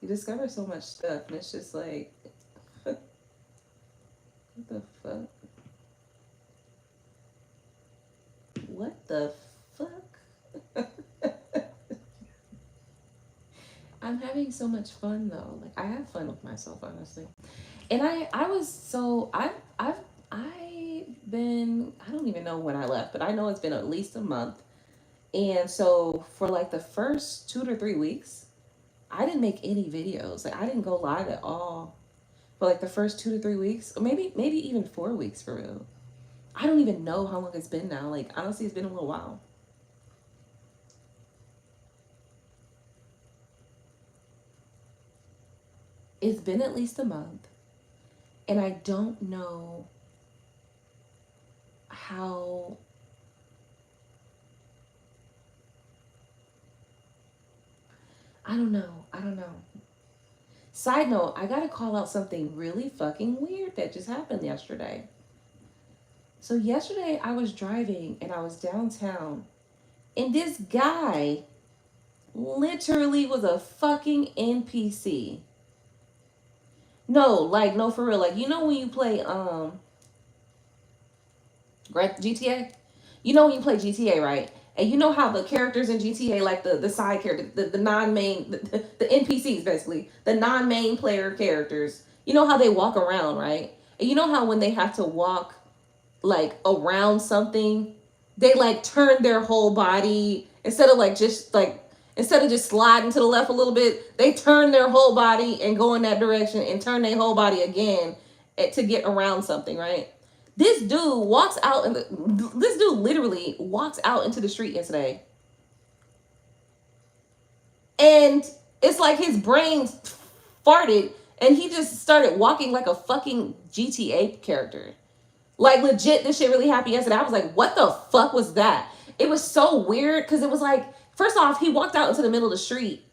You discover so much stuff, and it's just like, what the fuck? What the fuck? I'm having so much fun though. Like I have fun with myself, honestly. And I've been, I don't even know when I left, but I know it's been at least a month. And so for like the first 2 to 3 weeks, I didn't make any videos. Like I didn't go live at all for like the first 2 to 3 weeks, or maybe even 4 weeks for real. I don't even know how long it's been now. Like honestly, it's been a little while. It's been at least a month, and I don't know how. I don't know. I don't know. Side note, I gotta call out something really fucking weird that just happened yesterday. So yesterday I was driving and I was downtown, and this guy literally was a fucking NPC. No, like no for real. Like you know when you play GTA? You know when you play GTA, right? And you know how the characters in GTA, like the side character, the non-main, the NPCs basically, the non-main player characters, you know how they walk around, right? And you know how when they have to walk like around something, they like turn their whole body instead of just sliding to the left a little bit, they turn their whole body and go in that direction and turn their whole body again to get around something, right? This dude walks out and this dude literally walks out into the street yesterday. And it's like his brain farted and he just started walking like a fucking GTA character. Like legit, this shit really happened yesterday. I was like, what the fuck was that? It was so weird because it was like, first off, he walked out into the middle of the street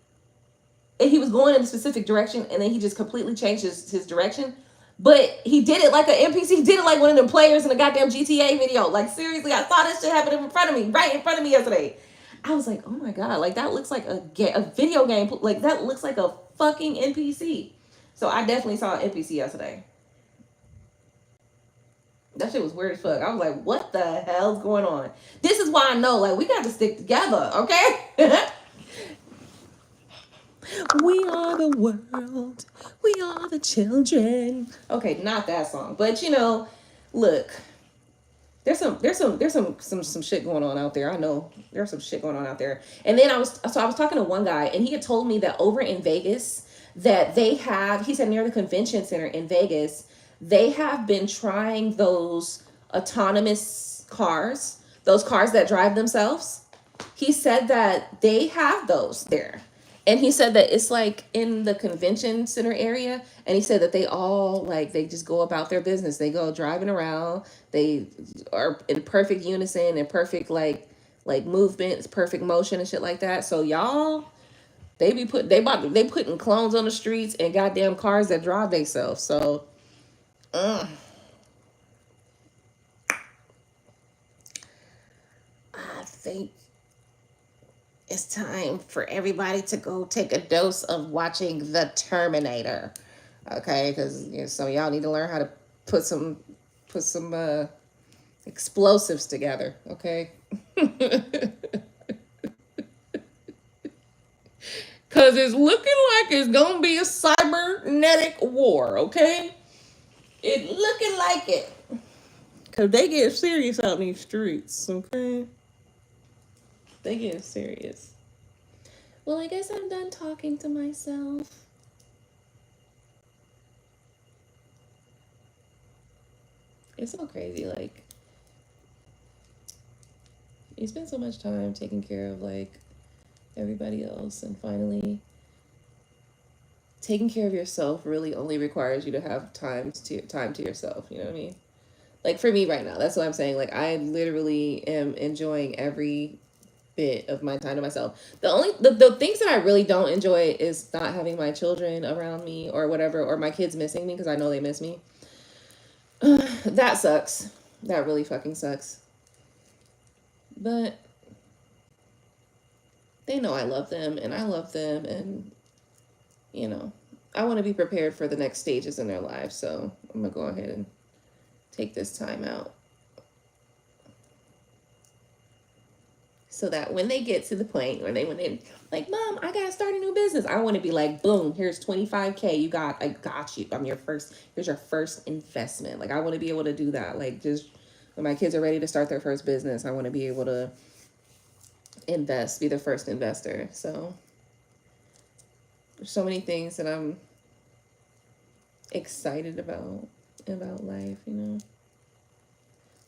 and he was going in a specific direction and then he just completely changed his direction. But he did it like an NPC. He did it like one of them players in a goddamn GTA video. Like seriously, I saw this shit happen in front of me, right in front of me yesterday. I was like, oh my god, like that looks like a video game. Like that looks like a fucking NPC. So I definitely saw an NPC yesterday. That shit was weird as fuck. I was like, what the hell's going on? This is why I know, like, we got to stick together, okay? We are the world. We are the children. Okay, not that song, but you know, look, there's some shit going on out there. I know there's some shit going on out there. And then I was talking to one guy, and he had told me that over in Vegas, that they have, he said near the convention center in Vegas, they have been trying those autonomous cars, those cars that drive themselves. He said that they have those there. And he said that it's like in the convention center area. And he said that they all like, they just go about their business. They go driving around. They are in perfect unison and perfect like movements, perfect motion and shit like that. So y'all, they putting clones on the streets and goddamn cars that drive themselves. So, I think it's time for everybody to go take a dose of watching The Terminator. Okay, because you know, some of y'all need to learn how to put some explosives together. Okay. Because it's looking like it's gonna be a cybernetic war. Okay, it looking like it. Because they get serious out in these streets. Okay. They get serious. Well, I guess I'm done talking to myself. It's so crazy. Like, you spend so much time taking care of like everybody else, and finally taking care of yourself really only requires you to have time to yourself. You know what I mean? Like for me right now, that's what I'm saying. Like I literally am enjoying every bit of my time to myself. The things that I really don't enjoy is not having my children around me or whatever, or my kids missing me because I know they miss me. That sucks. That really fucking sucks. But they know I love them and I love them, and you know, I want to be prepared for the next stages in their lives. So I'm gonna go ahead and take this time out so that when they get to the point where when they like, Mom, I gotta start a new business, I want to be like, boom, here's 25K. I got you. Here's your first investment. Like, I want to be able to do that. Like, just when my kids are ready to start their first business, I want to be able to invest, be the first investor. So there's so many things that I'm excited about life, you know,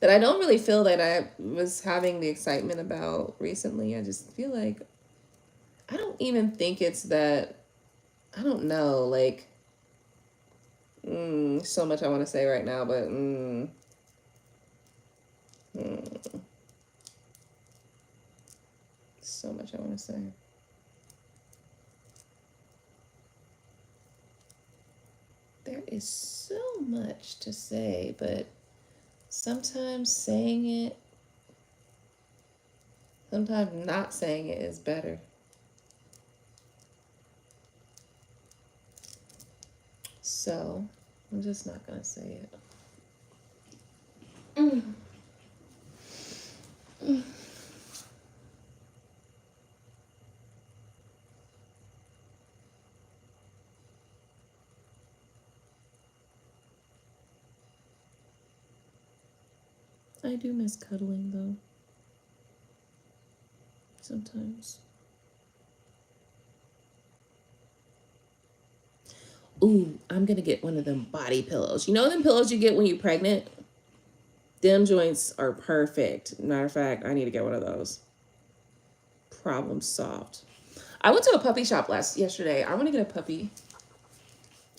that I don't really feel that I was having the excitement about recently. I just feel like I don't even think it's that, I don't know, like, so much I want to say right now, but so much I want to say. There is so much to say, but sometimes saying it, sometimes not saying it is better. So I'm just not gonna say it. I do miss cuddling though. Sometimes. Ooh, I'm gonna get one of them body pillows. You know them pillows you get when you're pregnant? Them joints are perfect. Matter of fact, I need to get one of those. Problem solved. I went to a puppy shop yesterday. I want to get a puppy.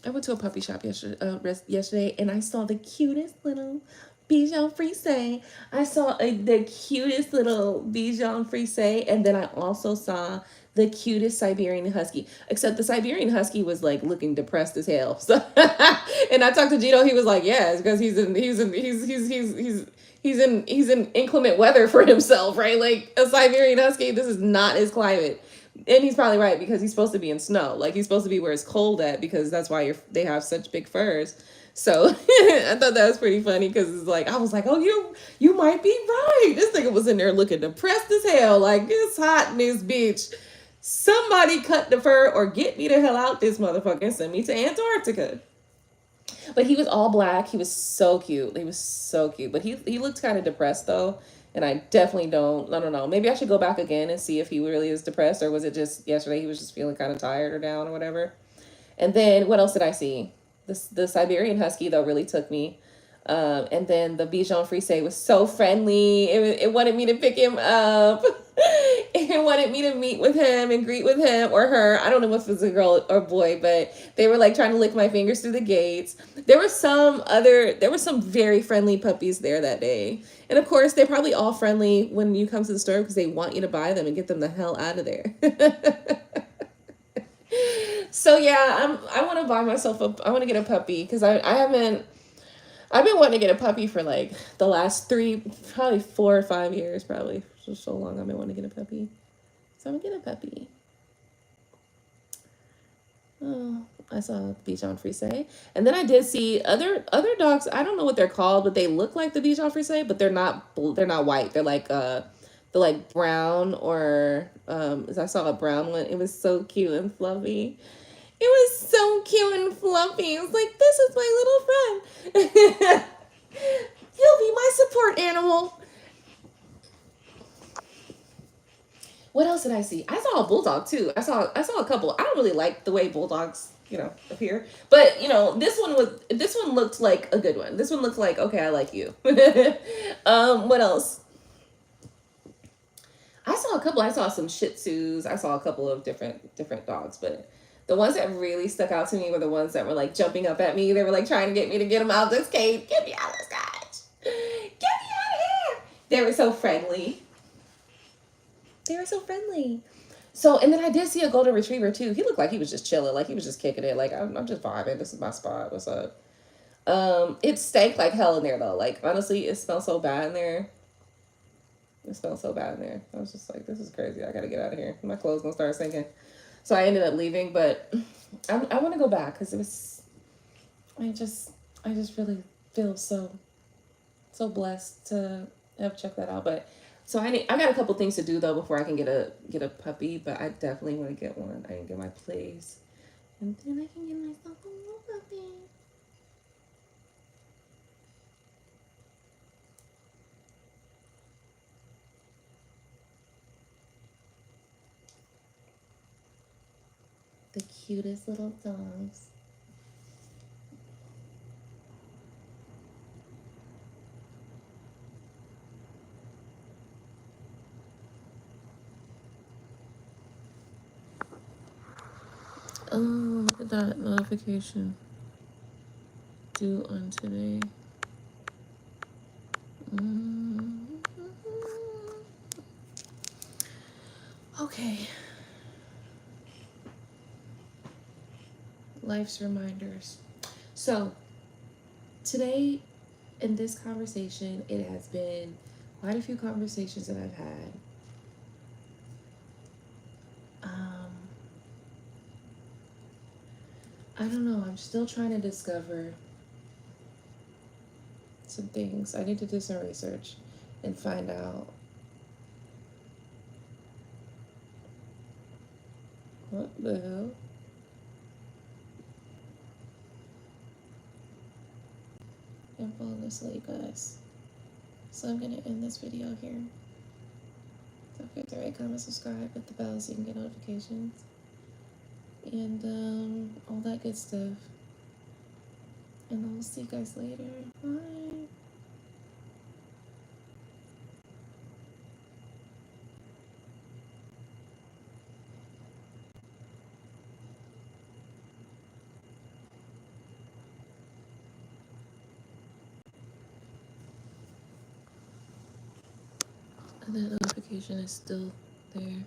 I went to a puppy shop yesterday, and I saw the cutest little Bichon Frise. I saw the cutest little Bichon Frise, and then I also saw the cutest Siberian Husky. Except the Siberian Husky was like looking depressed as hell. So, and I talked to Gino. He was like, "Yeah, it's because he's in inclement weather for himself, right? Like a Siberian Husky, this is not his climate." And he's probably right, because he's supposed to be in snow. Like, he's supposed to be where it's cold at, because that's why they have such big furs. So I thought that was pretty funny, because it's like, I was like, oh, you might be right. This nigga was in there looking depressed as hell. Like, it's hot in this bitch. Somebody cut the fur or get me the hell out this motherfucker and send me to Antarctica. But he was all black. He was so cute. He was so cute. But he looked kind of depressed, though. And I definitely I don't know. Maybe I should go back again and see if he really is depressed, or was it just yesterday he was just feeling kind of tired or down or whatever. And then what else did I see? The Siberian Husky, though, really took me. And then the Bichon Frise was so friendly. It wanted me to pick him up. It wanted me to meet with him and greet with him or her. I don't know if it was a girl or boy, but they were like trying to lick my fingers through the gates. There were some very friendly puppies there that day. And of course, they're probably all friendly when you come to the store, because they want you to buy them and get them the hell out of there. So yeah, I want to buy myself I want to get a puppy, because I've been wanting to get a puppy for like the last probably 4 or 5 years, probably. So long I've been wanting to get a puppy. So I'm gonna get a puppy. Oh, I saw Bichon Frise. And then I did see other dogs. I don't know what they're called, but they look like the Bichon Frise, but they're not white. They're like brown, or I saw a brown one. It was so cute and fluffy. It was so cute and fluffy. It was like, this is my little friend. You'll be my support animal. What else did I see? I saw a bulldog too. I saw a couple. I don't really like the way bulldogs, appear. But, this one looked like a good one. This one looked like, okay, I like you. What else? I saw a couple. I saw some Shih Tzus. I saw a couple of different dogs, but the ones that really stuck out to me were the ones that were like jumping up at me. They were like trying to get me to get them out of this cage. Get me out of this cage. Get me out of here. They were so friendly. So, and then I did see a golden retriever too. He looked like he was just chilling. Like he was just kicking it. Like, I'm just vibing. This is my spot. What's up? It stank like hell in there though. Like honestly, it smells so bad in there. It smells so bad in there. I was just like, this is crazy. I gotta get out of here. My clothes gonna start stinking. So I ended up leaving, but I want to go back because it was. I just really feel so blessed to have checked that out. But so I got a couple things to do though before I can get a puppy. But I definitely want to get one. I can get my place, and then I can get myself a little puppy. The cutest little dogs. Oh, look at that notification. Due on today. Okay. Life's reminders. So, today in this conversation, it has been quite a few conversations that I've had. I don't know. I'm still trying to discover some things. I need to do some research and find out what the hell. I'm falling asleep, guys. So I'm gonna end this video here. Don't forget to rate, comment, subscribe, hit the bell so you can get notifications. And all that good stuff. And I'll see you guys later. Bye. And that notification is still there.